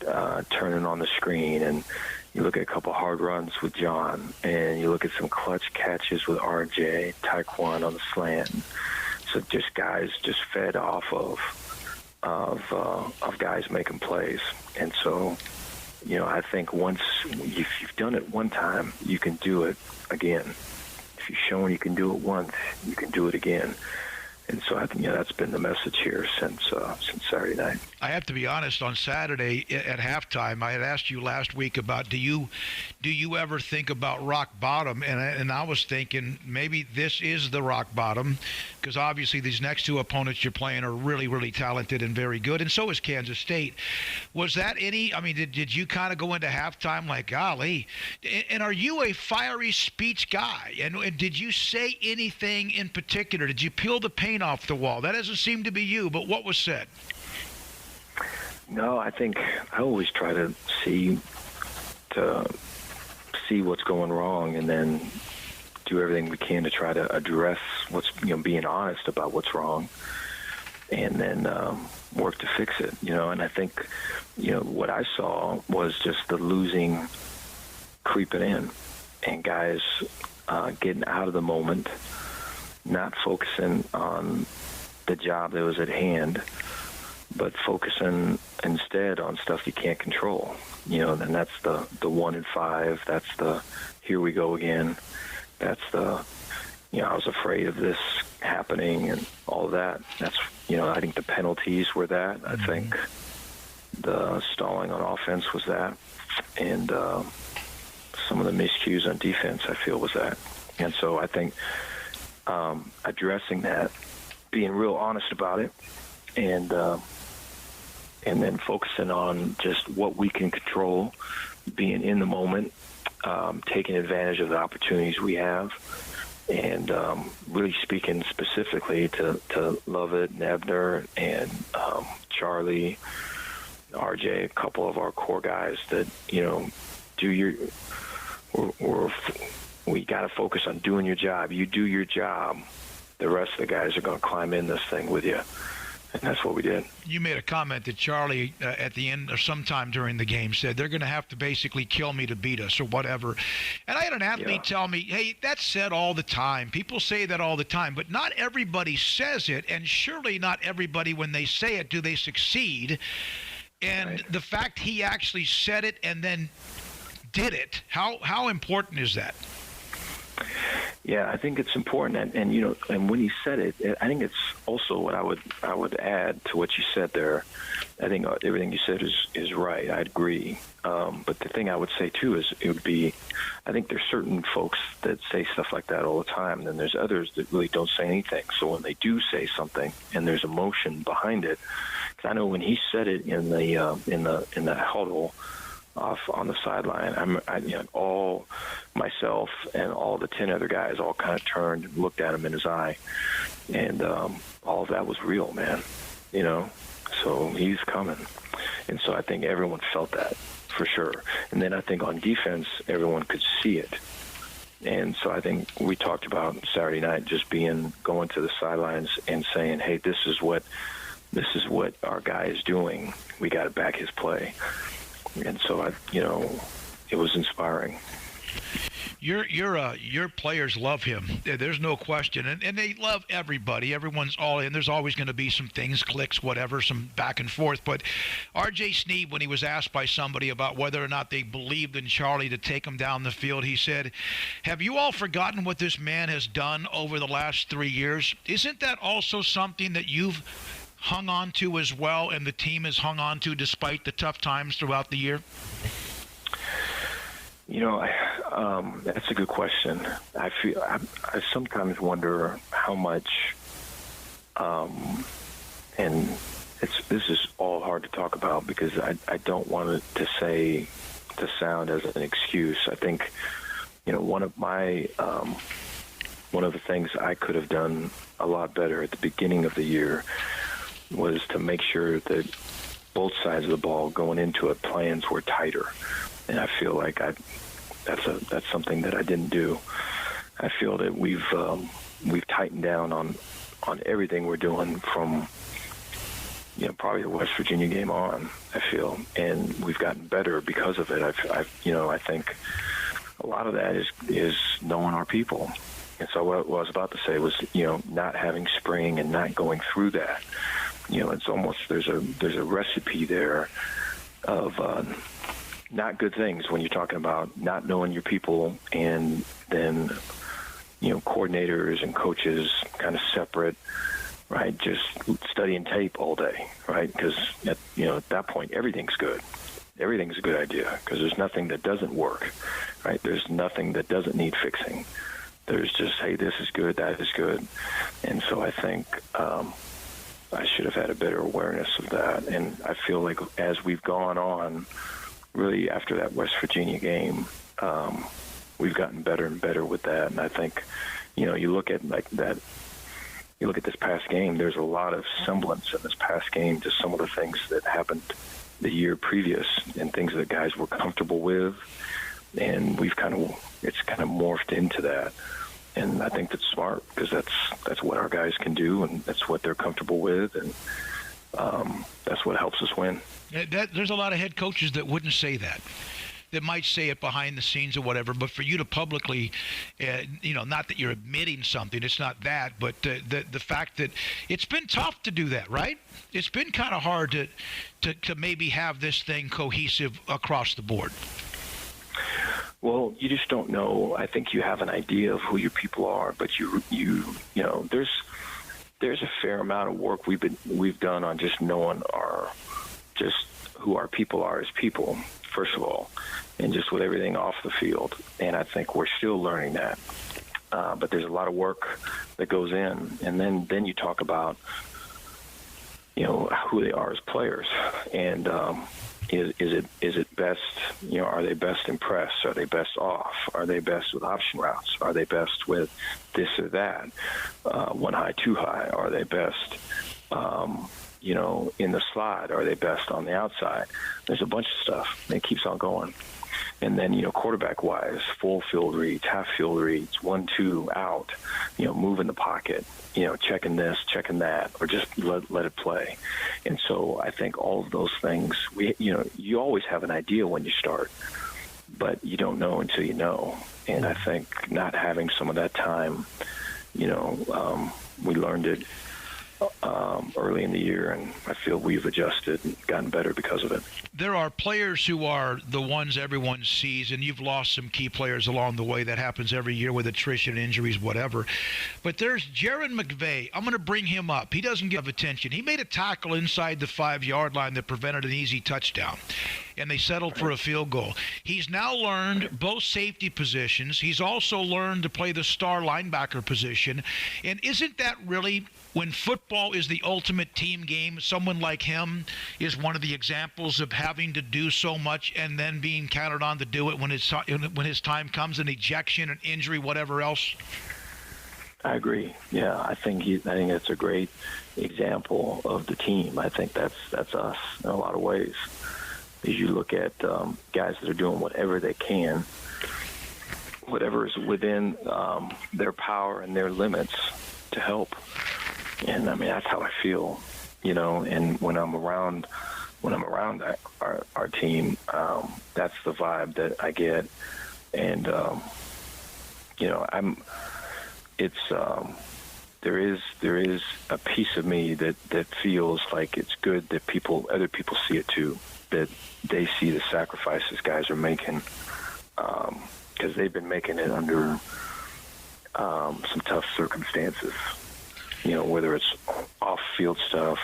turning on the screen, and you look at a couple hard runs with John, and you look at some clutch catches with RJ, Taekwon on the slant. So just guys just fed off of guys making plays. And so, I think once if you've done it one time, you can do it again. If you've shown you can do it once, you can do it again. And so I think that's been the message here since Saturday night. I have to be honest, on Saturday at halftime, I had asked you last week about do you ever think about rock bottom? And I was thinking maybe this is the rock bottom, because obviously these next two opponents you're playing are really, really talented and very good, and so is Kansas State. Was that did you kind of go into halftime like, golly? And are you a fiery speech guy? And did you say anything in particular? Did you peel the paint off the wall? That doesn't seem to be you, but what was said? No, I think I always try to see what's going wrong, and then do everything we can to try to address what's, being honest about what's wrong, and then work to fix it. And I think, what I saw was just the losing creeping in, and guys getting out of the moment, not focusing on the job that was at hand, but focusing instead on stuff you can't control. And that's the 1 and 5. That's the here we go again. That's the I was afraid of this happening and all of that. That's I think the penalties were that. I think the stalling on offense was that, and some of the miscues on defense I feel was that. And so I think addressing that, being real honest about it, and then focusing on just what we can control, being in the moment, taking advantage of the opportunities we have, and really speaking specifically to Lovett and Ebner and Charlie, RJ, a couple of our core guys that, we got to focus on doing your job. You do your job, the rest of the guys are going to climb in this thing with you. And that's what we did. You made a comment that Charlie, at the end or sometime during the game, said they're going to have to basically kill me to beat us or whatever. And I had an athlete tell me, hey, that's said all the time. People say that all the time, but not everybody says it, and surely not everybody, when they say it, do they succeed. And the fact he actually said it and then did it, how important is that? Yeah, I think it's important, and when he said it, I think it's also what I would add to what you said there. I think everything you said is right. I'd agree. But the thing I would say too is it would be, I think there's certain folks that say stuff like that all the time, and then there's others that really don't say anything. So when they do say something and there's emotion behind it, because I know when he said it in the huddle off on the sideline, all myself and all the 10 other guys all kind of turned and looked at him in his eye, and all of that was real, man. So he's coming, and so I think everyone felt that for sure. And then I think on defense, everyone could see it, and so I think we talked about Saturday night just going to the sidelines and saying, hey, this is what our guy is doing. We got to back his play. And so it was inspiring. Your players love him. There's no question, and they love everybody. Everyone's all in. There's always going to be some things, clicks, whatever, some back and forth. But R.J. Sneed, when he was asked by somebody about whether or not they believed in Charlie to take him down the field, he said, "Have you all forgotten what this man has done over the last 3 years? Isn't that also something that you've hung on to as well, and the team has hung on to despite the tough times throughout the year?" That's a good question. I sometimes wonder how much, and this is all hard to talk about because I don't want it to sound as an excuse. I think, one of the things I could have done a lot better at the beginning of the year was to make sure that both sides of the ball going into it, plans were tighter. And I feel like that's something that I didn't do. I feel that we've tightened down on everything we're doing from probably the West Virginia game on, I feel, and we've gotten better because of it. I think a lot of that is knowing our people. And so what I was about to say was, not having spring and not going through that. It's almost there's a recipe there of not good things when you're talking about not knowing your people, and then coordinators and coaches kind of separate, right? Just studying tape all day, right? Because at that point, everything's good. Everything's a good idea because there's nothing that doesn't work, right? There's nothing that doesn't need fixing. There's just, hey, this is good, that is good. And so I think I should have had a better awareness of that. And I feel like as we've gone on, really after that West Virginia game, we've gotten better and better with that. And I think, you look at this past game, there's a lot of semblance in this past game to some of the things that happened the year previous and things that guys were comfortable with. And it's kind of morphed into that. And I think that's smart because that's what our guys can do, and that's what they're comfortable with, and that's what helps us win. There's a lot of head coaches that wouldn't say that. That might say it behind the scenes or whatever, but for you to publicly, not that you're admitting something, it's not that, but the fact that it's been tough to do that, right? It's been kind of hard to maybe have this thing cohesive across the board. Well, you just don't know. I think you have an idea of who your people are, but there's a fair amount of work we've done on just knowing who our people are as people, first of all, and just with everything off the field. And I think we're still learning that. But there's a lot of work that goes in, and then you talk about who they are as players, and is it best, are they best in press? Are they best off? Are they best with option routes? Are they best with this or that? One high, two high? Are they best, in the slide? Are they best on the outside? There's a bunch of stuff. And it keeps on going. And then, quarterback-wise, full field reads, half field reads, 1-2 out, move in the pocket, checking this, checking that, or just let it play. And so I think all of those things, you always have an idea when you start, but you don't know until you know. And I think not having some of that time, we learned it early in the year, and I feel we've adjusted and gotten better because of it. There are players who are the ones everyone sees, and you've lost some key players along the way. That happens every year with attrition, injuries, whatever. But there's Jaron McVay. I'm going to bring him up. He doesn't give attention. He made a tackle inside the 5-yard line that prevented an easy touchdown, and they settled for a field goal. He's now learned both safety positions. He's also learned to play the star linebacker position. And isn't that really, when football is the ultimate team game, someone like him is one of the examples of having to do so much and then being counted on to do it when his time comes, an ejection, an injury, whatever else? I agree. Yeah, I think that's a great example of the team. I think that's us in a lot of ways. As you look at guys that are doing whatever they can, whatever is within their power and their limits to help. And that's how I feel, and when I'm around our team, that's the vibe that I get. And, there is a piece of me that feels like it's good that other people see it too, that they see the sacrifices guys are making, because they've been making it under some tough circumstances. Whether it's off-field stuff,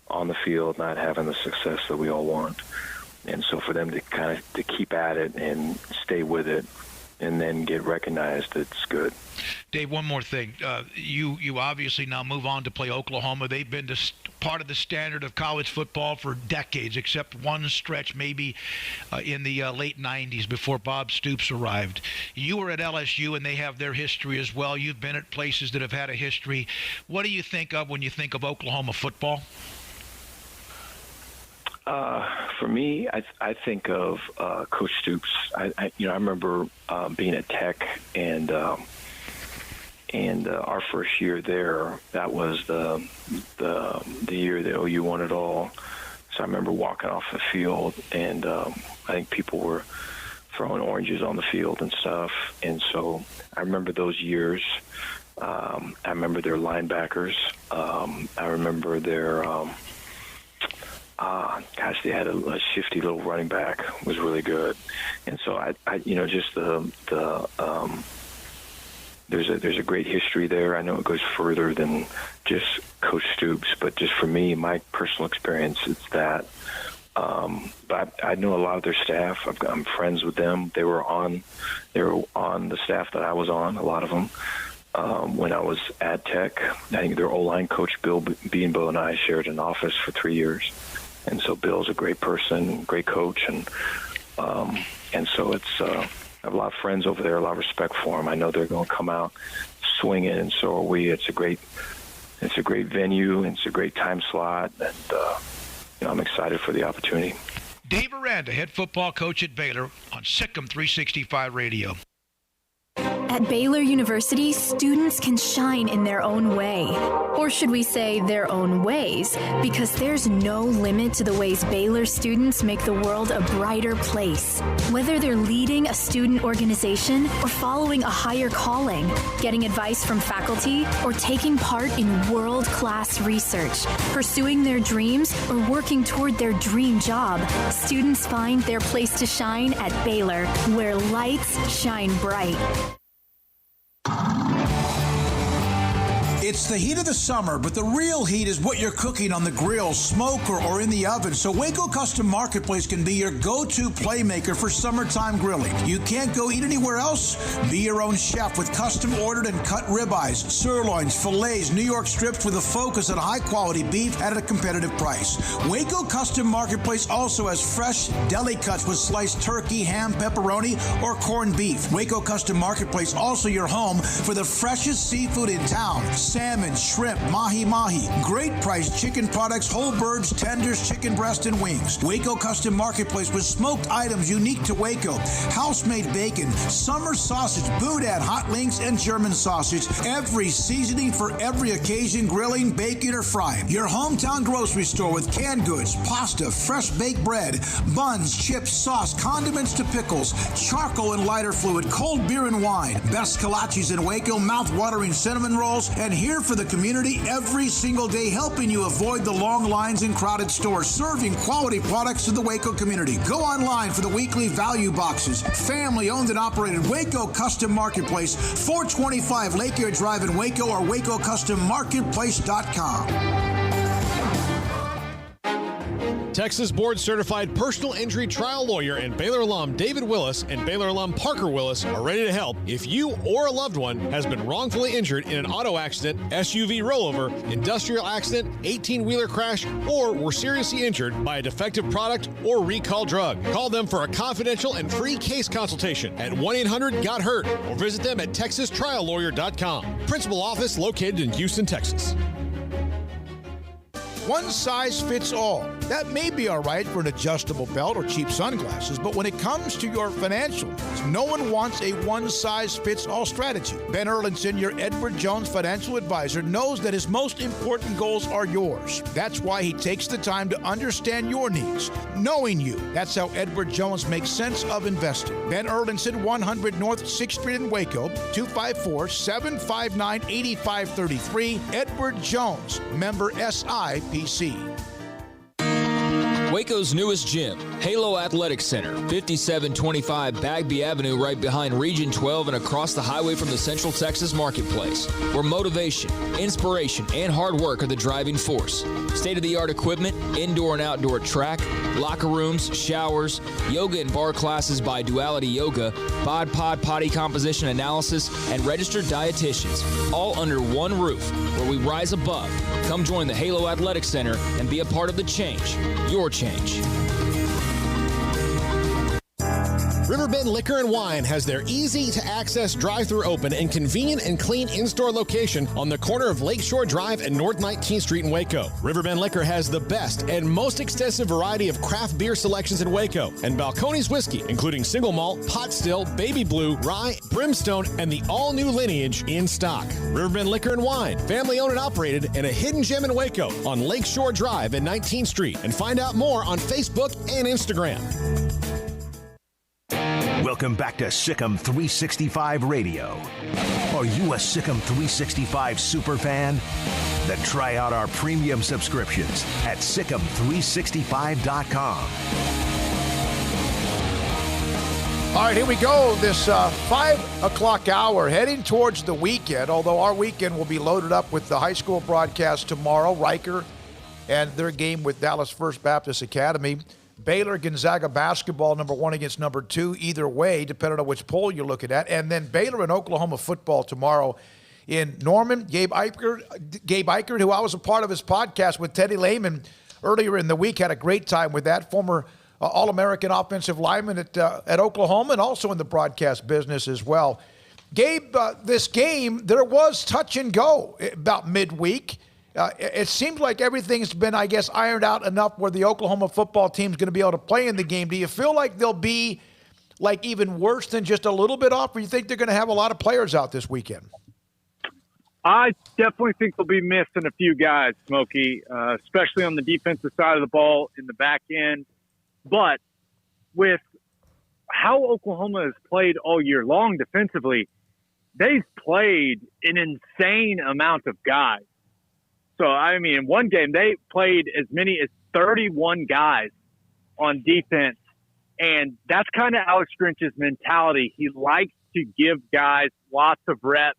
on the field, not having the success that we all want. And so for them to keep at it and stay with it and then get recognized, it's good. Dave, one more thing. You obviously now move on to play Oklahoma. They've been part of the standard of college football for decades, except one stretch maybe in the late 90s before Bob Stoops arrived. You were at LSU, and they have their history as well. You've been at places that have had a history. What do you think of when you think of Oklahoma football? For me, I think of Coach Stoops. I remember being at Tech and our first year there. That was the year that OU won it all. So I remember walking off the field, and I think people were throwing oranges on the field and stuff. And so I remember those years. I remember their linebackers. I remember their they had a shifty little running back, was really good. And so I just the there's a great history there. I know it goes further than just Coach Stoops, but just for me, my personal experience, it's that. But I know a lot of their staff. I'm friends with them. They were on the staff that I was on, a lot of them. When I was at Tech, I think their O-line coach, Bill Beanbo, and I shared an office for 3 years. And so Bill's a great person, great coach, and so it's I have a lot of friends over there, a lot of respect for them. I know they're going to come out swinging, and so are we. It's a great venue, and it's a great time slot, and I'm excited for the opportunity. Dave Aranda, head football coach at Baylor, on Sic'Em365 Radio. At Baylor University, students can shine in their own way. Or should we say their own ways? Because there's no limit to the ways Baylor students make the world a brighter place. Whether they're leading a student organization or following a higher calling, getting advice from faculty, or taking part in world-class research, pursuing their dreams, or working toward their dream job, students find their place to shine at Baylor, where lights shine bright. It's the heat of the summer, but the real heat is what you're cooking on the grill, smoker, or in the oven. So Waco Custom Marketplace can be your go-to playmaker for summertime grilling. You can't go eat anywhere else? Be your own chef with custom ordered and cut ribeyes, sirloins, fillets, New York strips with a focus on high-quality beef at a competitive price. Waco Custom Marketplace also has fresh deli cuts with sliced turkey, ham, pepperoni, or corned beef. Waco Custom Marketplace also your home for the freshest seafood in town. Salmon, shrimp, mahi-mahi, great priced chicken products, whole birds, tenders, chicken breast, and wings. Waco Custom Marketplace with smoked items unique to Waco, house-made bacon, summer sausage, boudin, hot links, and German sausage. Every seasoning for every occasion, grilling, baking, or frying. Your hometown grocery store with canned goods, pasta, fresh baked bread, buns, chips, sauce, condiments to pickles, charcoal and lighter fluid, cold beer and wine. Best kolaches in Waco, mouth-watering cinnamon rolls, and here for the community every single day, helping you avoid the long lines in crowded stores, serving quality products to the Waco community. Go online for the weekly value boxes. Family owned and operated Waco Custom Marketplace, 425 Lake Air Drive in Waco, or WacoCustomMarketplace.com. Texas board-certified personal injury trial lawyer and Baylor alum David Willis and Baylor alum Parker Willis are ready to help if you or a loved one has been wrongfully injured in an auto accident, SUV rollover, industrial accident, 18-wheeler crash, or were seriously injured by a defective product or recall drug. Call them for a confidential and free case consultation at 1-800-GOT-HURT or visit them at TexasTrialLawyer.com. Principal office located in Houston, Texas. One size fits all. That may be all right for an adjustable belt or cheap sunglasses, but when it comes to your financial needs, no one wants a one-size-fits-all strategy. Ben Erlinson, your Edward Jones financial advisor, knows that his most important goals are yours. That's why he takes the time to understand your needs, knowing you. That's how Edward Jones makes sense of investing. Ben Erlinson, 100 North 6th Street in Waco, 254-759-8533. Edward Jones, member SIPC. Waco's newest gym, Halo Athletic Center, 5725 Bagby Avenue, right behind Region 12 and across the highway from the Central Texas Marketplace, where motivation, inspiration, and hard work are the driving force. State-of-the-art equipment, indoor and outdoor track, locker rooms, showers, yoga and bar classes by Duality Yoga, Bod Pod potty composition analysis, and registered dietitians, all under one roof, where we rise above. Come join the Halo Athletic Center and be a part of the change, your change. Riverbend Liquor and Wine has their easy-to-access drive-thru open and convenient and clean in-store location on the corner of Lakeshore Drive and North 19th Street in Waco. Riverbend Liquor has the best and most extensive variety of craft beer selections in Waco, and Balcones whiskey, including single malt, pot still, baby blue, rye, brimstone, and the all-new lineage in stock. Riverbend Liquor and Wine, family-owned and operated, and a hidden gem in Waco on Lakeshore Drive and 19th Street. And find out more on Facebook and Instagram. Welcome back to Sic'Em365 Radio. Are you a Sic'Em365 super fan? Then try out our premium subscriptions at Sic'Em365.com. All right, here we go. This 5 o'clock hour, heading towards the weekend, although our weekend will be loaded up with the high school broadcast tomorrow, Riker and their game with Dallas First Baptist Academy. Baylor, Gonzaga basketball, number 1 against number 2, either way, depending on which poll you're looking at. And then Baylor and Oklahoma football tomorrow in Norman. Gabe Eichert, who I was a part of his podcast with Teddy Lehman earlier in the week, had a great time with that. Former All-American offensive lineman at Oklahoma and also in the broadcast business as well. Gabe, this game, there was touch and go about midweek. It seems like everything's been, I guess, ironed out enough where the Oklahoma football team's going to be able to play in the game. Do you feel like they'll be like even worse than just a little bit off, or you think they're going to have a lot of players out this weekend? I definitely think they'll be missing a few guys, Smokey, especially on the defensive side of the ball in the back end. But with how Oklahoma has played all year long defensively, they've played an insane amount of guys. So, I mean, in one game, they played as many as 31 guys on defense. And that's kind of Alex Grinch's mentality. He likes to give guys lots of reps.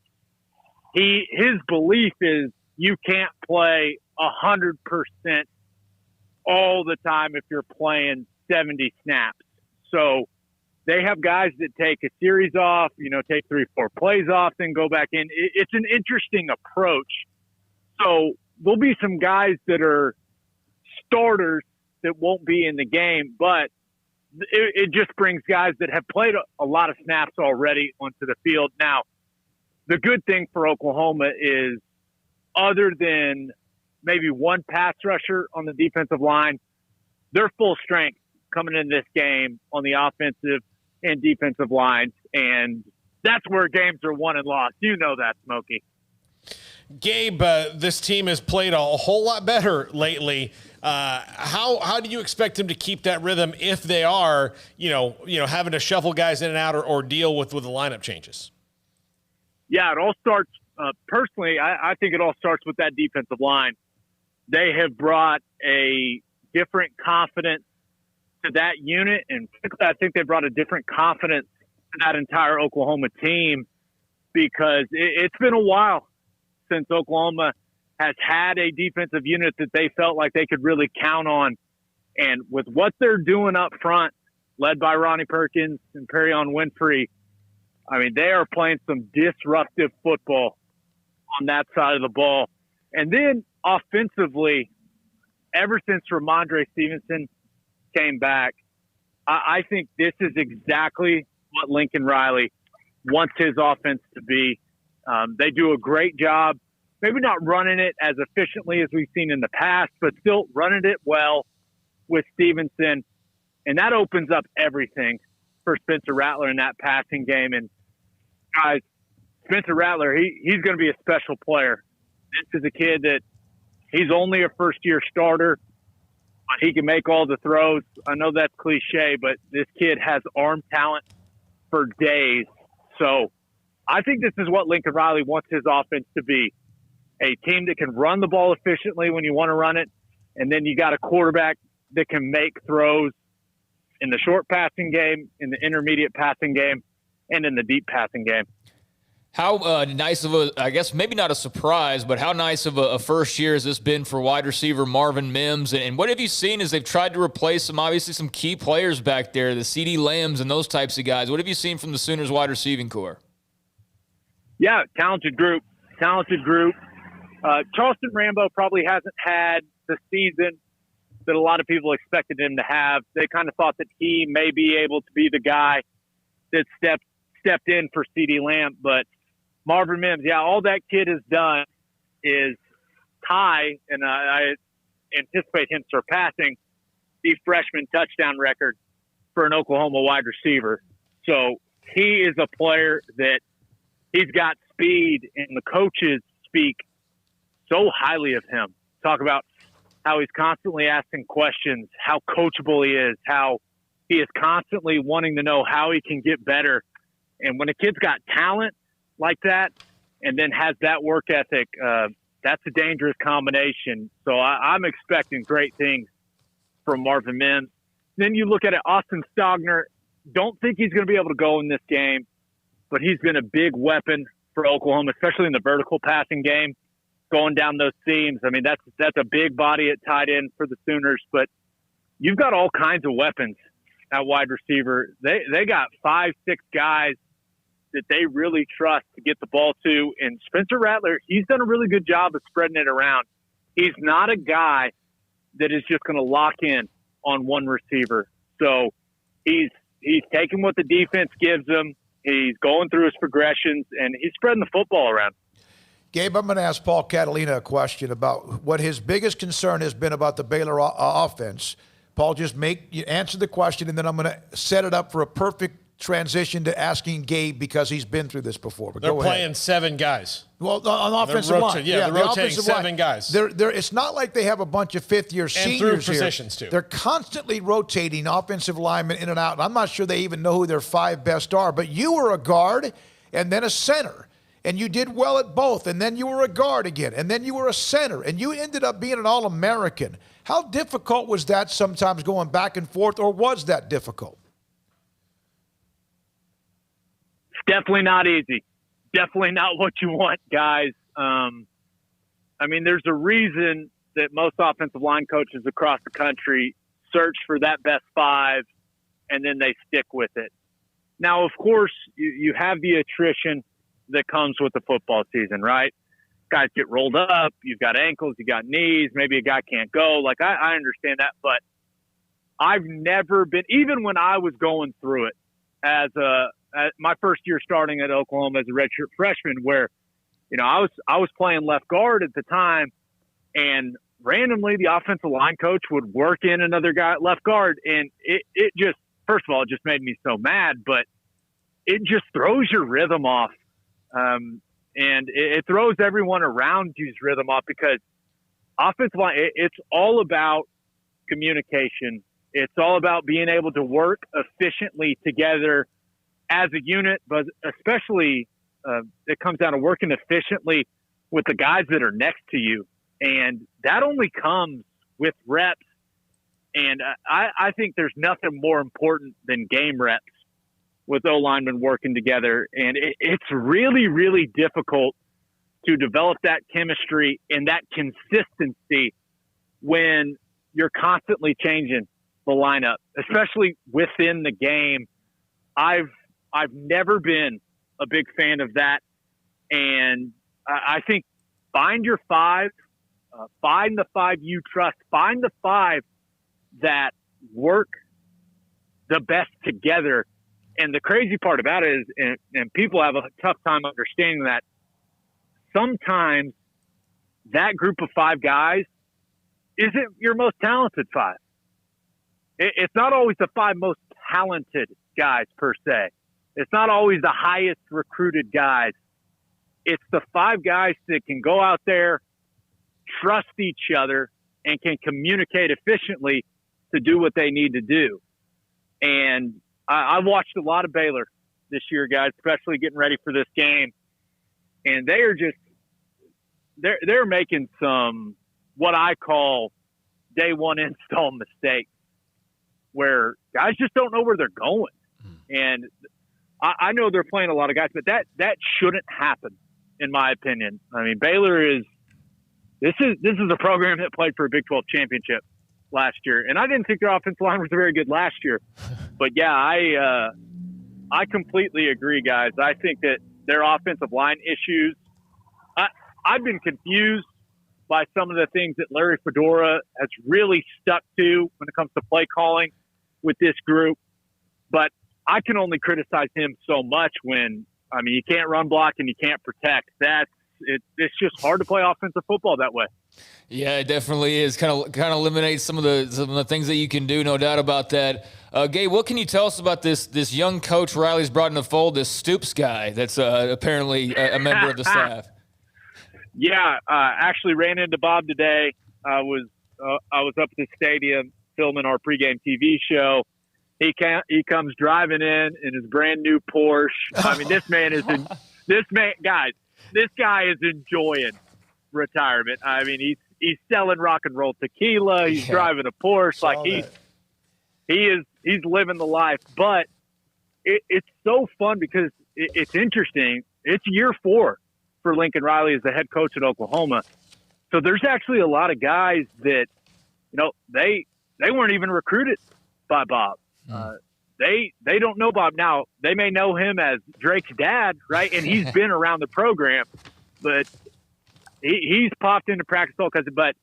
His belief is you can't play 100% all the time if you're playing 70 snaps. So they have guys that take a series off, take 3-4 plays off, then go back in. It's an interesting approach. So there'll be some guys that are starters that won't be in the game, but it just brings guys that have played a lot of snaps already onto the field. Now, the good thing for Oklahoma is other than maybe one pass rusher on the defensive line, they're full strength coming in this game on the offensive and defensive lines. And that's where games are won and lost. You know that, Smokey. Gabe, this team has played a whole lot better lately. How do you expect them to keep that rhythm if they are, having to shuffle guys in and out or deal with the lineup changes? Yeah, it all starts, personally, I think it all starts with that defensive line. They have brought a different confidence to that unit, and I think they brought a different confidence to that entire Oklahoma team because it's been a while since Oklahoma has had a defensive unit that they felt like they could really count on. And with what they're doing up front, led by Ronnie Perkins and Perrion Winfrey, I mean, they are playing some disruptive football on that side of the ball. And then offensively, ever since Ramondre Stevenson came back, I think this is exactly what Lincoln Riley wants his offense to be. They do a great job, maybe not running it as efficiently as we've seen in the past, but still running it well with Stevenson. And that opens up everything for Spencer Rattler in that passing game. And guys, Spencer Rattler, he's going to be a special player. This is a kid that he's only a first-year starter, but he can make all the throws. I know that's cliche, but this kid has arm talent for days. So I think this is what Lincoln Riley wants his offense to be, a team that can run the ball efficiently when you want to run it, and then you got a quarterback that can make throws in the short passing game, in the intermediate passing game, and in the deep passing game. How nice of a, I guess maybe not a surprise, but how nice of a first year has this been for wide receiver Marvin Mims? And what have you seen as they've tried to replace some key players back there, the C.D. Lambs and those types of guys? What have you seen from the Sooners wide receiving core? Yeah, talented group. Charleston Rambo probably hasn't had the season that a lot of people expected him to have. They kind of thought that he may be able to be the guy that stepped in for C.D. Lamb, but Marvin Mims, all that kid has done is tie, and I anticipate him surpassing the freshman touchdown record for an Oklahoma wide receiver. So he is a player that he's got speed, and the coaches speak so highly of him. Talk about how he's constantly asking questions, how coachable he is, how he is constantly wanting to know how he can get better. And when a kid's got talent like that and then has that work ethic, that's a dangerous combination. So I'm expecting great things from Marvin Mims. Then you look at it, Austin Stogner, don't think he's going to be able to go in this game, but he's been a big weapon for Oklahoma, especially in the vertical passing game, going down those seams. I mean, that's a big body at tight end for the Sooners, but you've got all kinds of weapons at wide receiver. They got 5-6 guys that they really trust to get the ball to. And Spencer Rattler, he's done a really good job of spreading it around. He's not a guy that is just going to lock in on one receiver. So he's taking what the defense gives him. He's going through his progressions, and he's spreading the football around. Gabe, I'm going to ask Paul Catalina a question about what his biggest concern has been about the Baylor offense. Paul, just answer the question, and then I'm going to set it up for a perfect transition to asking Gabe because he's been through this before. But they're playing 7 guys. Well, on offensive line. Yeah, they're rotating 7 guys. It's not like they have a bunch of fifth-year seniors and through positions, too. They're constantly rotating offensive linemen in and out. And I'm not sure they even know who their 5 best are. But you were a guard and then a center. And you did well at both. And then you were a guard again. And then you were a center. And you ended up being an All-American. How difficult was that sometimes going back and forth, or was that difficult? It's definitely not easy. Definitely not what you want, guys. I mean, there's a reason that most offensive line coaches across the country search for that best 5, and then they stick with it. Now, of course, you have the attrition that comes with the football season, right? Guys get rolled up. You've got ankles. You got knees. Maybe a guy can't go. Like, I understand that, but I've never been, even when I was going through it as my first year starting at Oklahoma as a redshirt freshman, where, you know, I was playing left guard at the time, and randomly the offensive line coach would work in another guy at left guard, and it just, first of all, it just made me so mad, but it just throws your rhythm off. And it throws everyone around you's rhythm off, because offensive line, it's all about communication. It's all about being able to work efficiently together as a unit, but especially it comes down to working efficiently with the guys that are next to you. And that only comes with reps. And I think there's nothing more important than game reps with O-linemen working together. And it's really, really difficult to develop that chemistry and that consistency when you're constantly changing the lineup, especially within the game. I've never been a big fan of that. And I think find your 5, find the 5 you trust, find the 5 that work the best together. And the crazy part about it is, and people have a tough time understanding that, sometimes that group of 5 guys isn't your most talented 5. It's not always the 5 most talented guys per se. It's not always the highest recruited guys. It's the 5 guys that can go out there, trust each other, and can communicate efficiently to do what they need to do. And I've watched a lot of Baylor this year, guys, especially getting ready for this game. And they are just they're making some what I call day one install mistakes where guys just don't know where they're going. And I know they're playing a lot of guys, but that shouldn't happen, in my opinion. I mean, Baylor is a program that played for a Big 12 championship last year, and I didn't think their offensive line was very good last year. But yeah, I completely agree, guys. I think that their offensive line issues. I've been confused by some of the things that Larry Fedora has really stuck to when it comes to play calling with this group. But I can only criticize him so much when, I mean, you can't run block and you can't protect. It's just hard to play offensive football that way. Yeah, it definitely is. Kind of eliminates some of the things that you can do. No doubt about that. Gabe, what can you tell us about this young coach Riley's brought in the fold? This Stoops guy that's apparently a member of the staff. Yeah, actually ran into Bob today. I was up at the stadium filming our pregame TV show. He comes driving in his brand new Porsche. I mean, this guy is enjoying retirement. I mean, he's selling rock and roll tequila. He's driving a Porsche. Like he's living the life. But it's so fun because it's interesting. It's year 4 for Lincoln Riley as the head coach at Oklahoma. So there's actually a lot of guys that, they weren't even recruited by Bob. They don't know Bob now. They may know him as Drake's dad, right? And he's been around the program, but he's popped into practice all kinds of. But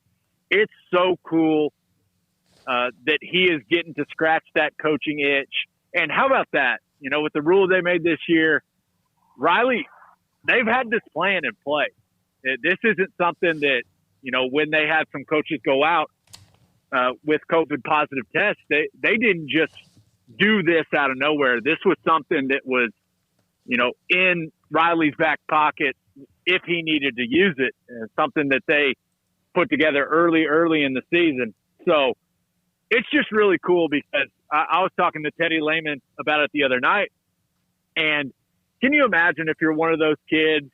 it's so cool that he is getting to scratch that coaching itch. And how about that? With the rule they made this year, Riley, they've had this plan in play. This isn't something that, when they had some coaches go out with COVID positive tests, they didn't just do this out of nowhere. This was something that was, in Riley's back pocket if he needed to use it, and something that they put together early in the season. So it's just really cool because I was talking to Teddy Lehman about it the other night. And can you imagine if you're one of those kids,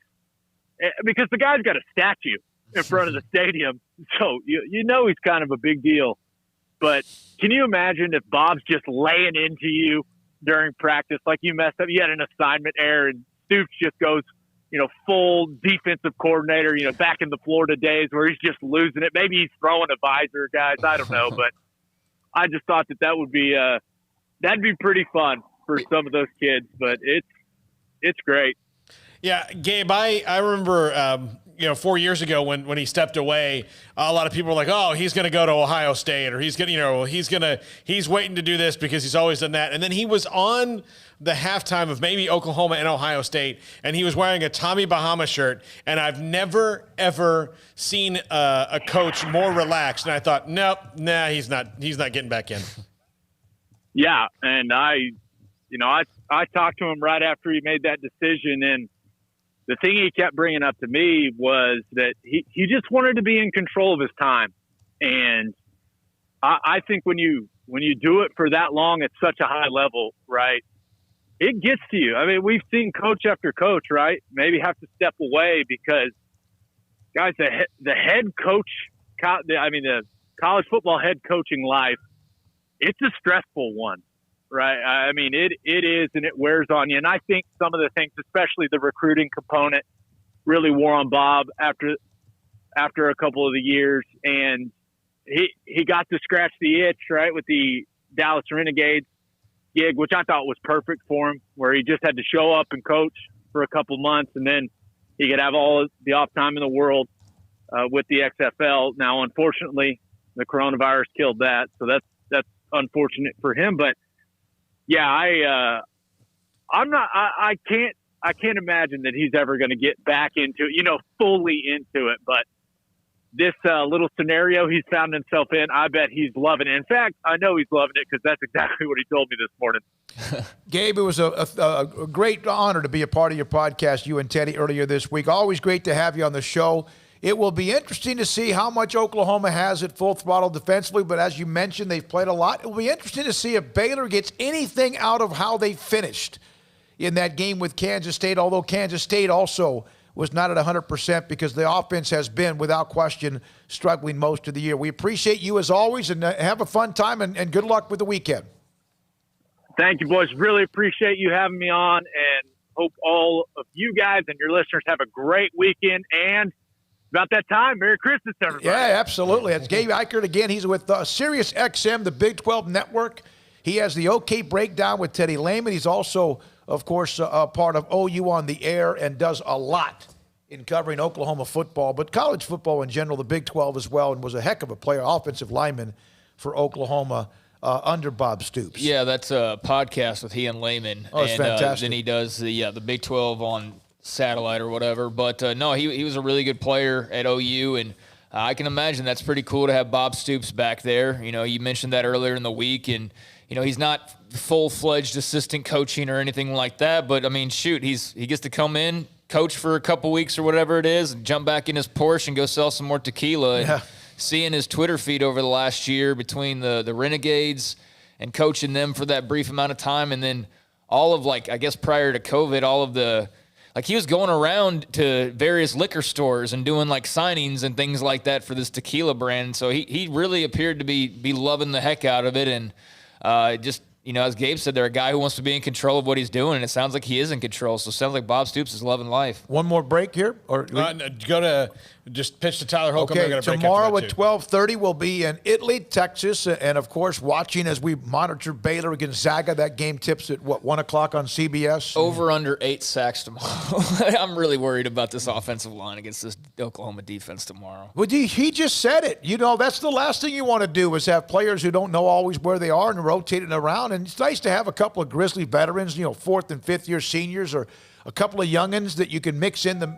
because the guy's got a statue in front of the stadium, so he's kind of a big deal. But can you imagine if Bob's just laying into you during practice, like you messed up, you had an assignment error, and Stoops just goes, full defensive coordinator, back in the Florida days where he's just losing it. Maybe he's throwing a visor, guys. I don't know, but I just thought that would be that'd be pretty fun for some of those kids. But it's great. Yeah, Gabe, I remember 4 years ago when he stepped away, a lot of people were like, "Oh, he's going to go to Ohio State, or he's waiting to do this because he's always done that." And then he was on the halftime of maybe Oklahoma and Ohio State, and he was wearing a Tommy Bahama shirt. And I've never ever seen a coach more relaxed. And I thought, he's not getting back in. Yeah, and I talked to him right after he made that decision, and the thing he kept bringing up to me was that he just wanted to be in control of his time. And I think when you do it for that long at such a high level, right, it gets to you. I mean, we've seen coach after coach, right, maybe have to step away because, guys, the head coach, the college football head coaching life, it's a stressful one. Right. I mean, it is, and it wears on you. And I think some of the things, especially the recruiting component, really wore on Bob after a couple of the years. And he got to scratch the itch, right, with the Dallas Renegades gig, which I thought was perfect for him, where he just had to show up and coach for a couple months, and then he could have all the off time in the world with the XFL. Now, unfortunately, the coronavirus killed that, so that's unfortunate for him. But yeah, I can't imagine that he's ever going to get back into it, fully into it. But this little scenario he's found himself in, I bet he's loving it. In fact, I know he's loving it because that's exactly what he told me this morning. Gabe, it was a great honor to be a part of your podcast, you and Teddy, earlier this week. Always great to have you on the show. It will be interesting to see how much Oklahoma has at full throttle defensively, but as you mentioned, they've played a lot. It will be interesting to see if Baylor gets anything out of how they finished in that game with Kansas State, although Kansas State also was not at 100% because the offense has been, without question, struggling most of the year. We appreciate you as always, and have a fun time, and good luck with the weekend. Thank you, boys. Really appreciate you having me on, and hope all of you guys and your listeners have a great weekend, and about that time, Merry Christmas, everybody. Yeah, absolutely. It's Gabe Eichert again. He's with Sirius XM, the Big 12 Network. He has the OK Breakdown with Teddy Lehman. He's also, of course, a part of OU on the Air and does a lot in covering Oklahoma football, but college football in general, the Big 12 as well, and was a heck of a player, offensive lineman for Oklahoma under Bob Stoops. Yeah, that's a podcast with he and Lehman. Oh, it's fantastic. Then he does the Big 12 on satellite or whatever. But, no, he was a really good player at OU, and I can imagine that's pretty cool to have Bob Stoops back there. You mentioned that earlier in the week, and, he's not full-fledged assistant coaching or anything like that, but, I mean, shoot, he gets to come in, coach for a couple weeks or whatever it is, and jump back in his Porsche and go sell some more tequila. And seeing his Twitter feed over the last year between the Renegades and coaching them for that brief amount of time, and then all of, I guess prior to COVID, all of the – he was going around to various liquor stores and doing signings and things like that for this tequila brand. So he really appeared to be loving the heck out of it. And just as Gabe said, they're a guy who wants to be in control of what he's doing, and it sounds like he is in control. So it sounds like Bob Stoops is loving life. One more break here? Or go to just pitch to Tyler Holcomb. Okay, tomorrow at 12:30 we'll be in Italy, Texas, and, of course, watching as we monitor Baylor Gonzaga. That game tips at, 1 o'clock on CBS? Over under 8 sacks tomorrow. I'm really worried about this offensive line against this Oklahoma defense tomorrow. Well, he just said it. That's the last thing you want to do is have players who don't know always where they are and rotating around. And it's nice to have a couple of Grizzly veterans, 4th and 5th year seniors, or a couple of youngins that you can mix in them.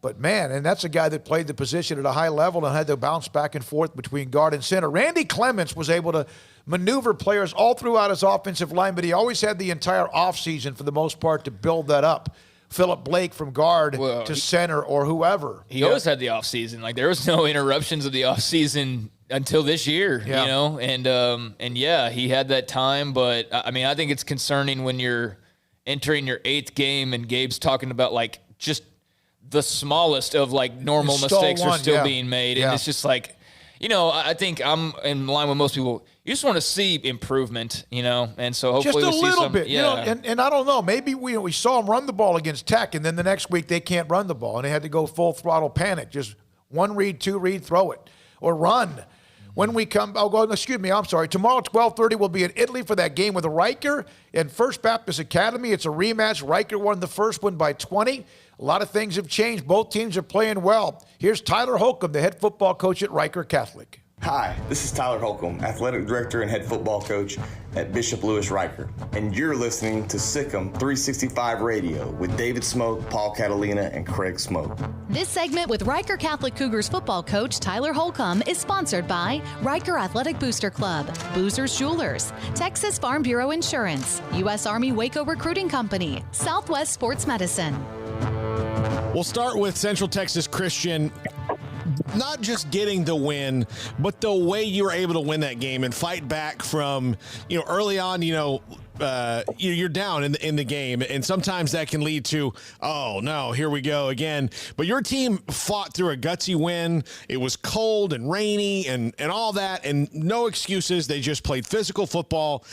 But, man, and that's a guy that played the position at a high level and had to bounce back and forth between guard and center. Randy Clements was able to maneuver players all throughout his offensive line, but he always had the entire offseason for the most part to build that up. Philip Blake from guard to center or whoever. He always had the offseason. Like, there was no interruptions of the offseason until this year, And he had that time. But, I think it's concerning when you're entering your 8th game and Gabe's talking about, just the smallest of normal mistakes are still being made. And it's just I think I'm in line with most people. You just want to see improvement, and so hopefully just a little bit, Yeah. And I don't know, maybe we saw them run the ball against Tech, and then the next week they can't run the ball, and they had to go full throttle panic, just 1 read, 2 read, throw it, or run. When we come, tomorrow at 12:30 we'll be in Italy for that game with Riker and First Baptist Academy. It's a rematch. Riker won the first one by 20. A lot of things have changed. Both teams are playing well. Here's Tyler Holcomb, the head football coach at Riker Catholic. Hi, this is Tyler Holcomb, athletic director and head football coach at Bishop Lewis Riker, and you're listening to Sic'Em365 Radio with David Smoke, Paul Catalina, and Craig Smoke. This segment with Riker Catholic Cougars football coach Tyler Holcomb is sponsored by Riker Athletic Booster Club, Boozer's Jewelers, Texas Farm Bureau Insurance, U.S. Army Waco Recruiting Company, Southwest Sports Medicine. We'll start with Central Texas Christian. Not just getting the win, but the way you were able to win that game and fight back from, early on, you're down in the game, and sometimes that can lead to, oh no, here we go again. But your team fought through a gutsy win. It was cold and rainy and all that, and no excuses. They just played physical football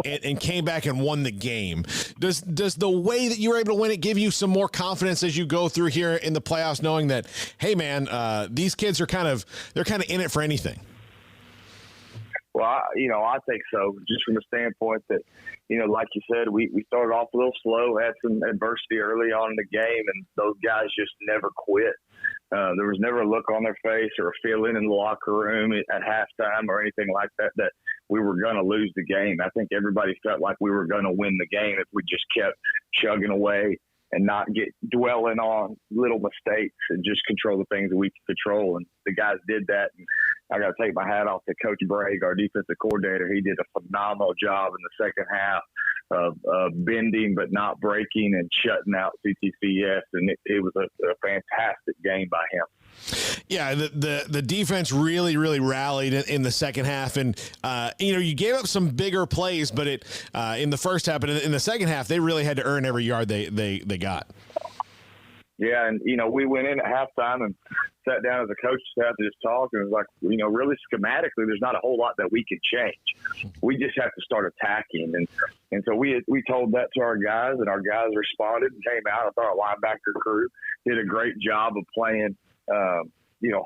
and came back and won the game. Does the way that you were able to win it give you some more confidence as you go through here in the playoffs, knowing that, hey man, these kids are kind of in it for anything? Well, I think so, just from the standpoint that, like you said, we started off a little slow, had some adversity early on in the game, and those guys just never quit. There was never a look on their face or a feeling in the locker room at halftime or anything like that we were going to lose the game. I think everybody felt like we were going to win the game if we just kept chugging away and not dwelling on little mistakes and just control the things that we can control. And the guys did that. And I got to take my hat off to Coach Bragg, our defensive coordinator. He did a phenomenal job in the second half of bending but not breaking and shutting out CTCS. And it was a fantastic game by him. Yeah, the defense really rallied in the second half, and you gave up some bigger plays, but in the first half, but in the second half, they really had to earn every yard they got. Yeah, and we went in at halftime and sat down as a coach staff to just talk, and it was like, really schematically, there's not a whole lot that we could change. We just have to start attacking, and so we told that to our guys, and our guys responded and came out. I thought our linebacker crew did a great job of playing.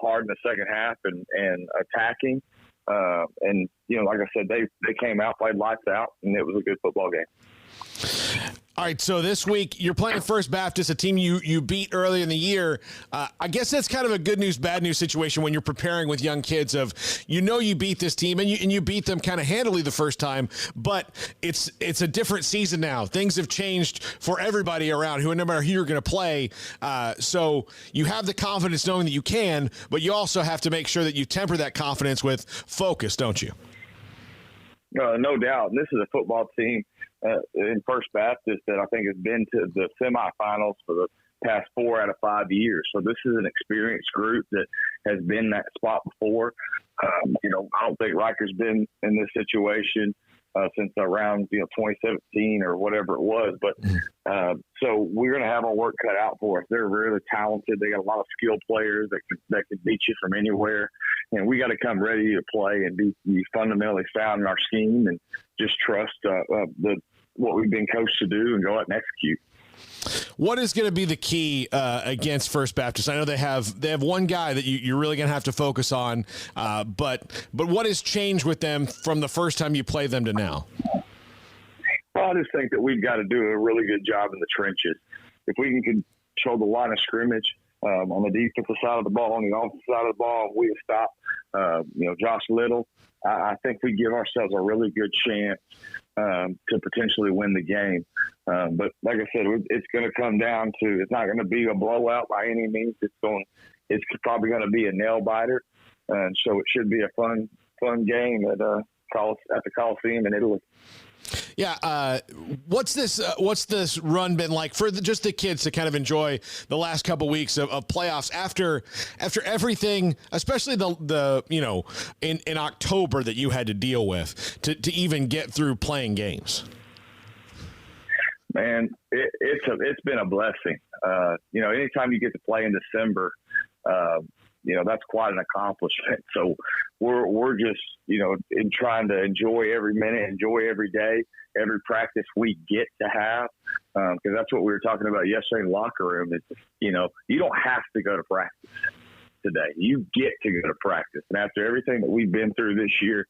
Hard in the second half and attacking. And like I said, they came out, played lights out, and it was a good football game. All right, so this week you're playing First Baptist, a team you beat early in the year. I guess that's kind of a good news, bad news situation when you're preparing with young kids of, you beat this team and you beat them kind of handily the first time, but it's a different season now. Things have changed for everybody around, no matter who you're going to play. So you have the confidence knowing that you can, but you also have to make sure that you temper that confidence with focus, don't you? No doubt. And this is a football team in First Baptist that I think has been to the semifinals for the past 4 out of 5 years. So this is an experienced group that has been in that spot before. I don't think Riker's been in this situation since around 2017 or whatever it was. But so we're going to have our work cut out for us. They're really talented. They got a lot of skilled players that can beat you from anywhere, and we got to come ready to play and be fundamentally sound in our scheme and just trust what we've been coached to do and go out and execute. What is going to be the key against First Baptist? I know they have one guy that you're really going to have to focus on, but what has changed with them from the first time you played them to now? Well, I just think that we've got to do a really good job in the trenches. If we can control the line of scrimmage on the defensive side of the ball, on the offensive side of the ball, and we stop, Josh Little, I think we give ourselves a really good chance to potentially win the game. But like I said, it's going to come down to, it's not going to be a blowout by any means. It's probably going to be a nail biter. And so it should be a fun game at the Coliseum in Italy. Yeah. What's this run been like for just the kids to kind of enjoy the last couple weeks of playoffs after everything, especially in October that you had to deal with to even get through playing games? Man, it's been a blessing. Anytime you get to play in December, that's quite an accomplishment. So we're just, in trying to enjoy every minute, enjoy every day, every practice we get to have. Because that's what we were talking about yesterday in the locker room is, you don't have to go to practice today. You get to go to practice. And after everything that we've been through this year,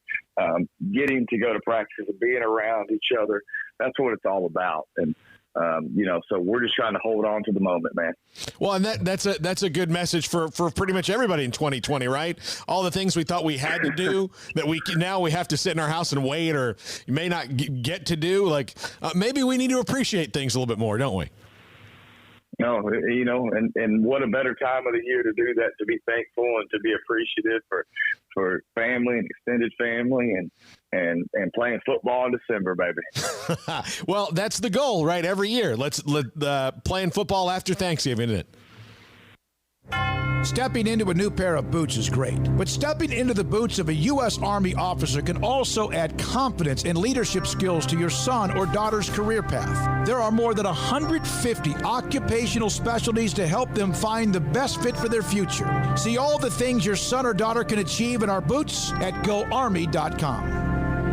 getting to go to practice and being around each other, that's what it's all about. And, so we're just trying to hold on to the moment, man. Well, and that's a good message for pretty much everybody in 2020, right? All the things we thought we had to do that now we have to sit in our house and wait, or you may not get to do. Like maybe we need to appreciate things a little bit more, don't we? No, and what a better time of the year to do that, to be thankful and to be appreciative for family and extended family and playing football in December, baby. Well, that's the goal, right? Every year. Let's playing football after Thanksgiving, isn't it? Stepping into a new pair of boots is great, but stepping into the boots of a U.S. Army officer can also add confidence and leadership skills to your son or daughter's career path. There are more than 150 occupational specialties to help them find the best fit for their future. See all the things your son or daughter can achieve in our boots at GoArmy.com.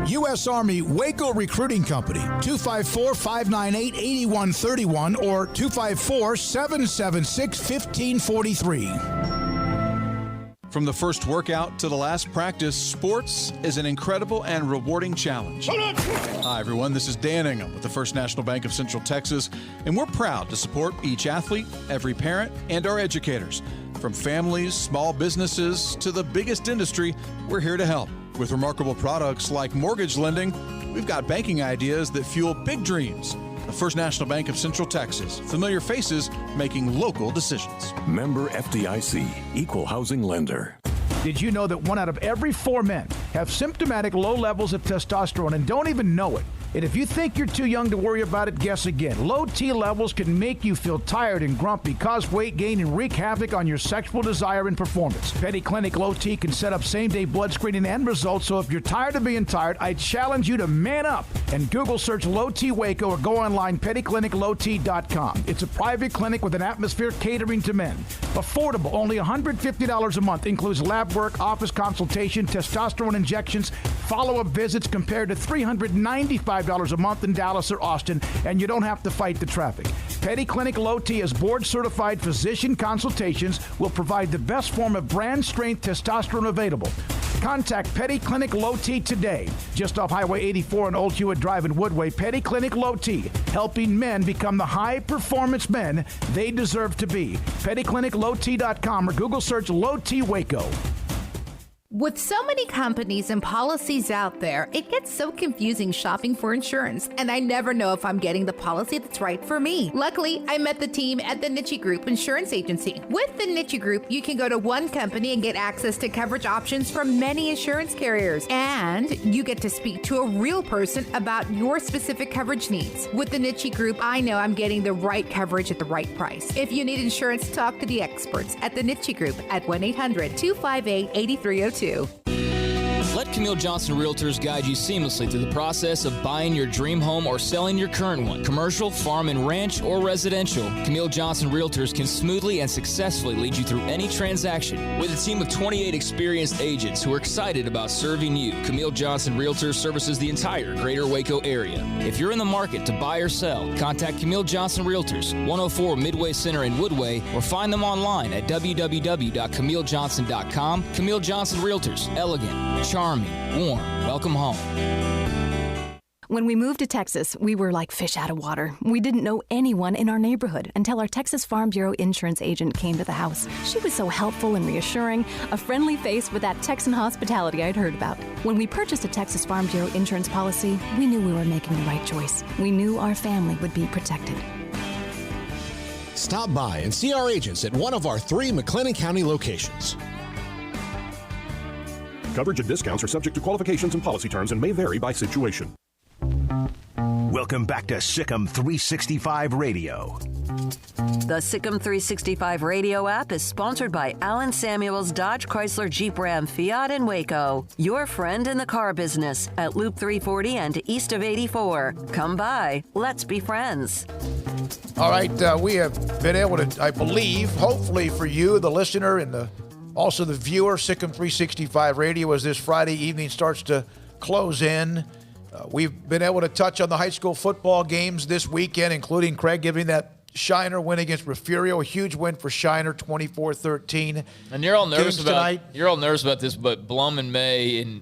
U.S. Army Waco Recruiting Company, 254-598-8131 or 254-776-1543. From the first workout to the last practice, sports is an incredible and rewarding challenge. Hi, everyone. This is Dan Ingham with the First National Bank of Central Texas, and we're proud to support each athlete, every parent, and our educators. From families, small businesses, to the biggest industry, we're here to help. With remarkable products like mortgage lending, we've got banking ideas that fuel big dreams. The First National Bank of Central Texas. Familiar faces making local decisions. Member FDIC, Equal Housing Lender. Did you know that 1 out of every 4 men have symptomatic low levels of testosterone and don't even know it? And if you think you're too young to worry about it, guess again. Low T levels can make you feel tired and grumpy, cause weight gain, and wreak havoc on your sexual desire and performance. Petty Clinic Low T can set up same-day blood screening and results, so if you're tired of being tired, I challenge you to man up and Google search Low T Waco or go online pettycliniclowt.com. It's a private clinic with an atmosphere catering to men. Affordable, only $150 a month, includes lab work, office consultation, testosterone injections, follow-up visits compared to $395 a month in Dallas or Austin, and you don't have to fight the traffic. Petty Clinic Low T is board-certified physician consultations, will provide the best form of brand-strength testosterone available. Contact Petty Clinic Low T today, just off Highway 84 and Old Hewitt Drive in Woodway. Petty Clinic Low T, helping men become the high-performance men they deserve to be. PettyClinicLowT.com or Google search Low T Waco. With so many companies and policies out there, it gets so confusing shopping for insurance, and I never know if I'm getting the policy that's right for me. Luckily, I met the team at the Nitschke Group Insurance Agency. With the Nitschke Group, you can go to one company and get access to coverage options from many insurance carriers, and you get to speak to a real person about your specific coverage needs. With the Nitschke Group, I know I'm getting the right coverage at the right price. If you need insurance, talk to the experts at the Nitschke Group at 1-800-258-8302. Let Camille Johnson Realtors guide you seamlessly through the process of buying your dream home or selling your current one. Commercial, farm and ranch, or residential, Camille Johnson Realtors can smoothly and successfully lead you through any transaction. With a team of 28 experienced agents who are excited about serving you, Camille Johnson Realtors services the entire greater Waco area. If you're in the market to buy or sell, contact Camille Johnson Realtors, 104 Midway Center in Woodway, or find them online at www.camillejohnson.com. Camille Johnson Realtors, elegant, charming, warm. Welcome home. When we moved to Texas, we were like fish out of water. We didn't know anyone in our neighborhood until our Texas Farm Bureau insurance agent came to the house. She was so helpful and reassuring, a friendly face with that Texan hospitality I'd heard about. When we purchased a Texas Farm Bureau insurance policy, we knew we were making the right choice. We knew our family would be protected. Stop by and see our agents at one of our 3 McLennan County locations. Coverage and discounts are subject to qualifications and policy terms and may vary by situation. Welcome back to Sic'Em365 Radio. The Sic'Em365 Radio app is sponsored by Alan Samuels Dodge Chrysler Jeep Ram Fiat in Waco. Your friend in the car business at Loop 340 and east of 84. Come by. Let's be friends. All right, we have been able to, I believe, hopefully for you, the listener, and also the viewer, Sic'Em365 Radio, as this Friday evening starts to close in. We've been able to touch on the high school football games this weekend, including Craig giving that Shiner win against Refugio, a huge win for Shiner, 24-13. And you're all nervous about tonight. You're all nervous about this, but Blum and May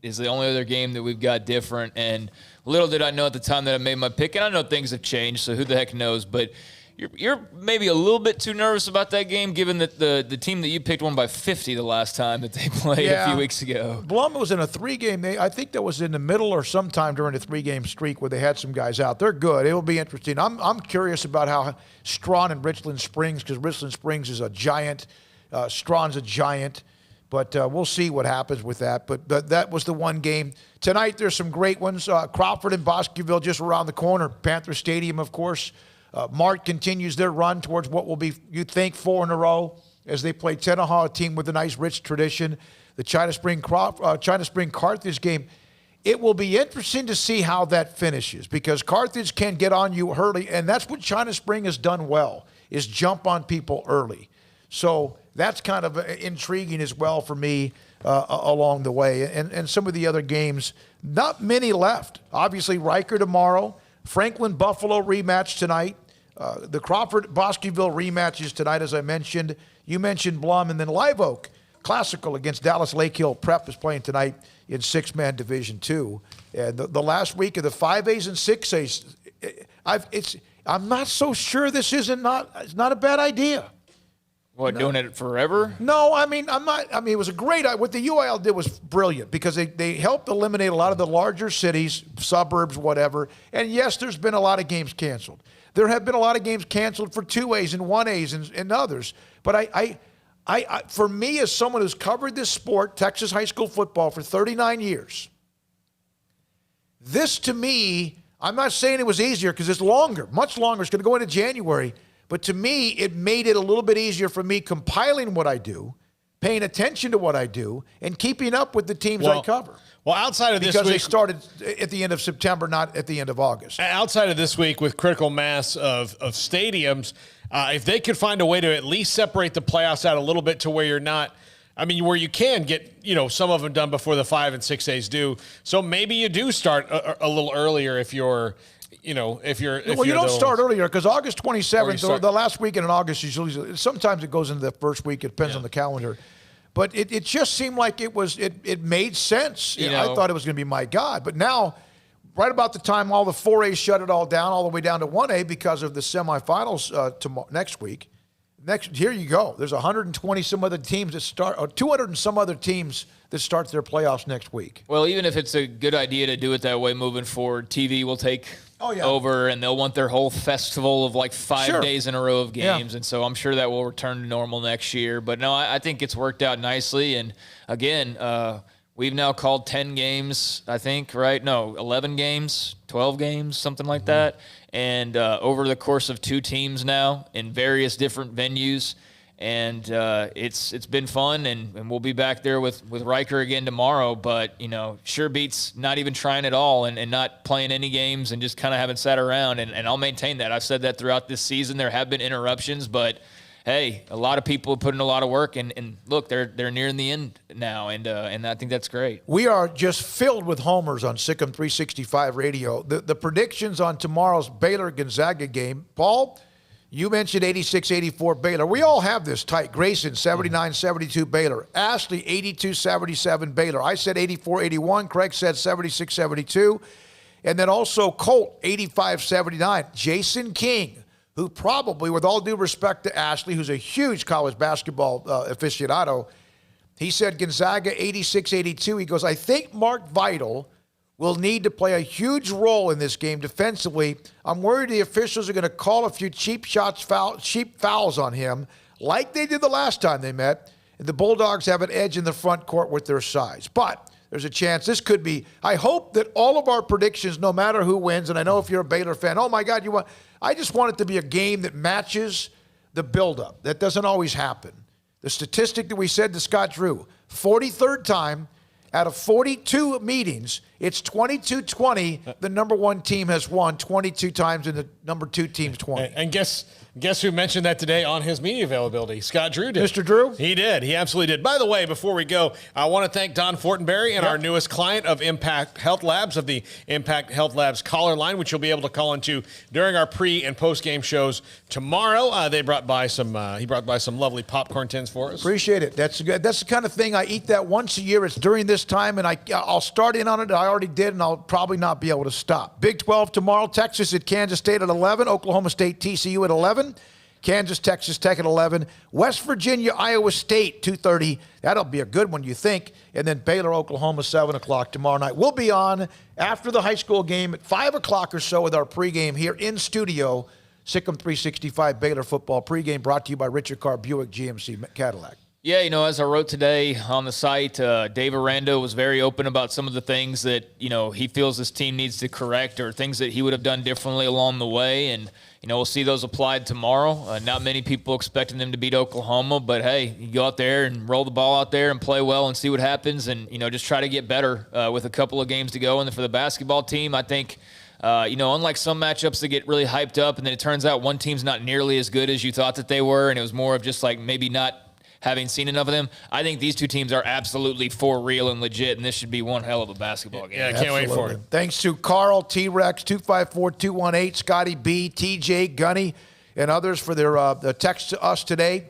is the only other game that we've got different. And little did I know at the time that I made my pick, and I know things have changed, so who the heck knows? But you're maybe a little bit too nervous about that game, given that the team that you picked won by 50 the last time that they played a few weeks ago. Blum was in a 3-game. I think that was in the middle or sometime during a 3-game streak where they had some guys out. They're good. It will be interesting. I'm curious about how Strawn and Richland Springs, because Richland Springs is a giant, Strawn's a giant. But we'll see what happens with that. But that was the one game. Tonight there's some great ones. Crawford and Bosqueville just around the corner. Panther Stadium, of course. Mart continues their run towards what will be, you think, 4 in a row as they play Tenaha, a team with a nice, rich tradition. The China Spring Carthage game. It will be interesting to see how that finishes because Carthage can get on you early, and that's what China Spring has done well, is jump on people early. So that's kind of intriguing as well for me along the way. And some of the other games, not many left. Obviously, Riker tomorrow. Franklin Buffalo rematch tonight. The Crawford Bosqueville rematches tonight, as I mentioned. You mentioned Blum, and then Live Oak Classical against Dallas Lake Hill Prep is playing tonight in 6-man Division II. And the last week of the 5As and 6As, I'm not so sure this it's not a bad idea. What, doing it forever? No, it was a great, what the UIL did was brilliant because they helped eliminate a lot of the larger cities, suburbs, whatever. And yes, there's been a lot of games canceled. There have been a lot of games canceled for 2As and 1As and others. But I, for me, as someone who's covered this sport, Texas high school football, for 39 years, this to me, I'm not saying it was easier because it's longer, much longer. It's going to go into January. But to me, it made it a little bit easier for me compiling what I do, paying attention to what I do, and keeping up with the teams I cover. Well, outside of this week, because they started at the end of September, not at the end of August. Outside of this week, with critical mass of stadiums, if they could find a way to at least separate the playoffs out a little bit to where you're not, where you can get, some of them done before the 5 and 6As do. So maybe you do start a little earlier if you're. You don't start earlier because August 27th, the last weekend in August, usually sometimes it goes into the first week. It depends on the calendar. But it just seemed like it made sense. I thought it was going to be my God. But now, right about the time all the 4As shut it all down, all the way down to 1A because of the semifinals next week. Here you go. There's 120 some other teams that start, or 200 and some other teams that start their playoffs next week. Well, even if it's a good idea to do it that way moving forward, TV will take over, and they'll want their whole festival of like 5 days in a row of games. And so I'm sure that will return to normal next year. But no, I think it's worked out nicely. And again, we've now called 10 games, I think, right? No, 11 games, 12 games, something like that. And over the course of 2 teams now in various different venues. And it's been fun, and we'll be back there with Riker again tomorrow. But, sure beats not even trying at all and not playing any games and just kind of haven't sat around. And I'll maintain that. I've said that throughout this season. There have been interruptions, but, hey, a lot of people put in a lot of work. And look, they're nearing the end now, and I think that's great. We are just filled with homers on Sic'Em365 Radio. The predictions on tomorrow's Baylor-Gonzaga game. Paul, you mentioned 86-84 Baylor. We all have this tight. Grayson, 79-72 Baylor. Ashley, 82-77 Baylor. I said 84-81. Craig said 76-72. And then also Colt, 85-79. Jason King, who probably, with all due respect to Ashley, who's a huge college basketball aficionado, he said Gonzaga 86-82. He goes, I think Mark Vital will need to play a huge role in this game defensively. I'm worried the officials are going to call a few cheap fouls on him, like they did the last time they met. The Bulldogs have an edge in the front court with their size. But there's a chance this could be. I hope that all of our predictions, no matter who wins, and I know if you're a Baylor fan, oh my God, I just want it to be a game that matches the buildup. That doesn't always happen. The statistic that we said to Scott Drew, 43rd time out of 42 meetings, it's 22-20. The number one team has won 22 times, and the number two team's 20. And guess who mentioned that today on his media availability? Scott Drew did. Mr. Drew? He did. He absolutely did. By the way, before we go, I want to thank Don Fortenberry and our newest client of Impact Health Labs, of the Impact Health Labs caller line, which you'll be able to call into during our pre- and post-game shows tomorrow. He brought by some lovely popcorn tins for us. Appreciate it. That's good. That's the kind of thing I eat that once a year. It's during this time, and I'll start in on it. I already did, and I'll probably not be able to stop. Big 12 tomorrow. Texas at Kansas State at 11. Oklahoma State, TCU at 11. Kansas, Texas Tech at 11. West Virginia, Iowa State, 2:30. That'll be a good one, you think. And then Baylor, Oklahoma, 7 o'clock tomorrow night. We'll be on after the high school game at 5 o'clock or so with our pregame here in studio. Sic'Em365 Baylor football pregame brought to you by Richard Carr Buick GMC Cadillac. Yeah, as I wrote today on the site, Dave Aranda was very open about some of the things that, he feels this team needs to correct or things that he would have done differently along the way. And, we'll see those applied tomorrow. Not many people expecting them to beat Oklahoma, but, hey, you go out there and roll the ball out there and play well and see what happens and, just try to get better with a couple of games to go. And for the basketball team, I think, unlike some matchups that get really hyped up and then it turns out one team's not nearly as good as you thought that they were and it was more of just like maybe not having seen enough of them, I think these two teams are absolutely for real and legit, and this should be one hell of a basketball game. Yeah, I can't wait for it. Thanks to Carl, T-Rex, 254-218, Scotty B, TJ, Gunny, and others for their text to us today,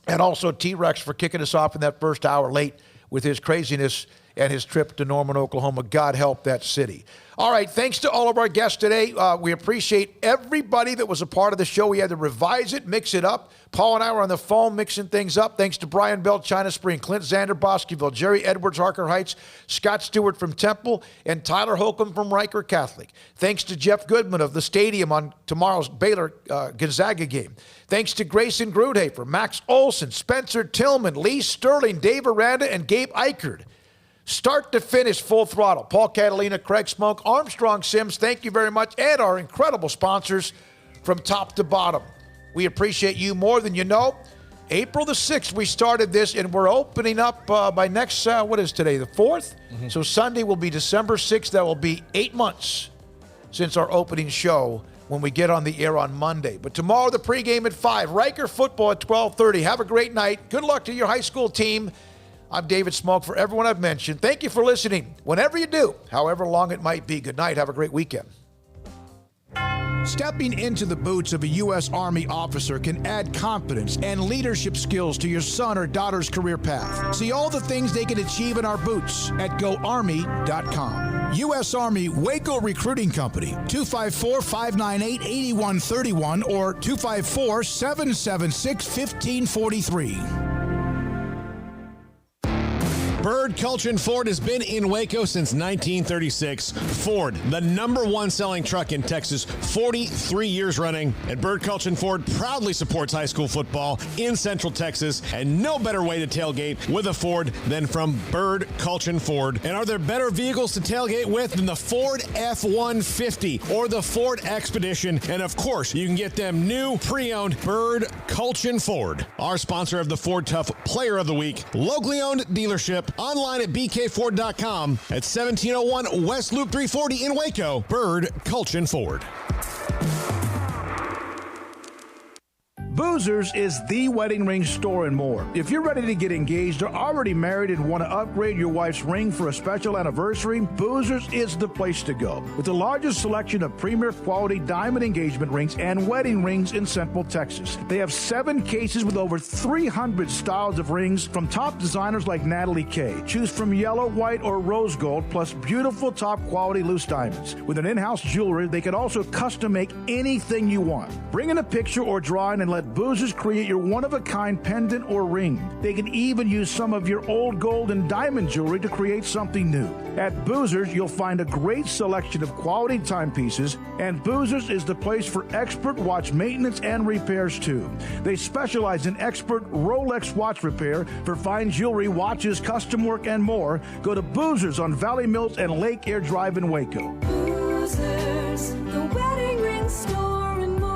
and also T-Rex for kicking us off in that first hour late with his craziness and his trip to Norman, Oklahoma. God help that city. All right, thanks to all of our guests today. We appreciate everybody that was a part of the show. We had to revise it, mix it up. Paul and I were on the phone mixing things up. Thanks to Brian Bell, China Spring, Clint Zander, Bosqueville, Jerry Edwards, Harker Heights, Scott Stewart from Temple, and Tyler Holcomb from Riker Catholic. Thanks to Jeff Goodman of the Stadium on tomorrow's Baylor Gonzaga game. Thanks to Grayson Grudhafer, Max Olson, Spencer Tillman, Lee Sterling, Dave Aranda, and Gabe Eichert. Start to finish, full throttle. Paul Catalina, Craig Smoke, Armstrong Sims, thank you very much, and our incredible sponsors from top to bottom. We appreciate you more than you know. April the 6th, we started this, and we're opening up by next, what is today, the 4th? Mm-hmm. So Sunday will be December 6th. That will be 8 months since our opening show when we get on the air on Monday. But tomorrow, the pregame at 5. Riker football at 12:30. Have a great night. Good luck to your high school team. I'm David Smoke for everyone I've mentioned. Thank you for listening. Whenever you do, however long it might be. Good night. Have a great weekend. Stepping into the boots of a U.S. Army officer can add confidence and leadership skills to your son or daughter's career path. See all the things they can achieve in our boots at GoArmy.com. U.S. Army Waco Recruiting Company, 254-598-8131 or 254-776-1543. Bird Culture Ford has been in Waco since 1936. Ford, the #1 selling truck in Texas, 43 years running. And Bird Culture Ford proudly supports high school football in Central Texas. And no better way to tailgate with a Ford than from Bird Culture Ford. And are there better vehicles to tailgate with than the Ford F-150 or the Ford Expedition? And of course, you can get them new, pre-owned Bird Culture Ford. Our sponsor of the Ford Tough Player of the Week, locally owned dealership, online at bkford.com at 1701 West Loop 340 in Waco. Bird Culture Ford. Boozers is the wedding ring store and more. If you're ready to get engaged or already married and want to upgrade your wife's ring for a special anniversary, Boozers is the place to go. With the largest selection of premier quality diamond engagement rings and wedding rings in Central Texas. They have 7 cases with over 300 styles of rings from top designers like Natalie Kay. Choose from yellow, white, or rose gold, plus beautiful top quality loose diamonds. With an in-house jewelry, they can also custom make anything you want. Bring in a picture or drawing and let Boozers create your one-of-a-kind pendant or ring. They can even use some of your old gold and diamond jewelry to create something new. At Boozers, you'll find a great selection of quality timepieces, and Boozers is the place for expert watch maintenance and repairs too. They specialize in expert Rolex watch repair for fine jewelry, watches, custom work, and more. Go to Boozers on Valley Mills and Lake Air Drive in Waco. Boozers, the wedding ring store and more.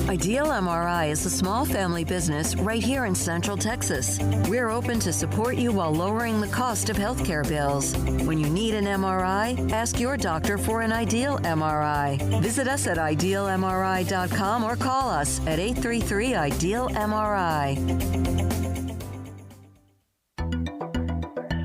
Ideal MRI is a small family business right here in Central Texas. We're open to support you while lowering the cost of healthcare bills. When you need an MRI, ask your doctor for an Ideal MRI. Visit us at idealmri.com or call us at 833-IDEAL-MRI.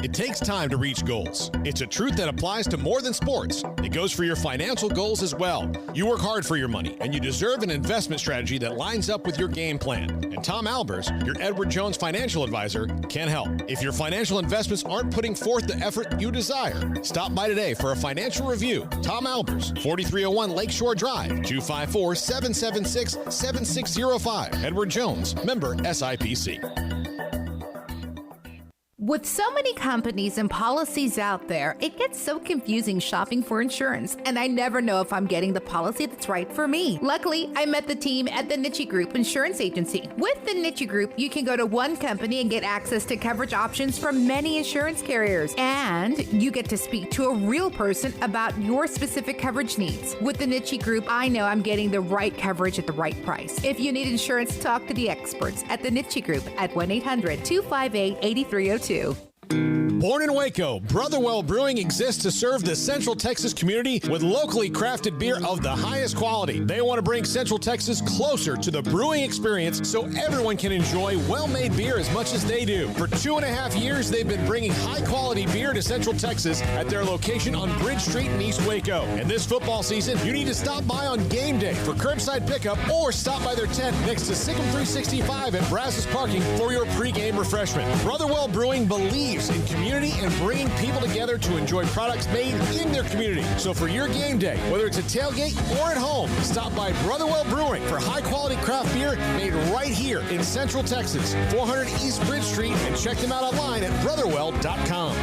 It takes time to reach goals. It's a truth that applies to more than sports. It goes for your financial goals as well. You work hard for your money, and you deserve an investment strategy that lines up with your game plan. And Tom Albers, your Edward Jones financial advisor, can help. If your financial investments aren't putting forth the effort you desire, stop by today for a financial review. Tom Albers, 4301 Lakeshore Drive, 254-776-7605. Edward Jones, member SIPC. With so many companies and policies out there, it gets so confusing shopping for insurance, and I never know if I'm getting the policy that's right for me. Luckily, I met the team at the Niche Group Insurance Agency. With the Niche Group, you can go to one company and get access to coverage options from many insurance carriers, and you get to speak to a real person about your specific coverage needs. With the Niche Group, I know I'm getting the right coverage at the right price. If you need insurance, talk to the experts at the Niche Group at 1-800-258-8302. Born in Waco, Brotherwell Brewing exists to serve the Central Texas community with locally crafted beer of the highest quality. They want to bring Central Texas closer to the brewing experience so everyone can enjoy well-made beer as much as they do. For 2.5 years, they've been bringing high-quality beer to Central Texas at their location on Bridge Street in East Waco. And this football season, you need to stop by on game day for curbside pickup or stop by their tent next to Sic'Em365 at Brazos Parking for your pregame refreshment. Brotherwell Brewing believes in community and bringing people together to enjoy products made in their community. So for your game day, whether it's a tailgate or at home, stop by Brotherwell Brewing for high-quality craft beer made right here in Central Texas, 400 East Bridge Street, and check them out online at brotherwell.com.